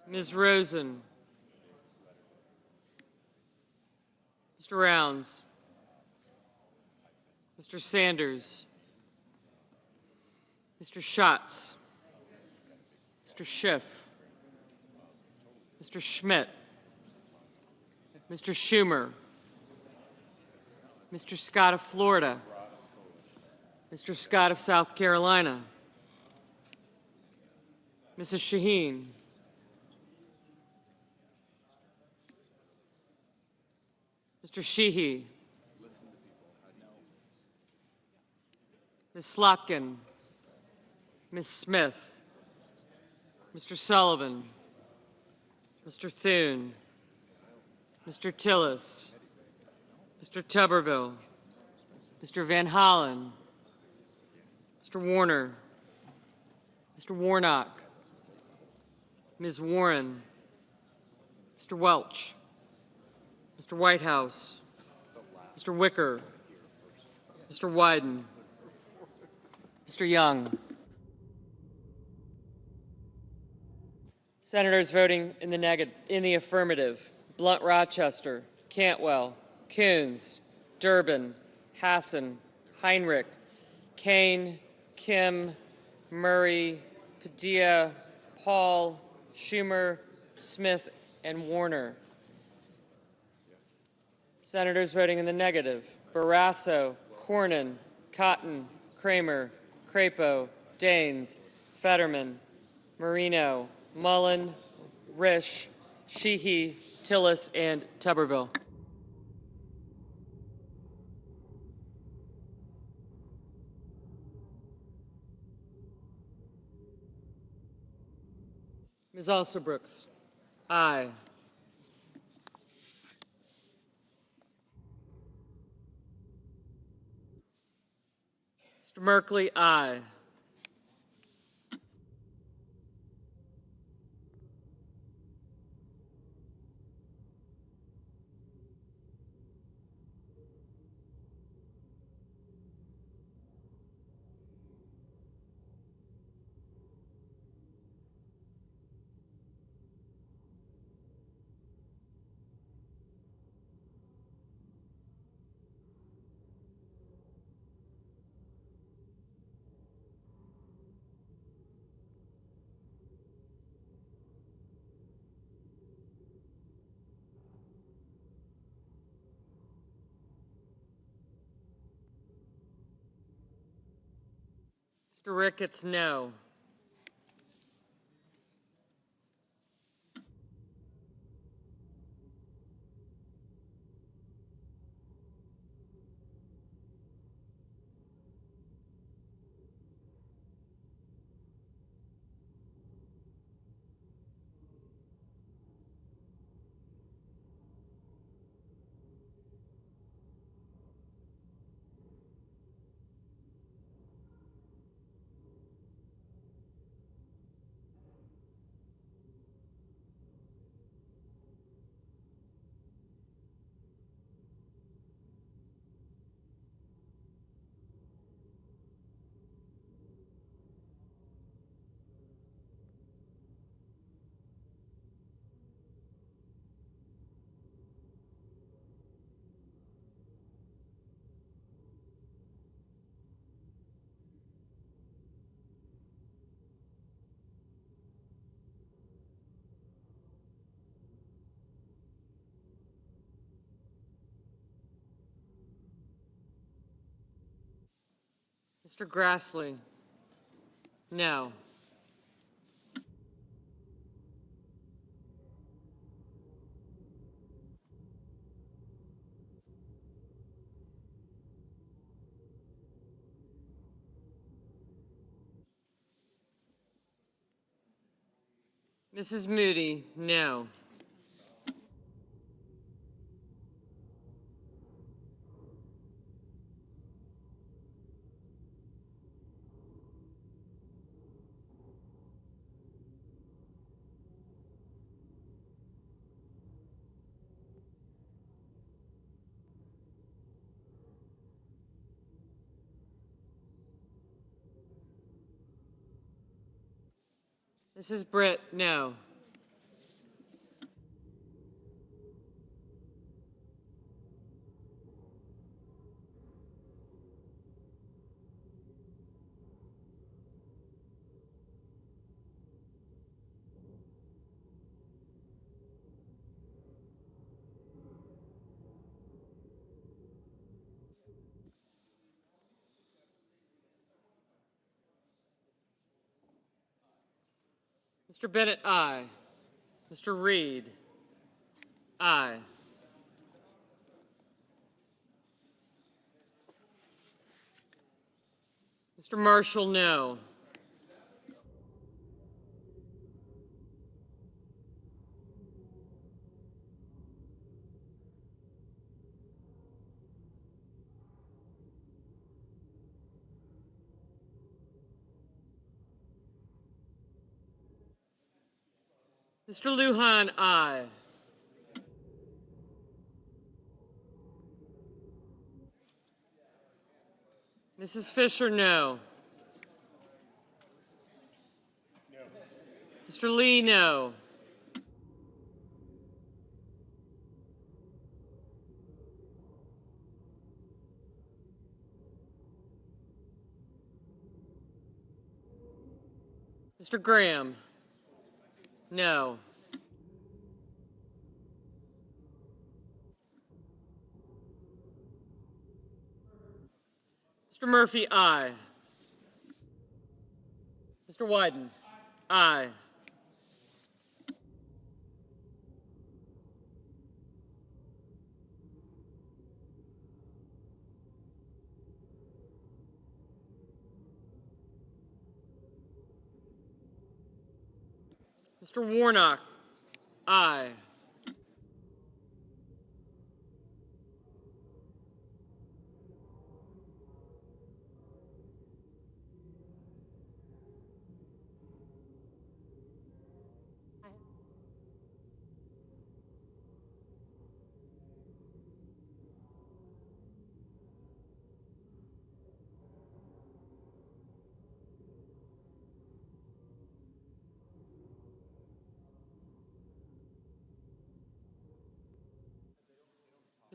Ms. Rosen, Mr. Rounds, Mr. Sanders, Mr. Schatz, Mr. Schiff, Mr. Schmidt, Mr. Schumer, Mr. Scott of Florida, Mr. Scott of South Carolina, Mrs. Shaheen, Mr. Sheehy, Ms. Slotkin, Ms. Smith, Mr. Sullivan, Mr. Thune, Mr. Tillis, Mr. Tuberville, Mr. Van Hollen, Mr. Warner, Mr. Warnock, Ms. Warren, Mr. Welch, Mr. Whitehouse, Mr. Wicker, Mr. Wyden, Mr. Young. Senators voting in the affirmative: Blunt Rochester, Cantwell, Coons, Durbin, Hassan, Heinrich, Kane, Kim, Murray, Padilla, Paul, Schumer, Smith, and Warner. Senators voting in the negative: Barrasso, Cornyn, Cotton, Kramer, Crapo, Daines, Fetterman, Marino, Mullen, Risch, Sheehy, Tillis, and Tuberville. Ms. Alsobrooks, aye. Mr. Merkley, aye. Mr. Ricketts, no. Mr. Grassley? No. Mrs. Moody? No. Mrs. Britt? No. Mr. Bennett, aye. Mr. Reed? Aye. Mr. Marshall, no. Mr. Lujan, aye. Mrs. Fisher, no. Mr. Lee, no. Mr. Graham? No. Mr. Murphy, aye. Mr. Wyden? Aye. Mr. Warnock? Aye.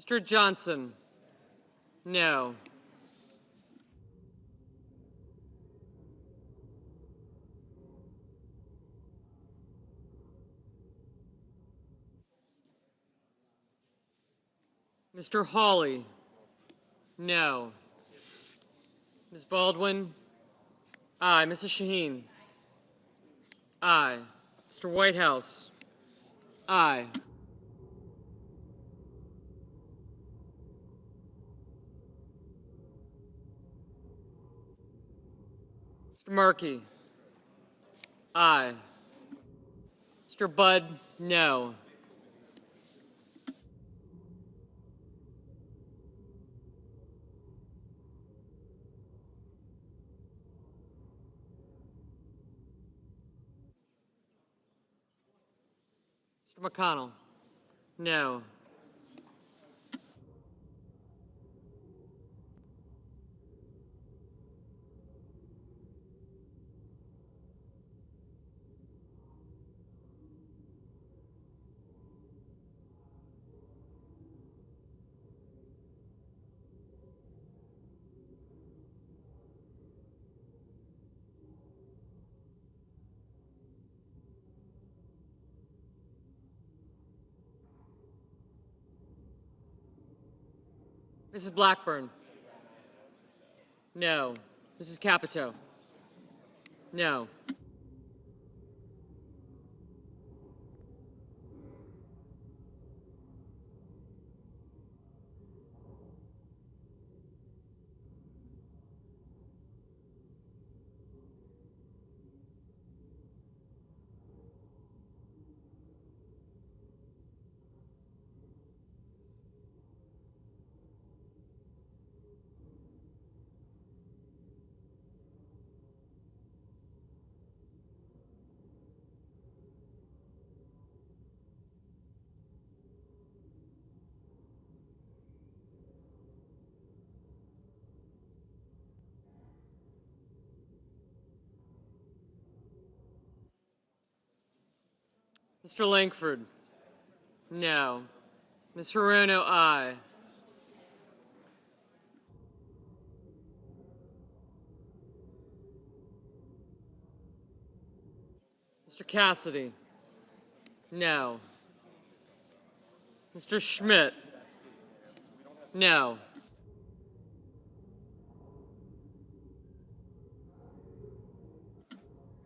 Mr. Johnson? No. Mr. Hawley? No. Ms. Baldwin? Aye. Mrs. Shaheen? Aye. Mr. Whitehouse? Aye. Mr. Markey? Aye. Mr. Budd? No. Mr. McConnell? No. Mrs. Blackburn? No. Mrs. Capito? No. Mr. Langford? No. Ms. Hirono, aye. Mr. Cassidy? No. Mr. Schmidt? No.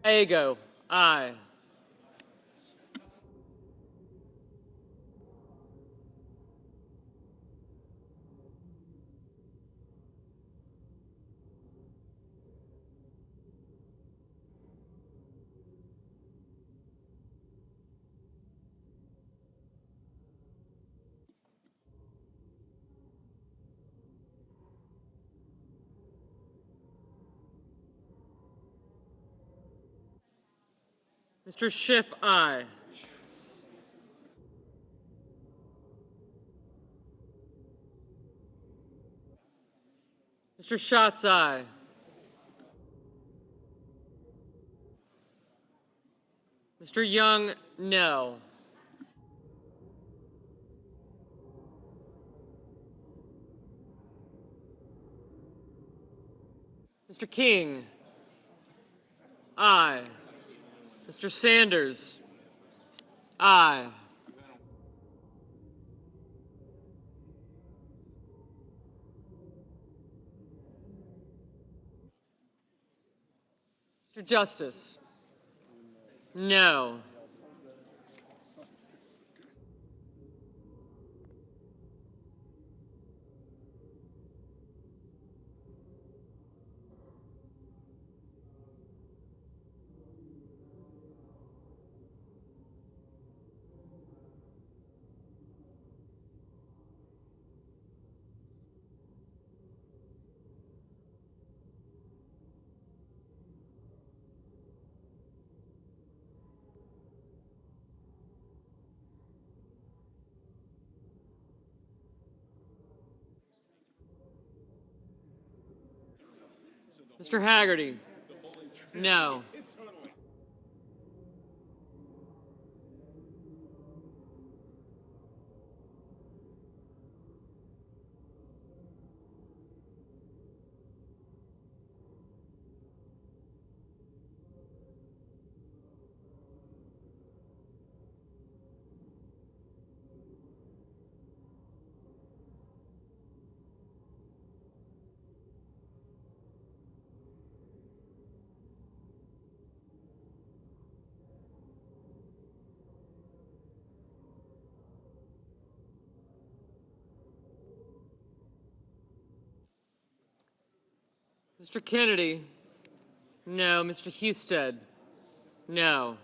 Ago, aye. Mr. Schiff, aye. Mr. Schatz, aye. Mr. Young, no. Mr. King, aye. Mr. Sanders, aye. Mr. Justice, no. Mr. Haggerty, no. Mr. Kennedy, no. Mr. Husted, no.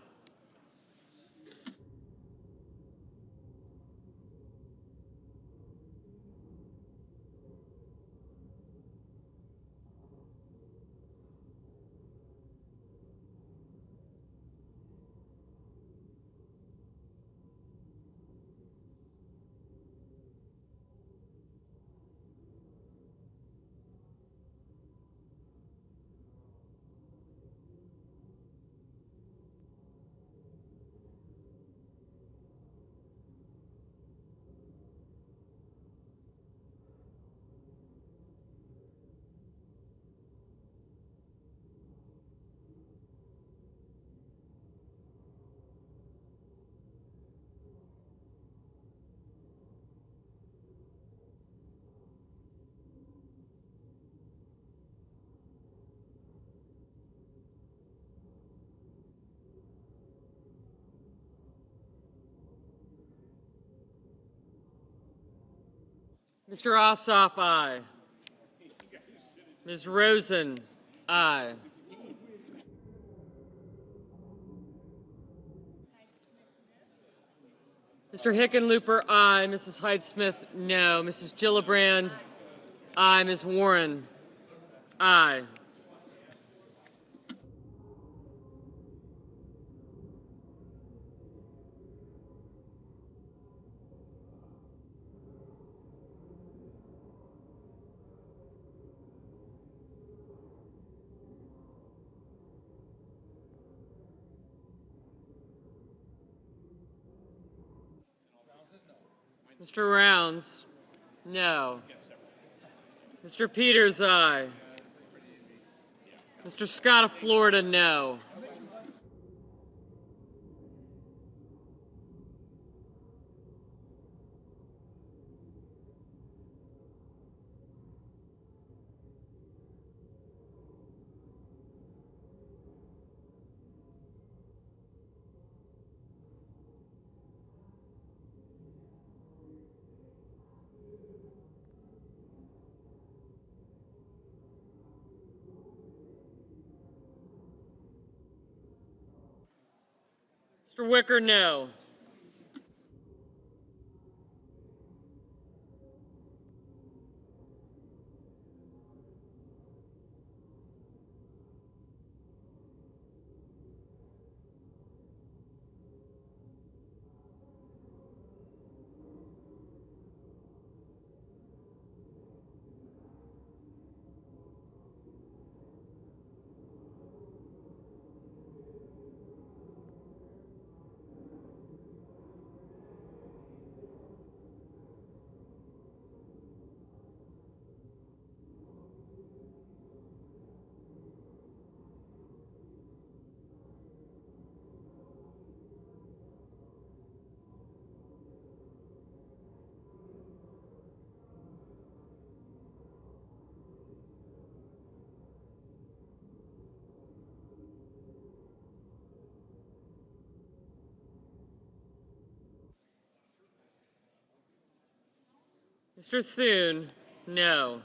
Mr. Ossoff, aye. Ms. Rosen, aye. Mr. Hickenlooper, aye. Mrs. Hyde-Smith, no. Mrs. Gillibrand, aye. Ms. Warren, aye. Mr. Rounds, no. Mr. Peters, aye. Mr. Scott of Florida, no. Mr. Wicker, no. Mr. Thune, no.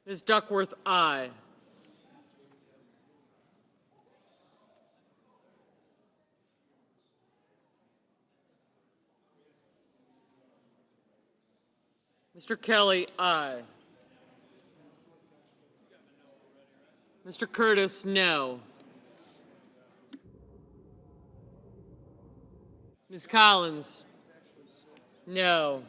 Ms. Duckworth, aye. Mr. Kelly, aye. Mr. Curtis, no. Ms. Collins, no.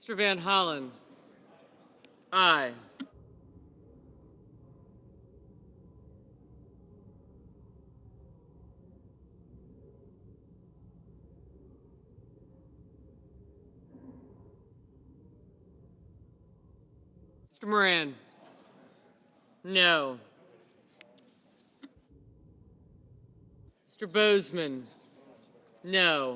Mr. Van Hollen, aye. Mr. Moran, no. Mr. Bozeman, no.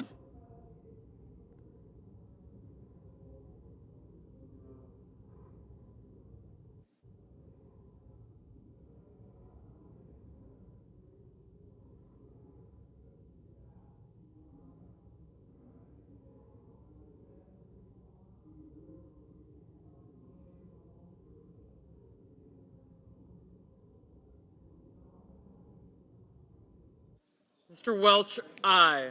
Mr. Welch, aye.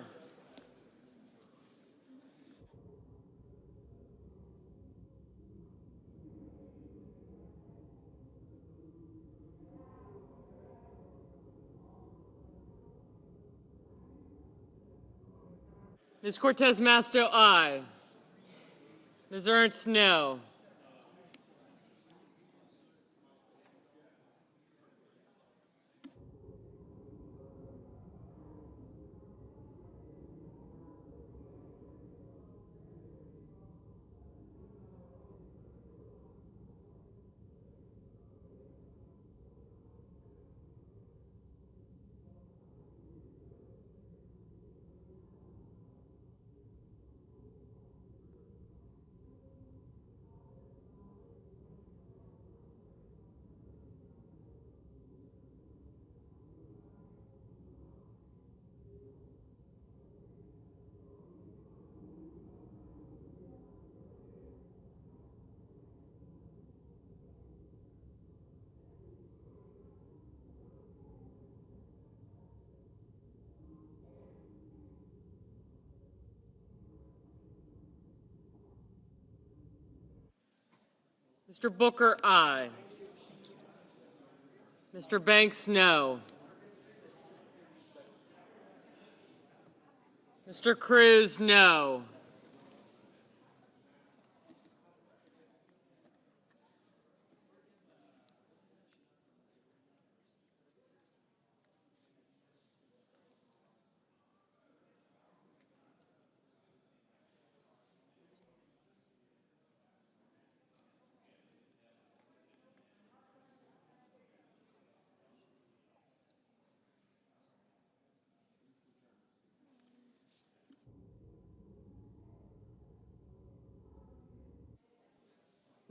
Ms. Cortez Masto, aye. Ms. Ernst, no. Mr. Booker, aye. Mr. Banks, no. Mr. Cruz, no.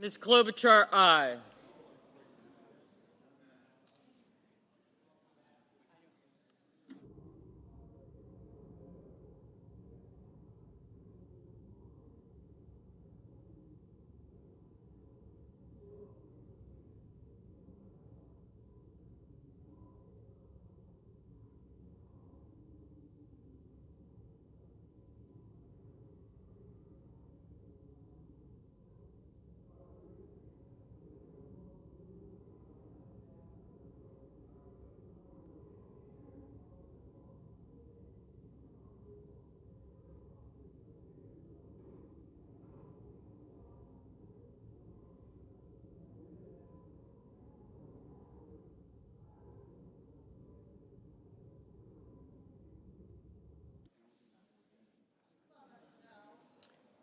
Ms. Klobuchar, aye.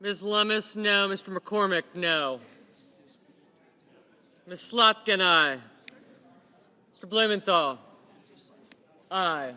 Ms. Lummis, no. Mr. McCormick, no. Ms. Slotkin, aye. Mr. Blumenthal, aye.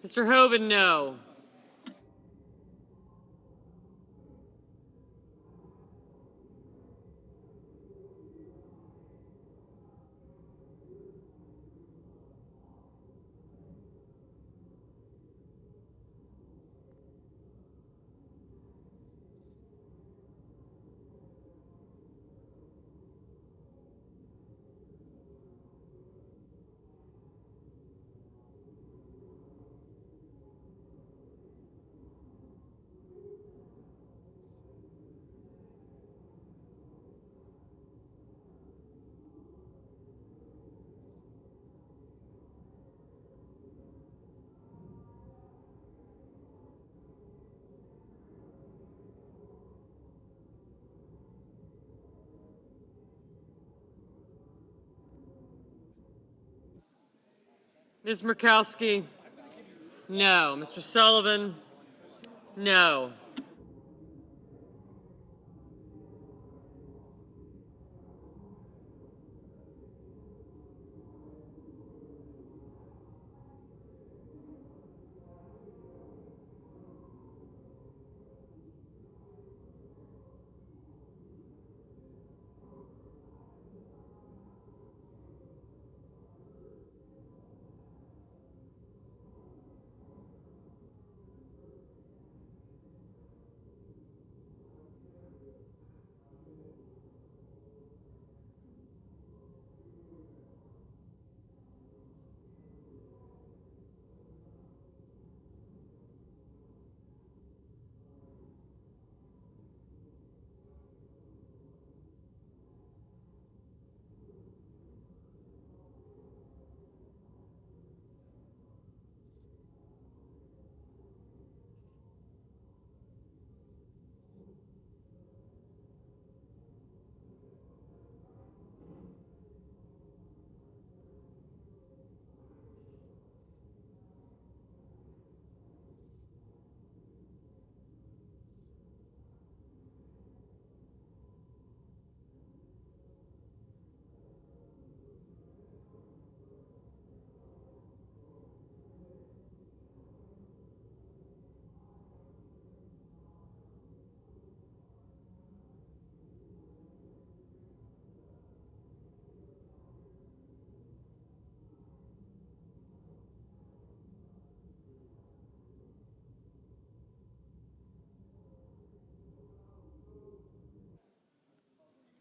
Mr. Hoven, no. Ms. Murkowski, no. Mr. Sullivan, no.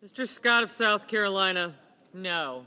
Mr. Scott of South Carolina, no.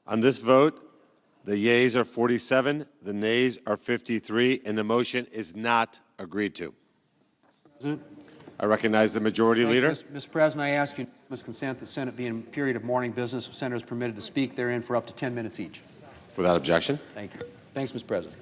On this vote, the yeas are 47, the nays are 53, and the motion is not agreed to.
President.
I recognize the Majority Leader.
Mr. President, I ask unanimous consent the Senate be in a period of morning business with senators permitted to speak therein for up to 10 minutes each.
Without objection.
Thank you. Thanks, Mr. President.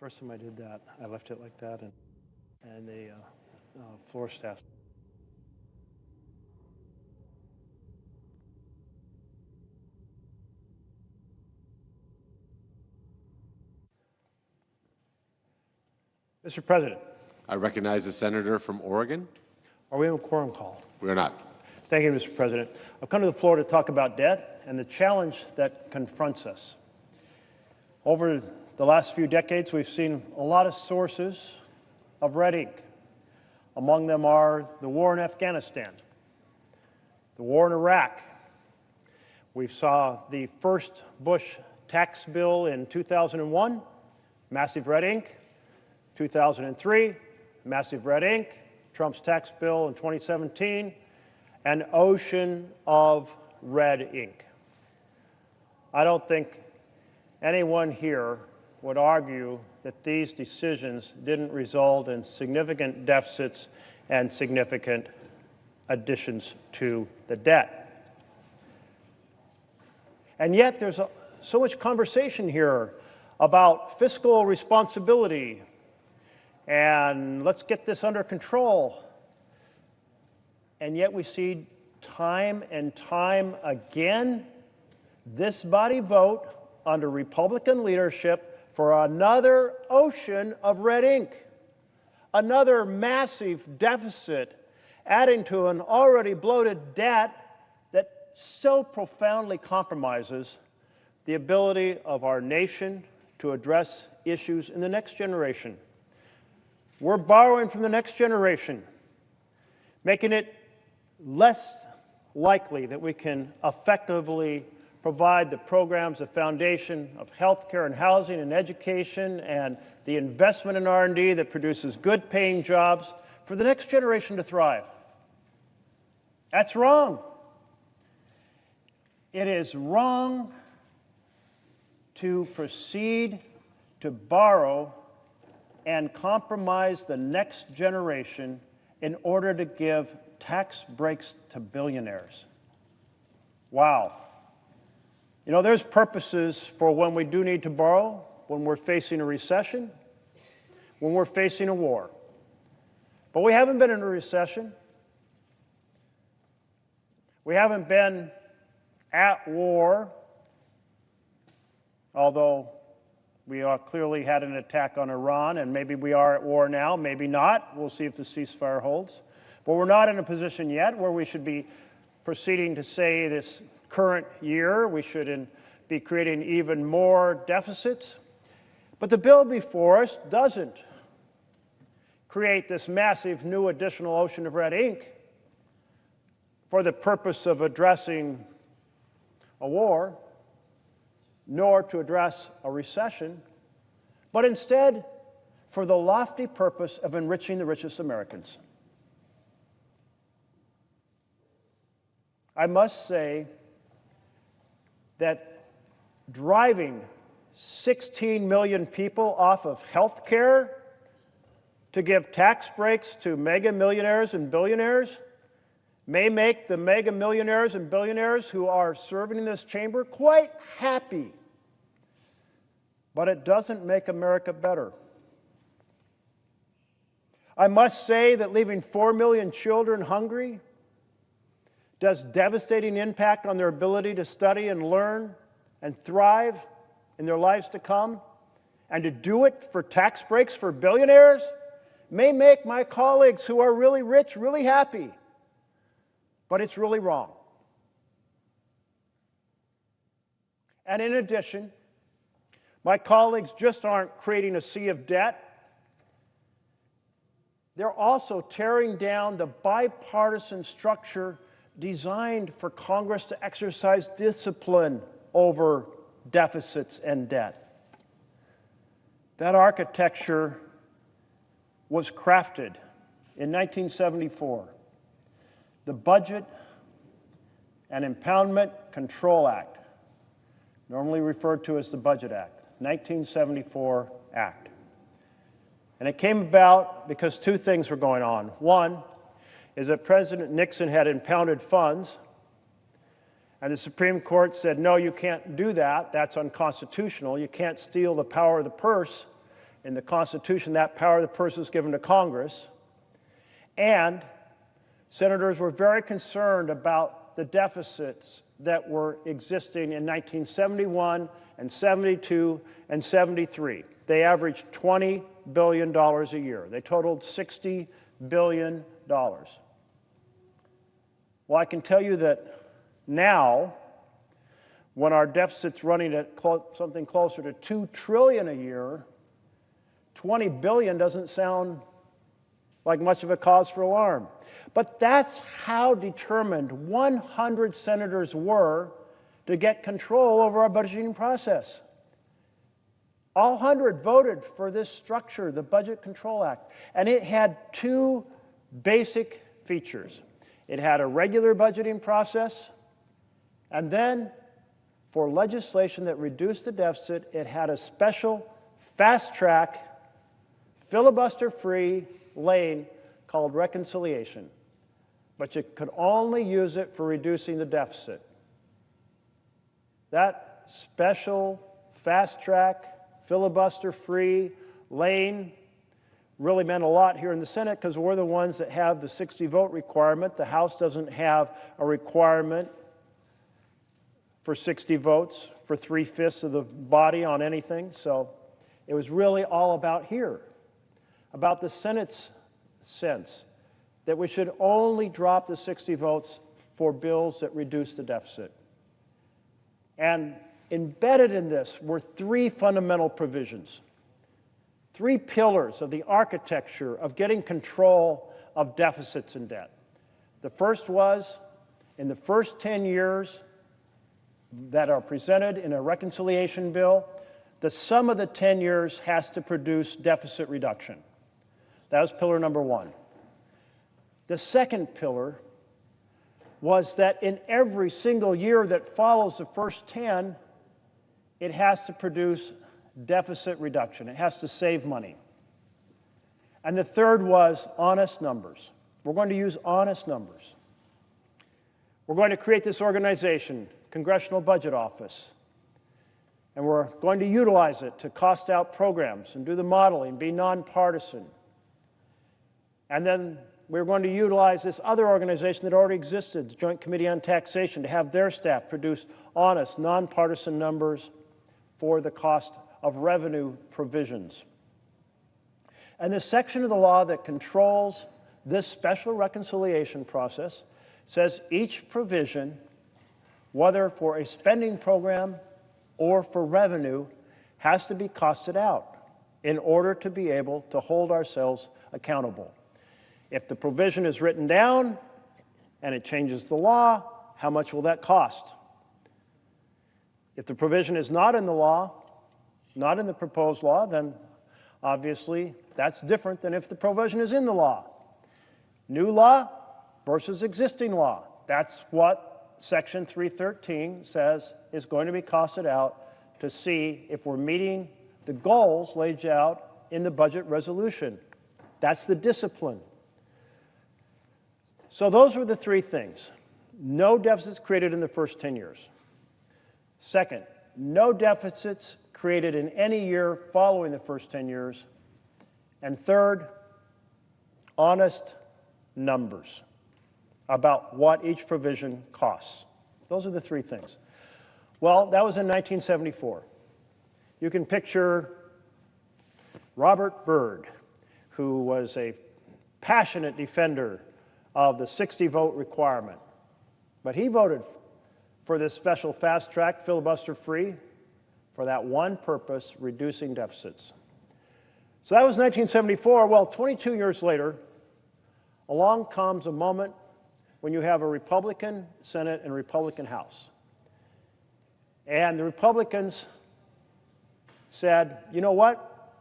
The first time I did that, I left it like that, and the floor staff. Mr. President,
I recognize the senator from Oregon.
are we in a quorum call?
We are not.
Thank you, Mr. President. I've come to the floor to talk about debt and the challenge that confronts us. Over the last few decades, we've seen a lot of sources of red ink. Among them are the war in Afghanistan, the war in Iraq. We saw the first Bush tax bill in 2001, massive red ink. 2003, massive red ink. Trump's tax bill in 2017, an ocean of red ink. I don't think anyone here would argue that these decisions didn't result in significant deficits and significant additions to the debt. And yet there's so much conversation here about fiscal responsibility and let's get this under control. And yet we see time and time again this body vote under Republican leadership for another ocean of red ink, another massive deficit, adding to an already bloated debt that so profoundly compromises the ability of our nation to address issues in the next generation. We're borrowing from the next generation, making it less likely that we can effectively provide the programs, the foundation of healthcare and housing and education and the investment in R&D that produces good paying jobs for the next generation to thrive. That's wrong. It is wrong to proceed to borrow and compromise the next generation in order to give tax breaks to billionaires. Wow. You know, there's purposes for when we do need to borrow, when we're facing a recession, when we're facing a war. But we haven't been in a recession. We haven't been at war, although we clearly had an attack on Iran, and maybe we are at war now, maybe not. We'll see if the ceasefire holds. But we're not in a position yet where we should be proceeding to say this current year we should be creating even more deficits. But the bill before us doesn't create this massive new additional ocean of red ink for the purpose of addressing a war, nor to address a recession, but instead for the lofty purpose of enriching the richest Americans. I must say that driving 16 million people off of health care to give tax breaks to mega millionaires and billionaires may make the mega millionaires and billionaires who are serving in this chamber quite happy. But it doesn't make America better. I must say that leaving 4 million children hungry does devastating impact on their ability to study and learn and thrive in their lives to come. And to do it for tax breaks for billionaires may make my colleagues who are really rich really happy. But it's really wrong. And in addition, my colleagues just aren't creating a sea of debt. They're also tearing down the bipartisan structure designed for Congress to exercise discipline over deficits and debt. That architecture was crafted in 1974. The Budget and Impoundment Control Act, normally referred to as the Budget Act, 1974 Act. And it came about because two things were going on. One is that President Nixon had impounded funds, and the Supreme Court said, no, you can't do that. That's unconstitutional. You can't steal the power of the purse. In the Constitution, that power of the purse is given to Congress. And senators were very concerned about the deficits that were existing in 1971 and 72 and 73. they averaged $20 billion a year. They totaled $60 billion. Well, I can tell you that now, when our deficit's running at something closer to $2 trillion a year, $20 billion doesn't sound like much of a cause for alarm. But that's how determined 100 senators were to get control over our budgeting process. All 100 voted for this structure, the Budget Control Act, and it had two basic features. It had a regular budgeting process, and then for legislation that reduced the deficit, it had a special fast-track, filibuster-free lane called reconciliation, but you could only use it for reducing the deficit. That special fast-track, filibuster-free lane really meant a lot here in the Senate because we're the ones that have the 60-vote requirement. The House doesn't have a requirement for 60 votes for 3/5 of the body on anything. So it was really all about here, about the Senate's sense that we should only drop the 60 votes for bills that reduce the deficit. And embedded in this were three fundamental provisions, three pillars of the architecture of getting control of deficits and debt. The first was, in the first 10 years that are presented in a reconciliation bill, the sum of the 10 years has to produce deficit reduction. That was pillar number one. The second pillar was that in every single year that follows the first 10, it has to produce deficit reduction. It has to save money. And the third was honest numbers. We're going to use honest numbers. We're going to create this organization, Congressional Budget Office, and we're going to utilize it to cost out programs and do the modeling, be nonpartisan. And then we're going to utilize this other organization that already existed, the Joint Committee on Taxation, to have their staff produce honest, nonpartisan numbers for the cost of revenue provisions. And the section of the law that controls this special reconciliation process says each provision, whether for a spending program or for revenue, has to be costed out in order to be able to hold ourselves accountable. If the provision is written down and it changes the law, how much will that cost? If the provision is not in the law, not in the proposed law, then obviously that's different than if the provision is in the law. New law versus existing law. That's what Section 313 says is going to be costed out to see if we're meeting the goals laid out in the budget resolution. That's the discipline. So those were the three things. No deficits created in the first 10 years. Second, no deficits created in any year following the first 10 years. And third, honest numbers about what each provision costs. Those are the three things. Well, that was in 1974. You can picture Robert Byrd, who was a passionate defender of the 60-vote requirement. But he voted for this special fast-track, filibuster-free, for that one purpose, reducing deficits. So that was 1974. Well, 22 years later, along comes a moment when you have a Republican Senate and a Republican House. And the Republicans said, you know what?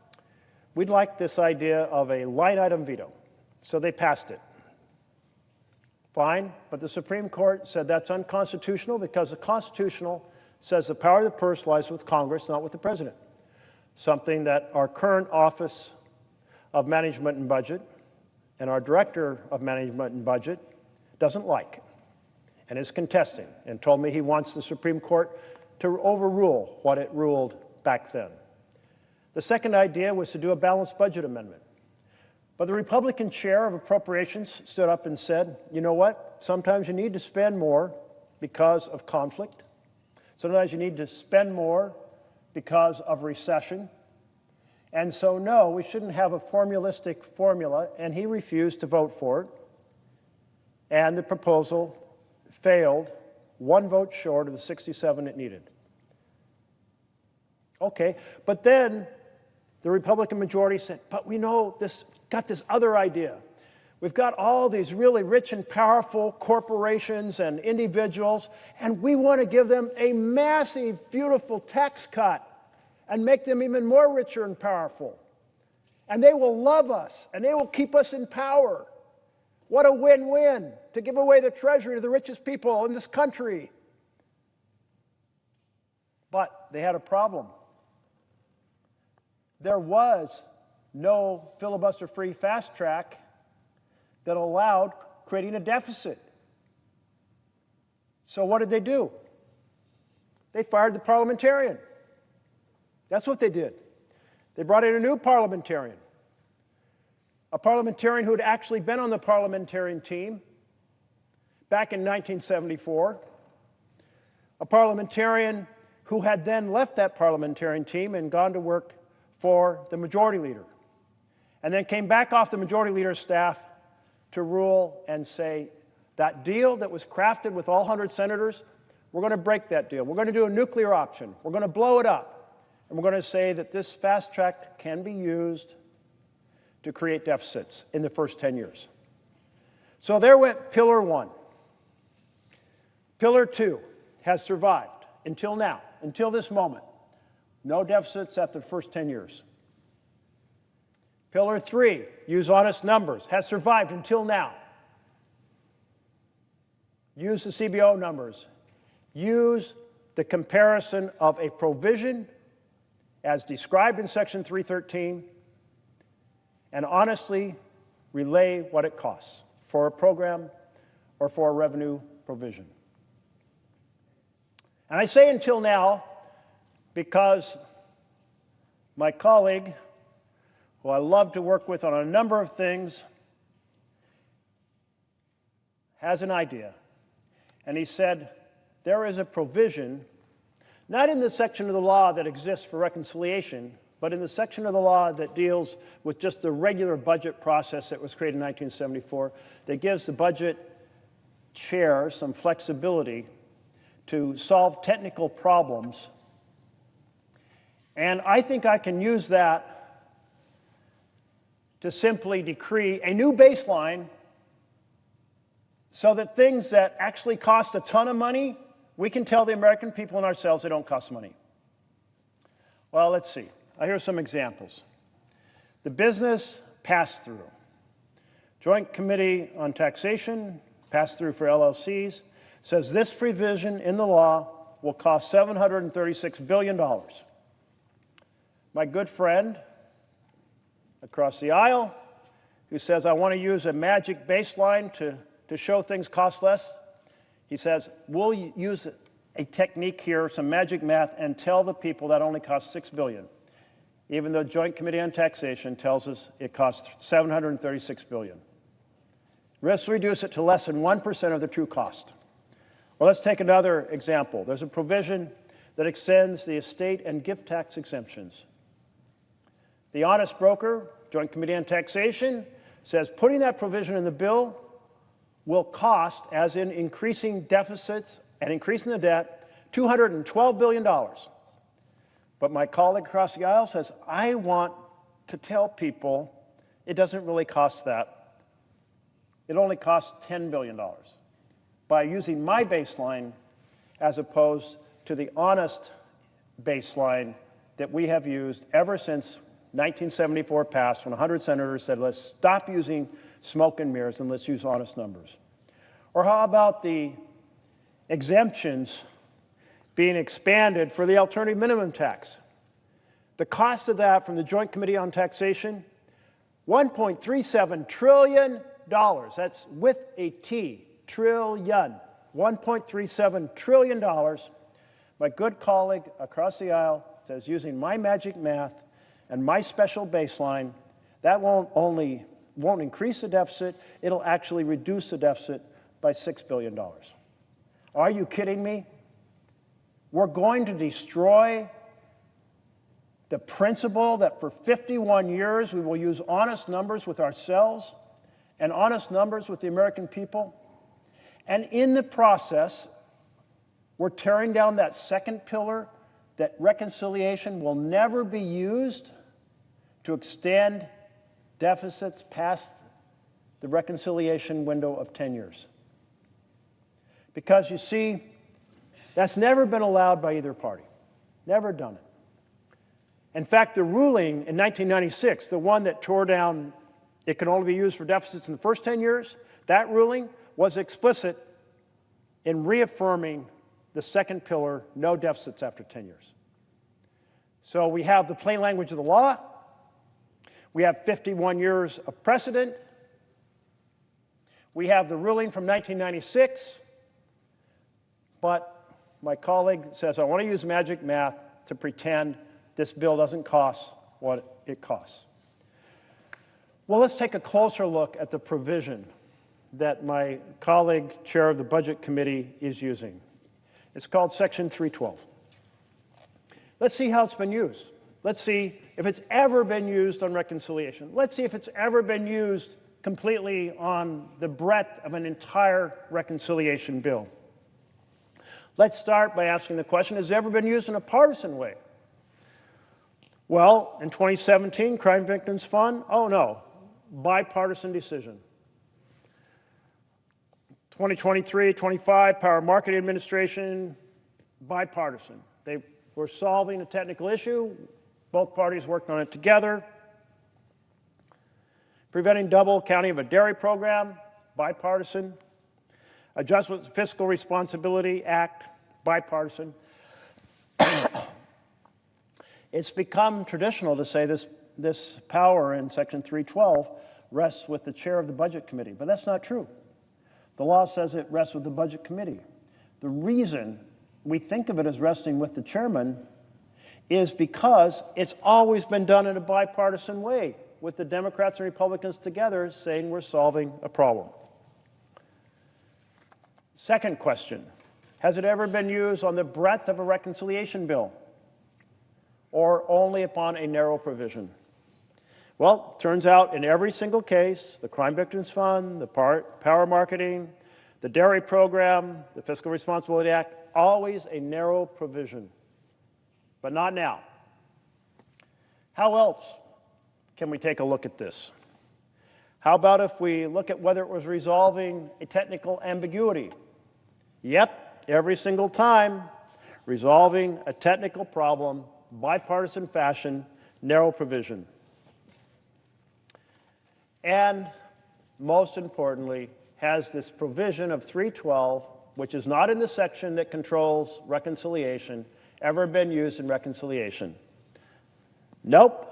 We'd like this idea of a line-item veto. So they passed it. Fine, but the Supreme Court said that's unconstitutional because the Constitutional says the power of the purse lies with Congress, not with the President. Something that our current Office of Management and Budget and our Director of Management and Budget doesn't like and is contesting and told me he wants the Supreme Court to overrule what it ruled back then. The second idea was to do a balanced budget amendment. But the Republican chair of Appropriations stood up and said, you know what? Sometimes you need to spend more because of conflict. Sometimes you need to spend more because of recession. And so, no, we shouldn't have a formulistic formula, and he refused to vote for it. And the proposal failed, one vote short of the 67 it needed. Okay, but then the Republican majority said, but we know this, got this other idea. We've got all these really rich and powerful corporations and individuals, and we want to give them a massive, beautiful tax cut and make them even more richer and powerful. And they will love us, and they will keep us in power. What a win-win to give away the treasury to the richest people in this country. But they had a problem. There was no filibuster-free fast track that allowed creating a deficit. So what did they do? They fired the parliamentarian. That's what they did. They brought in a new parliamentarian, a parliamentarian who had actually been on the parliamentarian team back in 1974, a parliamentarian who had then left that parliamentarian team and gone to work for the majority leader, and then came back off the majority leader's staff to rule and say, that deal that was crafted with all 100 senators, we're going to break that deal. We're going to do a nuclear option. We're going to blow it up. And we're going to say that this fast track can be used to create deficits in the first 10 years. So there went Pillar 1. Pillar 2 has survived until now, until this moment. No deficits after the first 10 years. Pillar 3, use honest numbers, has survived until now. Use the CBO numbers. Use the comparison of a provision as described in Section 313 and honestly relay what it costs for a program or for a revenue provision. And I say until now because my colleague, who I love to work with on a number of things, has an idea. And he said, there is a provision, not in the section of the law that exists for reconciliation, but in the section of the law that deals with just the regular budget process that was created in 1974, that gives the budget chair some flexibility to solve technical problems. And I think I can use that to simply decree a new baseline so that things that actually cost a ton of money, we can tell the American people and ourselves they don't cost money. Well, let's see. Here are some examples. The business pass-through. Joint Committee on Taxation, pass-through for LLCs, says this provision in the law will cost $736 billion. My good friend across the aisle, who says, I want to use a magic baseline to show things cost less, he says, we'll use a technique here, some magic math, and tell the people that only costs $6 billion, even though Joint Committee on Taxation tells us it costs $736 billion. Let's reduce it to less than 1% of the true cost. Well, let's take another example. There's a provision that extends the estate and gift tax exemptions. The honest broker, Joint Committee on Taxation, says putting that provision in the bill will cost, as in increasing deficits and increasing the debt, $212 billion. But my colleague across the aisle says, I want to tell people it doesn't really cost that. It only costs $10 billion by using my baseline as opposed to the honest baseline that we have used ever since 1974 passed, when 100 senators said, let's stop using smoke and mirrors and let's use honest numbers. Or how about the exemptions being expanded for the alternative minimum tax? The cost of that from the Joint Committee on Taxation, $1.37 trillion. That's with a T, trillion. $1.37 trillion. My good colleague across the aisle says, using my magic math and my special baseline, that won't increase the deficit, it'll actually reduce the deficit by $6 billion. Are you kidding me? We're going to destroy the principle that for 51 years we will use honest numbers with ourselves and honest numbers with the American people. And in the process, we're tearing down that second pillar, that reconciliation will never be used to extend deficits past the reconciliation window of 10 years. Because you see, that's never been allowed by either party. Never done it. In fact, the ruling in 1996, the one that tore down it can only be used for deficits in the first 10 years, that ruling was explicit in reaffirming the second pillar, no deficits after 10 years. So we have the plain language of the law, we have 51 years of precedent, we have the ruling from 1996, but my colleague says, I want to use magic math to pretend this bill doesn't cost what it costs. Well, let's take a closer look at the provision that my colleague, chair of the Budget Committee, is using. It's called Section 312. Let's see how it's been used. Let's see if it's ever been used on reconciliation. Let's see if it's ever been used completely on the breadth of an entire reconciliation bill. Let's start by asking the question, has it ever been used in a partisan way? Well, in 2017, Crime Victims Fund, oh no, bipartisan decision. 2023-25, Power Marketing Administration, bipartisan. They were solving a technical issue. Both parties worked on it together. Preventing double counting of a dairy program, bipartisan. Adjustment to Fiscal Responsibility Act, bipartisan. It's become traditional to say this power in Section 312 rests with the chair of the Budget Committee, but that's not true. The law says it rests with the Budget Committee. The reason we think of it as resting with the chairman is because it's always been done in a bipartisan way, with the Democrats and Republicans together saying we're solving a problem. Second question, has it ever been used on the breadth of a reconciliation bill or only upon a narrow provision? Well, turns out in every single case, the Crime Victims Fund, the Power Marketing, the Dairy Program, the Fiscal Responsibility Act, always a narrow provision, but not now. How else can we take a look at this? How about if we look at whether it was resolving a technical ambiguity? Yep, every single time, resolving a technical problem, bipartisan fashion, narrow provision. And most importantly, has this provision of 312, which is not in the section that controls reconciliation, ever been used in reconciliation? Nope.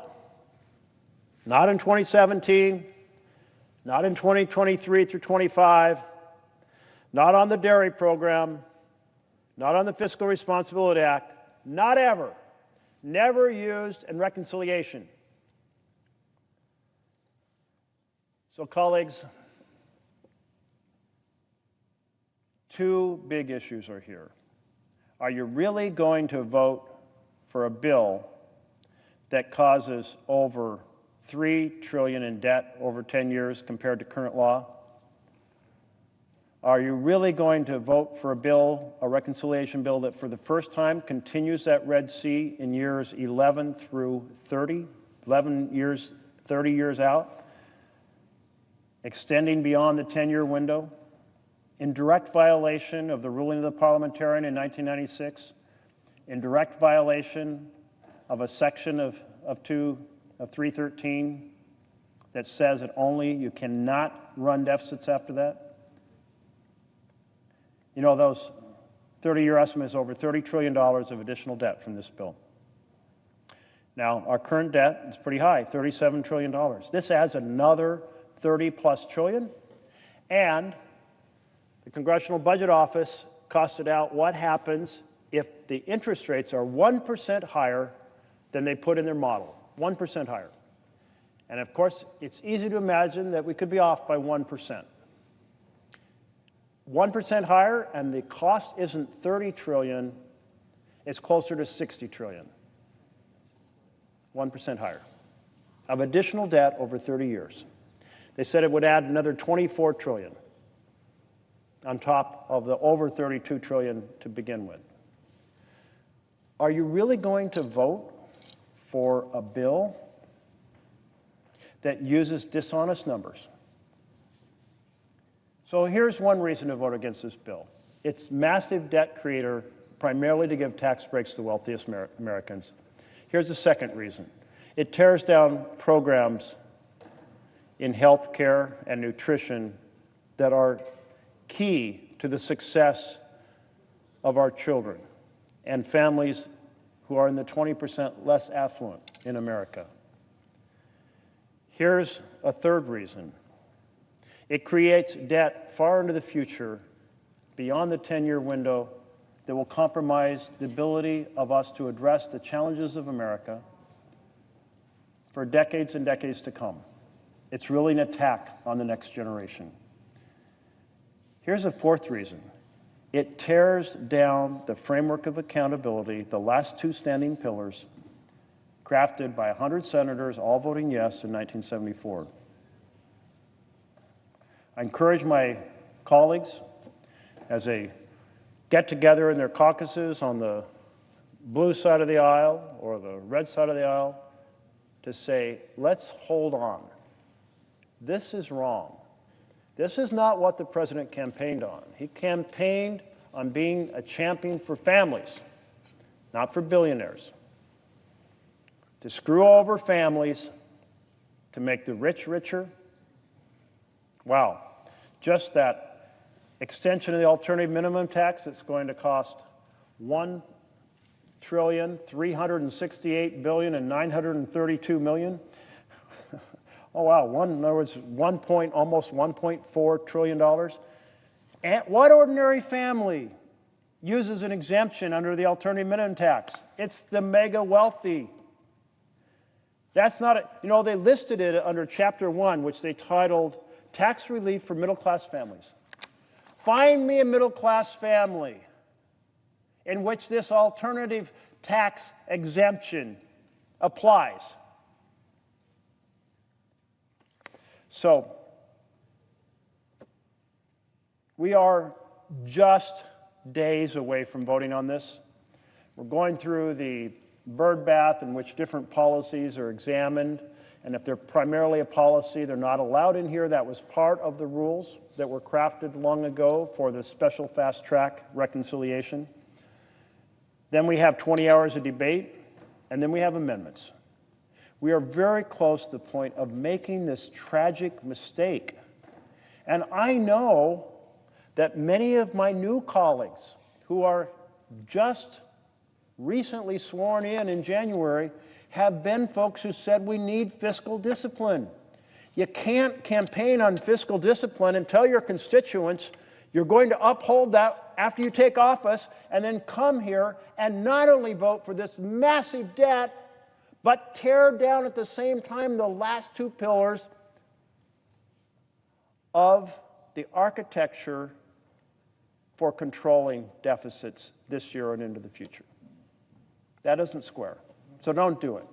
Not in 2017, not in 2023 through 25, not on the Dairy Program, not on the Fiscal Responsibility Act, not ever. Never used in reconciliation. So, colleagues, two big issues are here. Are you really going to vote for a bill that causes over $3 trillion in debt over 10 years compared to current law? Are you really going to vote for a bill, a reconciliation bill, that for the first time continues that Red Sea in years 11 through 30, 11 years, 30 years out, extending beyond the 10-year window, in direct violation of the ruling of the parliamentarian in 1996, in direct violation of a section of 313 that says that only you cannot run deficits after that? You know, those 30-year estimates over $30 trillion of additional debt from this bill. Now, our current debt is pretty high, $37 trillion. This adds another 30-plus trillion, and the Congressional Budget Office costed out what happens if the interest rates are 1% higher than they put in their model, 1% higher. And of course, it's easy to imagine that we could be off by 1%. 1% higher, and the cost isn't 30 trillion, it's closer to 60 trillion. 1% higher, of additional debt over 30 years. They said it would add another $24 trillion on top of the over $32 trillion to begin with. Are you really going to vote for a bill that uses dishonest numbers? So here's one reason to vote against this bill. It's massive debt creator, primarily to give tax breaks to the wealthiest Americans. Here's the second reason. It tears down programs in health care and nutrition that are key to the success of our children and families who are in the 20% less affluent in America. Here's a third reason. It creates debt far into the future, beyond the 10-year window, that will compromise the ability of us to address the challenges of America for decades and decades to come. It's really an attack on the next generation. Here's a fourth reason. It tears down the framework of accountability, the last two standing pillars, crafted by 100 senators, all voting yes in 1974. I encourage my colleagues, as they get together in their caucuses on the blue side of the aisle or the red side of the aisle, to say, let's hold on. This is wrong. This is not what the president campaigned on. He campaigned on being a champion for families, not for billionaires. To screw over families, to make the rich richer. Wow. Just that extension of the alternative minimum tax that's going to cost $1,368,932,000,000. Oh wow! In other words, almost $1.4 trillion. And what ordinary family uses an exemption under the alternative minimum tax? It's the mega wealthy. That's not it. You know, they listed it under Chapter 1, which they titled Tax Relief for Middle-Class Families. Find me a middle-class family in which this alternative tax exemption applies. So, we are just days away from voting on this. We're going through the bird bath in which different policies are examined, and if they're primarily a policy, they're not allowed in here. That was part of the rules that were crafted long ago for the special fast-track reconciliation. Then we have 20 hours of debate, and then we have amendments. We are very close to the point of making this tragic mistake. And I know that many of my new colleagues who are just recently sworn in January have been folks who said we need fiscal discipline. You can't campaign on fiscal discipline and tell your constituents you're going to uphold that after you take office and then come here and not only vote for this massive debt, but tear down at the same time the last two pillars of the architecture for controlling deficits this year and into the future. That isn't square. So don't do it.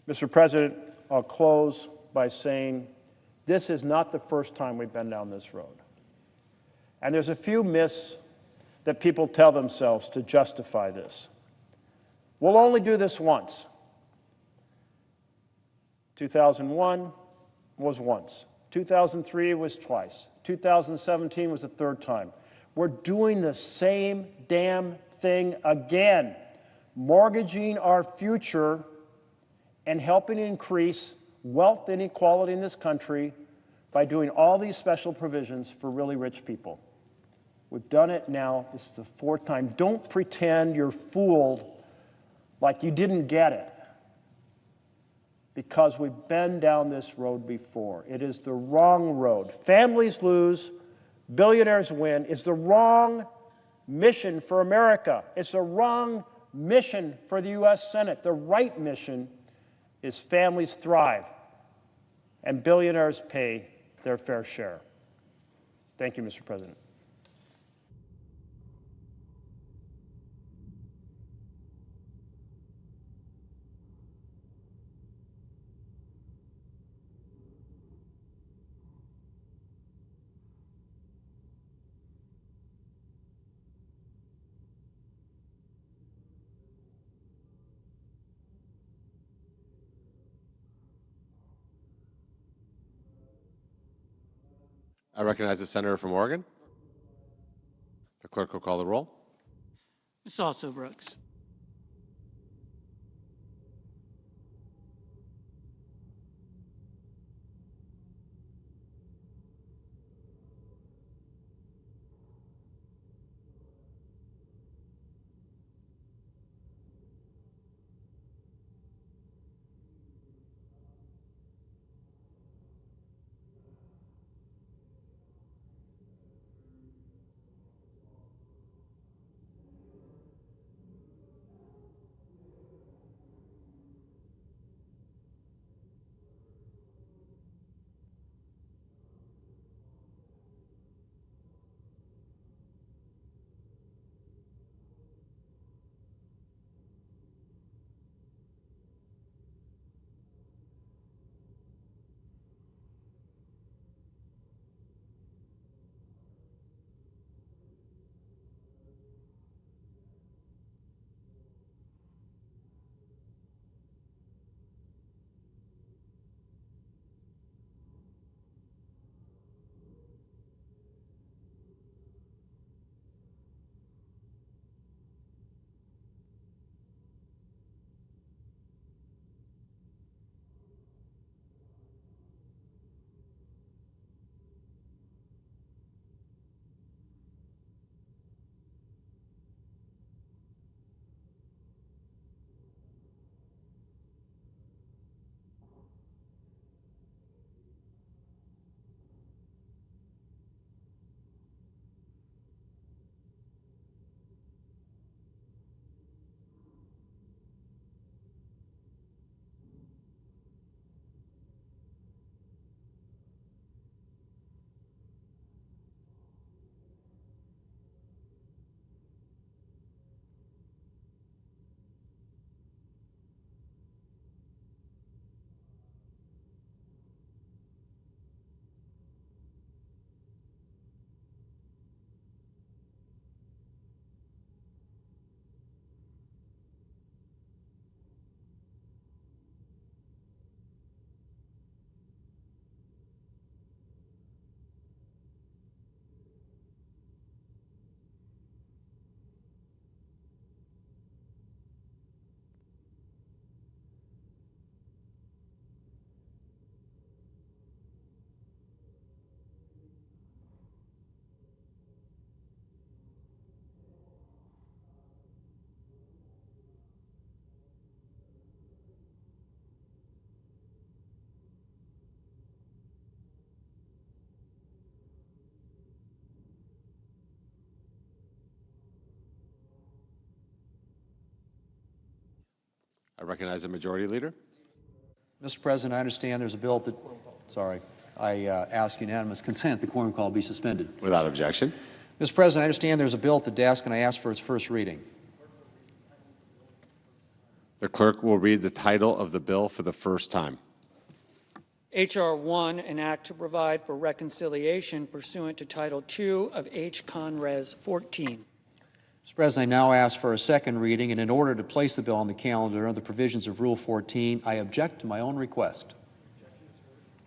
Mr. President, I'll close by saying this is not the first time we've been down this road. And there's a few myths that people tell themselves to justify this. We'll only do this once. 2001 was once. 2003 was twice. 2017 was the third time. We're doing the same damn thing again, mortgaging our future and helping increase wealth inequality in this country by doing all these special provisions for really rich people. We've done it now. This is the fourth time. Don't pretend you're fooled like you didn't get it, because we've been down this road before. It is the wrong road. Families lose, billionaires win. It's the wrong mission for America. It's the wrong mission for the U.S. Senate. The right mission is families thrive and billionaires pay their fair share. Thank you, Mr. President.
I recognize the senator from Oregon. The clerk will call the roll.
Ms. Also Brooks.
I recognize the majority leader.
Mr. President, I understand there's a bill that, I ask unanimous consent the quorum call be suspended.
Without objection.
Mr. President, I understand there's a bill at the desk, and I ask for its first reading.
The clerk will read the title of the bill for the first time.
H.R. 1, an act to provide for reconciliation pursuant to Title II of H. Con. Res. 14.
Mr. President, I now ask for a second reading, and in order to place the bill on the calendar under the provisions of Rule 14, I object to my own request.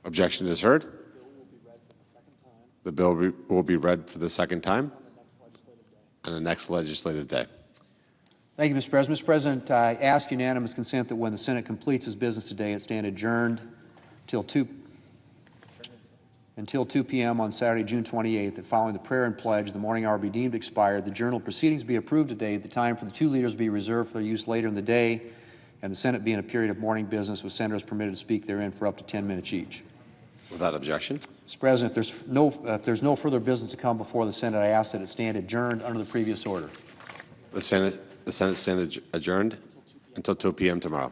Objection is heard. The bill will be read for the second time on the next legislative day.
Thank you, Mr. President. Mr. President, I ask unanimous consent that when the Senate completes its business today, it stand adjourned until 2 p.m. on Saturday, June 28th, that following the prayer and pledge, the morning hour be deemed expired, the journal proceedings be approved today, the time for the two leaders be reserved for use later in the day, and the Senate be in a period of morning business with senators permitted to speak therein for up to 10 minutes each.
Without objection.
Mr. President, if there's no further business to come before the Senate, I ask that it stand adjourned under the previous order.
The Senate stands adjourned until 2 p.m. tomorrow.